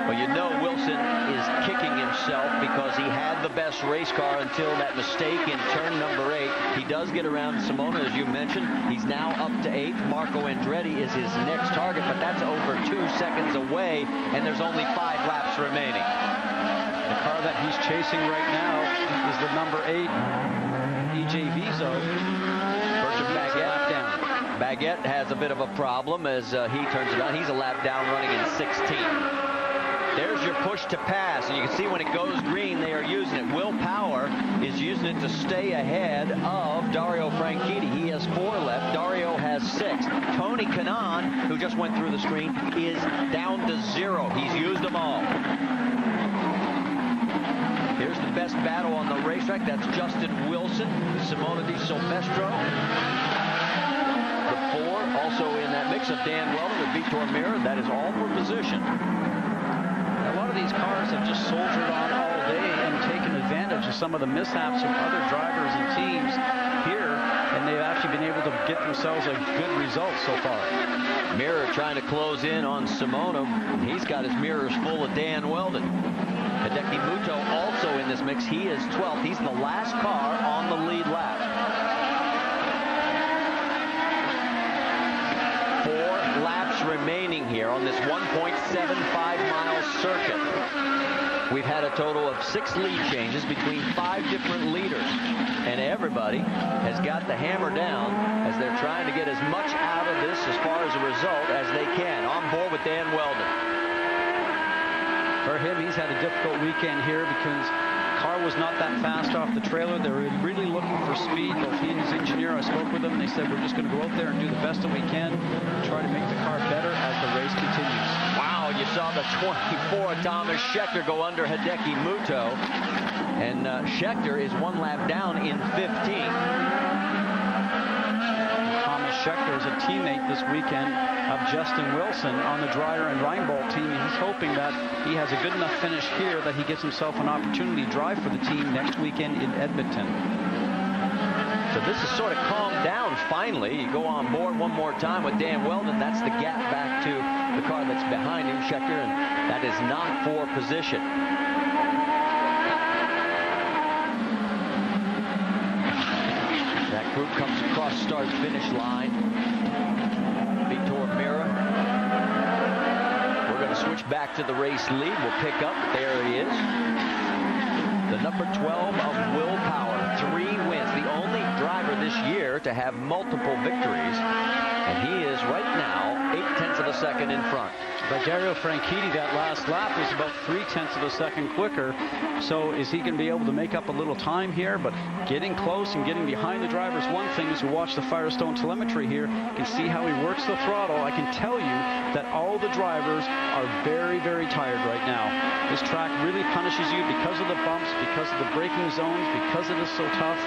Well, Wilson is kicking himself because he had the best race car until that mistake in turn number 8. He does get around Simona, as you mentioned. He's now up to 8th. Marco Andretti is his next target, but that's over 2 seconds away, and there's only 5 laps remaining. The car that he's chasing right now is the number 8. E.J. Vizo. Baguette has a bit of a problem as he turns it on. He's a lap down running in 16. There's your push to pass, and you can see when it goes green, they are using it. Will Power is using it to stay ahead of Dario Franchitti. He has 4 left. Dario has 6. Tony Kanaan, who just went through the screen, is down to 0. He's used them all. Here's the best battle on the racetrack. That's Justin Wilson, Simona Di Silvestro. The 4 also in that mix of Dan Weldon with Vitor Meira. That is all for position. A lot of these cars have just soldiered on all day and taken advantage of some of the mishaps of other drivers and teams here, and they've actually been able to get themselves a good result so far. Meira trying to close in on Simona. He's got his mirrors full of Dan Weldon. Hideki Muto also in this mix. He is 12th. He's the last car on the lead lap. 4 laps remaining here on this 1.75-mile circuit. We've had a total of 6 lead changes between 5 different leaders, and everybody has got the hammer down as they're trying to get as much out of this as far as a result as they can. On board with Dan Weldon. For him, he's had a difficult weekend here because the car was not that fast off the trailer. They were really looking for speed. Both he and his engineer, I spoke with them, and they said, we're just going to go out there and do the best that we can, try to make the car better as the race continues. Wow, you saw the 24 Thomas Scheckter go under Hideki Muto, and Scheckter is 1 lap down in 15. Thomas Scheckter is a teammate this weekend of Justin Wilson on the Dreyer and Reinbold team. And he's hoping that he has a good enough finish here that he gets himself an opportunity to drive for the team next weekend in Edmonton. So this is sort of calmed down finally. You go on board one more time with Dan Weldon. That's the gap back to the car that's behind him, Scheckter, and that is not for position. That group comes across start-finish line. Vitor Meira. We're going to switch back to the race lead. We'll pick up. There he is. The number 12 of Will Power. 3 wins. The only driver this year to have multiple victories. And he is right now 0.8 of a second in front. But Dario Franchitti, that last lap was about 0.3 of a second quicker. So is he going to be able to make up a little time here? But getting close and getting behind the driver is one thing. As you watch the Firestone telemetry here, you can see how he works the throttle. I can tell you that all the drivers are very, very tired right now. This track really punishes you because of the bumps, because of the braking zones, because it is so tough.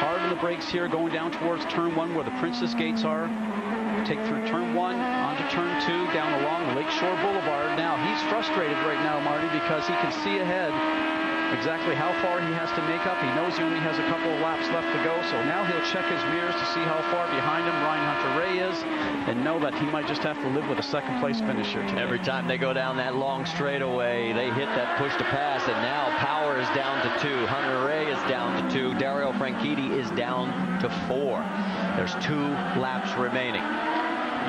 Hard on the brakes here, going down towards turn 1 where the Princess Gates are. Take through turn 1, onto turn 2, down along Lakeshore Boulevard. Now, he's frustrated right now, Marty, because he can see ahead exactly how far he has to make up. He knows he only has a couple of laps left to go, so now he'll check his mirrors to see how far behind him Ryan Hunter-Reay is, and know that he might just have to live with a second-place finish here today. Every time they go down that long straightaway, they hit that push to pass, and now Power is down to 2. Hunter-Reay is down to 2. Dario Franchitti is down to 4. There's 2 laps remaining.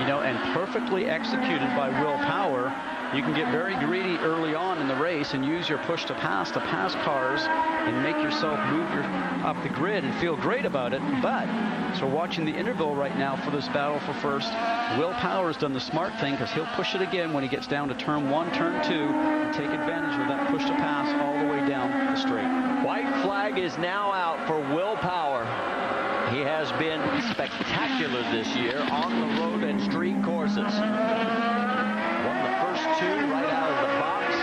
You know, and perfectly executed by Will Power. You can get very greedy early on in the race and use your push to pass cars and make yourself move up the grid and feel great about it. But, so we're watching the interval right now for this battle for first. Will Power has done the smart thing because he'll push it again when he gets down to turn 1, turn 2, and take advantage of that push to pass all the way down the straight. White flag is now out for Will Power. He has been spectacular this year on the road and street courses. Won the first 2 right out of the box.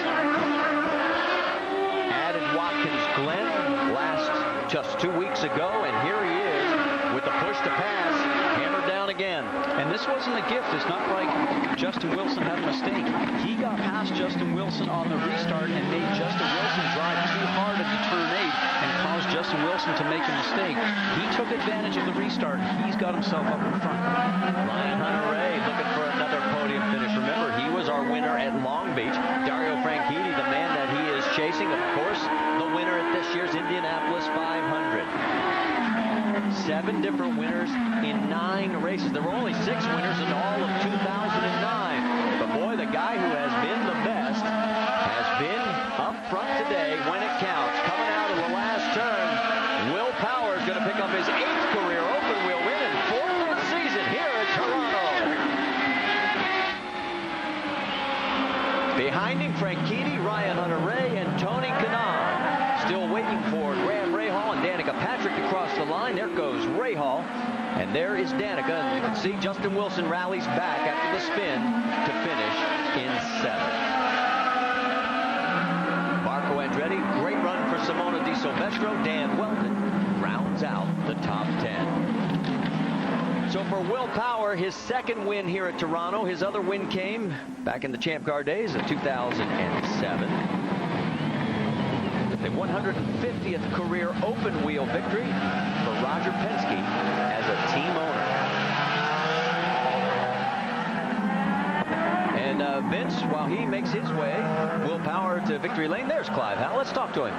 Added Watkins Glen last just 2 weeks ago, and here he is with the push to pass, hammered down again. And this wasn't a gift. It's not like Justin Wilson had a mistake. He got past Justin Wilson on the restart and made Justin Wilson drive too hard into turn 8 and caused Justin Wilson to make a mistake. He took advantage of the restart. He's got himself up in front. Ryan Hunter-Reay looking for another podium finish. Remember, he was our winner at Long Beach. Dario Franchitti, the man that he is chasing, of course, the winner at this year's Indianapolis 500. 7 different winners in 9 races. There were only 6 winners in all of 2009. But boy, the guy who has been the best has been up front today when it counts. Coming out of the last turn, Will Power is going to pick Behind him, Franchitti, Ryan Hunter-Reay, and Tony Kanaan. Still waiting for Graham Rahal and Danica Patrick to cross the line. There goes Rahal, and there is Danica. And you can see Justin Wilson rallies back after the spin to finish in 7th. Marco Andretti, great run for Simona Di Silvestro. Dan Weldon rounds out the top 10. So for Will Power, his second win here at Toronto. His other win came back in the Champ Car days of 2007. The 150th career open wheel victory for Roger Penske as a team owner. And Vince, while he makes his way, Will Power to victory lane. There's Clive Howell. Let's talk to him.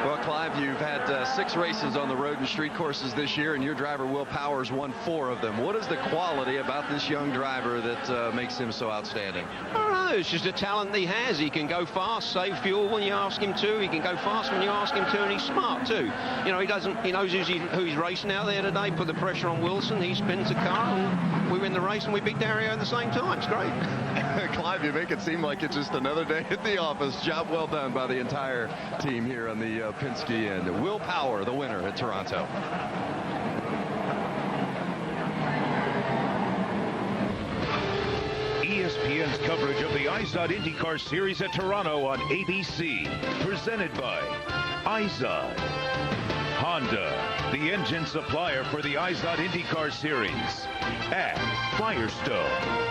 Well, Clive, you've had 6 races on the road and street courses this year, and your driver, Will Power's, won 4 of them. What is the quality about this young driver that makes him so outstanding? I don't know. It's just the talent he has. He can go fast, save fuel when you ask him to. He can go fast when you ask him to, and he's smart too. You know, he knows who he's racing out there today. Put the pressure on Wilson. He spins the car, and we win the race, and we beat Dario at the same time. It's great. Clive, you make it seem like it's just another day at the office. Job well done by the entire team here on the Penske end. Will Power, the winner at Toronto. ESPN's coverage of the IZOD IndyCar Series at Toronto on ABC. Presented by IZOD. Honda, the engine supplier for the IZOD IndyCar Series. At Firestone,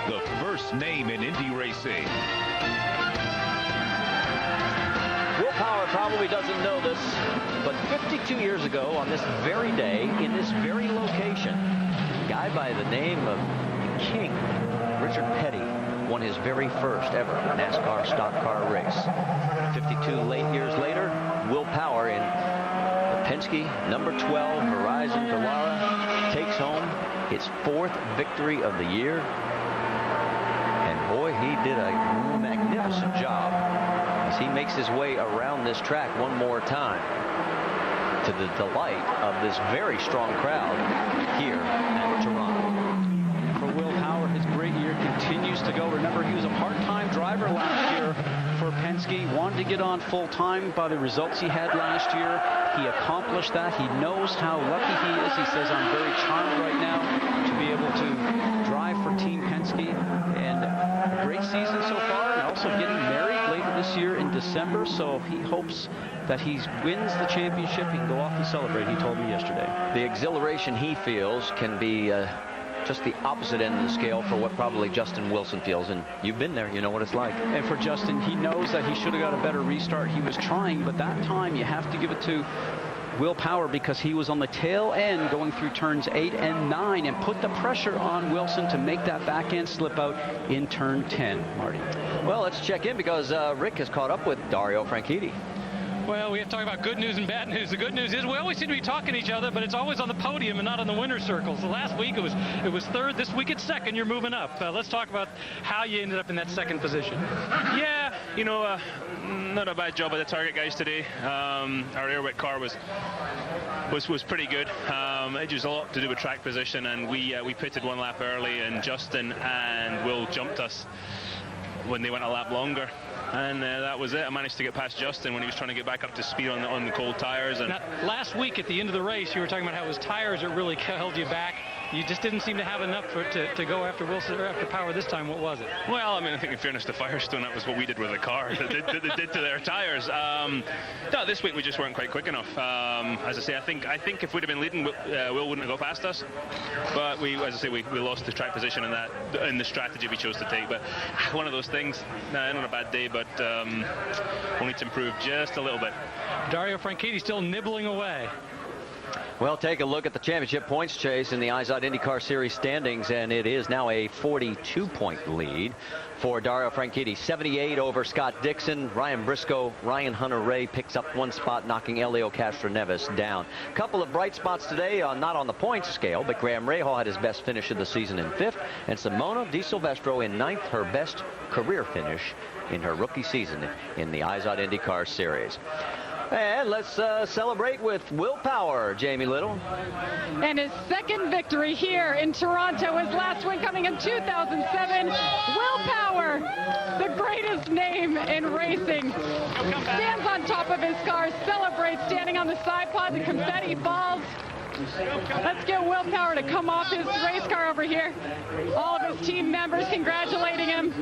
the first name in Indy racing. Will Power probably doesn't know this, but 52 years ago on this very day, in this very location, a guy by the name of King, Richard Petty, won his very first ever NASCAR stock car race. 52 years later, Will Power in the Penske number 12 Horizon Dallara takes home his 4th victory of the year. And boy, he did a magnificent job as he makes his way around this track one more time, to the delight of this very strong crowd here at Toronto. For Will Power, his great year continues to go. Remember, he was a part-time driver last year for Penske, wanted to get on full-time by the results he had last year. He accomplished that. He knows how lucky he is. He says, I'm very charmed right now to be able to drive for Team Penske. And a great season so far, and also getting married later this year in December. So he hopes that he wins the championship. He can go off and celebrate, he told me yesterday. The exhilaration he feels can be just the opposite end of the scale for what probably Justin Wilson feels, and you've been there, you know what it's like. And for Justin, he knows that he should have got a better restart. He was trying, but that time you have to give it to Will Power because he was on the tail end going through turns 8 and 9 and put the pressure on Wilson to make that back end slip out in turn 10, Marty. Well, let's check in because Rick has caught up with Dario Franchitti. Well, we have to talk about good news and bad news. The good news is we always seem to be talking to each other, but it's always on the podium and not on the winner's circles. So last week it was 3rd. This week it's 2nd. You're moving up. Let's talk about how you ended up in that 2nd position. Yeah, you know, not a bad job by the Target guys today. Our Airwick car was pretty good. It was a lot to do with track position, and we pitted 1 lap early, and Justin and Will jumped us when they went a lap longer. And that was it. I managed to get past Justin when he was trying to get back up to speed on the cold tires. And now, last week at the end of the race, you were talking about how it was tires that really held you back. You just didn't seem to have enough to go after Wilson or after Power this time. What was it? Well, I mean, I think in fairness to Firestone, that was what we did with the car. They did to their tires. No, this week we just weren't quite quick enough. As I say, I think if we'd have been leading, Will wouldn't have got past us. But as I say, we lost the track position in the strategy we chose to take. But one of those things. Not a bad day, but we'll need to improve just a little bit. Dario Franchitti still nibbling away. Well, take a look at the championship points chase in the IZOD IndyCar Series standings, and it is now a 42-point lead for Dario Franchitti. 78 over Scott Dixon. Ryan Briscoe, Ryan Hunter-Reay picks up 1 spot, knocking Elio Castroneves down. A couple of bright spots today, not on the points scale, but Graham Rahal had his best finish of the season in 5th, and Simona Di Silvestro in 9th, her best career finish in her rookie season in the IZOD IndyCar Series. And let's celebrate with Will Power, Jamie Little. And his second victory here in Toronto. His last win coming in 2007. Will Power, the greatest name in racing, stands on top of his car, celebrates standing on the side pod. The confetti falls. Let's get Will Power to come off his race car over here. All of his team members congratulating him.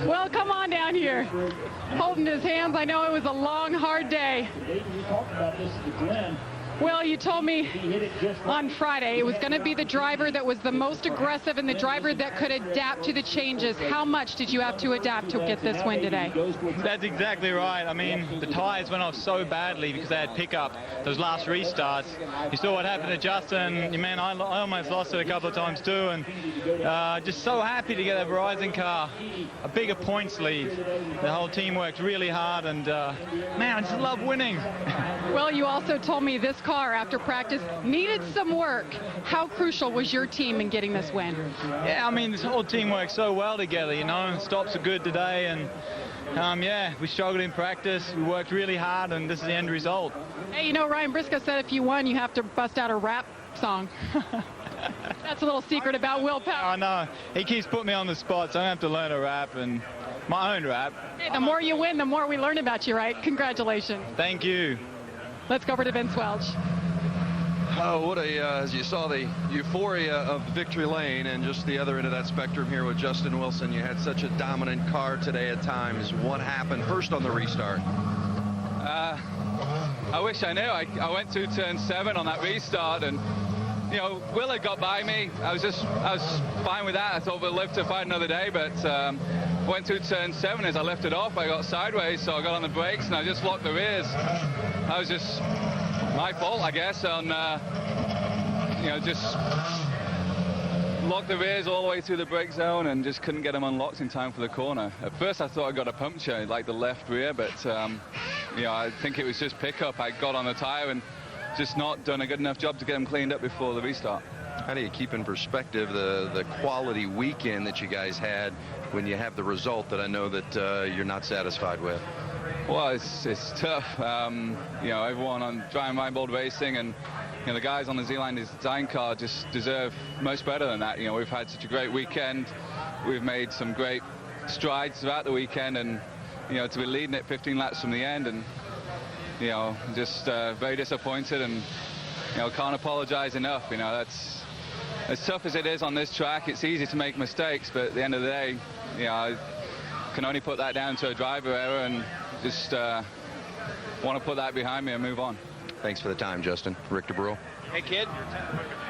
Will, come on down here. Holding his hands. I know it was a long, hard day. Will, you told me on Friday it was going to be the driver that was the most aggressive and the driver that could adapt to the changes. How much did you have to adapt to get this win today? That's exactly right. I mean, the tires went off so badly because they had pickup those last restarts. You saw what happened to Justin. Man, I almost lost it a couple of times too. And just so happy to get a Verizon car, a bigger points lead. The whole team worked really hard, and man, I just love winning. Well, you also told me this car after practice needed some work. How crucial was your team in getting this win? Yeah, I mean, this whole team works so well together, you know. Stops are good today, and yeah, we struggled in practice. We worked really hard, and this is the end result. Hey, you know, Ryan Briscoe said if you won, you have to bust out a rap song. That's a little secret about Will Power. I know. He keeps putting me on the spot, so I have to learn a rap, and my own rap. Hey, the more you win, the more we learn about you, right? Congratulations. Thank you. Let's go over to Vince Welch. Oh, what a, as you saw the euphoria of victory lane, and just the other end of that spectrum here with Justin Wilson. You had such a dominant car today at times. What happened first on the restart? I wish I knew. I went through turn 7 on that restart, and you know, Will had got by me. I was fine with that. I thought we'll live to fight another day, but went through turn 7. As I lifted off, I got sideways, so I got on the brakes and I just locked the rears. That was just my fault, I guess, on you know, just locked the rears all the way through the brake zone and just couldn't get them unlocked in time for the corner. At first I thought I got a puncture, like the left rear, but you know, I think it was just pickup. I got on the tire and just not done a good enough job to get them cleaned up before the restart. How do you keep in perspective the quality weekend that you guys had when you have the result that I know that you're not satisfied with? Well, it's tough. You know, everyone on Driving Reinbold Racing and you know, the guys on the Z-Line design car just deserve much better than that. You know, we've had such a great weekend. We've made some great strides throughout the weekend, and you know, to be leading it 15 laps from the end, and you know, just very disappointed, and you know, can't apologize enough. You know, that's as tough as it is on this track. It's easy to make mistakes, but at the end of the day, you know, I can only put that down to a driver error, and just want to put that behind me and move on. Thanks for the time, Justin. Rick DeBrule. Hey, kid.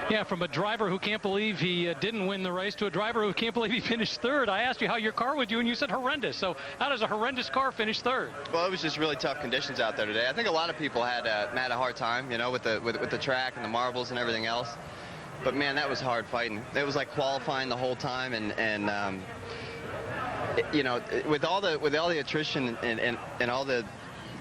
Yeah, from a driver who can't believe he didn't win the race to a driver who can't believe he finished third. I asked you how your car would do, and you said horrendous. So how does a horrendous car finish third? Well, it was just really tough conditions out there today. I think a lot of people had a hard time, you know, with the track and the marbles and everything else. But man, that was hard fighting. It was like qualifying the whole time, and you know, with all the attrition and all the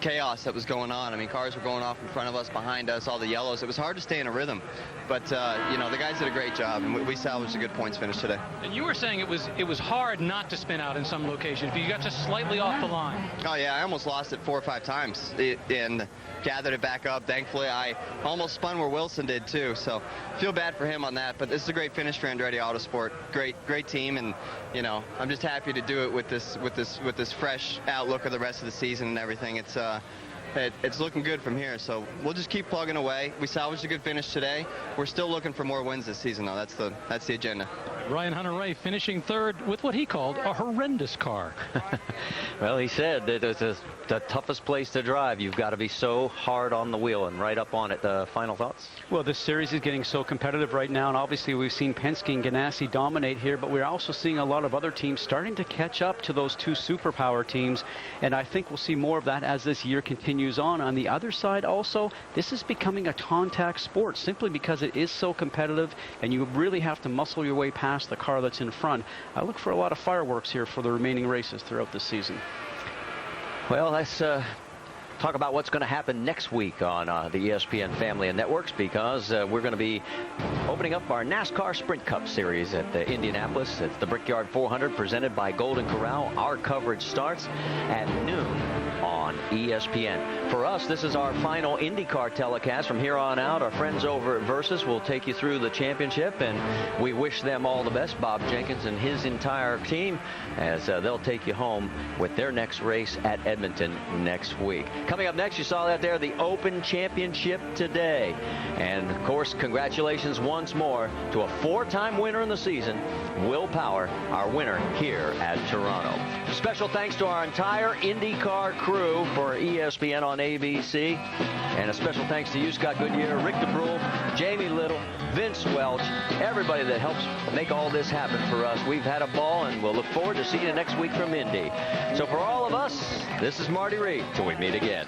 chaos that was going on. I mean, cars were going off in front of us, behind us, all the yellows. It was hard to stay in a rhythm. But, you know, the guys did a great job, and we salvaged a good points finish today. And you were saying it was hard not to spin out in some locations, but you got just slightly off the line. Oh, yeah, I almost lost it 4 or 5 times and gathered it back up. Thankfully, I almost spun where Wilson did, too. So feel bad for him on that. But this is a great finish for Andretti Autosport. Great team, and, you know, I'm just happy to do it with this fresh outlook of the rest of the season and everything. It's looking good from here, so we'll just keep plugging away. We salvaged a good finish today. We're still looking for more wins this season, though. That's the agenda. Ryan Hunter-Reay finishing third with what he called a horrendous car. Well, he said that it's the toughest place to drive. You've got to be so hard on the wheel and right up on it. Final thoughts? Well, this series is getting so competitive right now, and obviously we've seen Penske and Ganassi dominate here, but we're also seeing a lot of other teams starting to catch up to those two superpower teams, and I think we'll see more of that as this year continues on. On the other side also, this is becoming a contact sport simply because it is so competitive, and you really have to muscle your way past the car that's in front. I look for a lot of fireworks here for the remaining races throughout the season. Well, let's talk about what's going to happen next week on the ESPN family of networks, because we're going to be opening up our NASCAR Sprint Cup Series at Indianapolis. It's the Brickyard 400 presented by Golden Corral. Our coverage starts at noon on on ESPN. For us, this is our final IndyCar telecast. From here on out, our friends over at Versus will take you through the championship, and we wish them all the best, Bob Jenkins and his entire team, as they'll take you home with their next race at Edmonton next week. Coming up next, you saw that there, the Open Championship today. And, of course, congratulations once more to a 4-time winner in the season, Will Power, our winner here at Toronto. Special thanks to our entire IndyCar crew for ESPN on ABC. And a special thanks to you, Scott Goodyear, Rick DeBrule, Jamie Little, Vince Welch, everybody that helps make all this happen for us. We've had a ball, and we'll look forward to seeing you next week from Indy. So for all of us, this is Marty Reed. Till we meet again.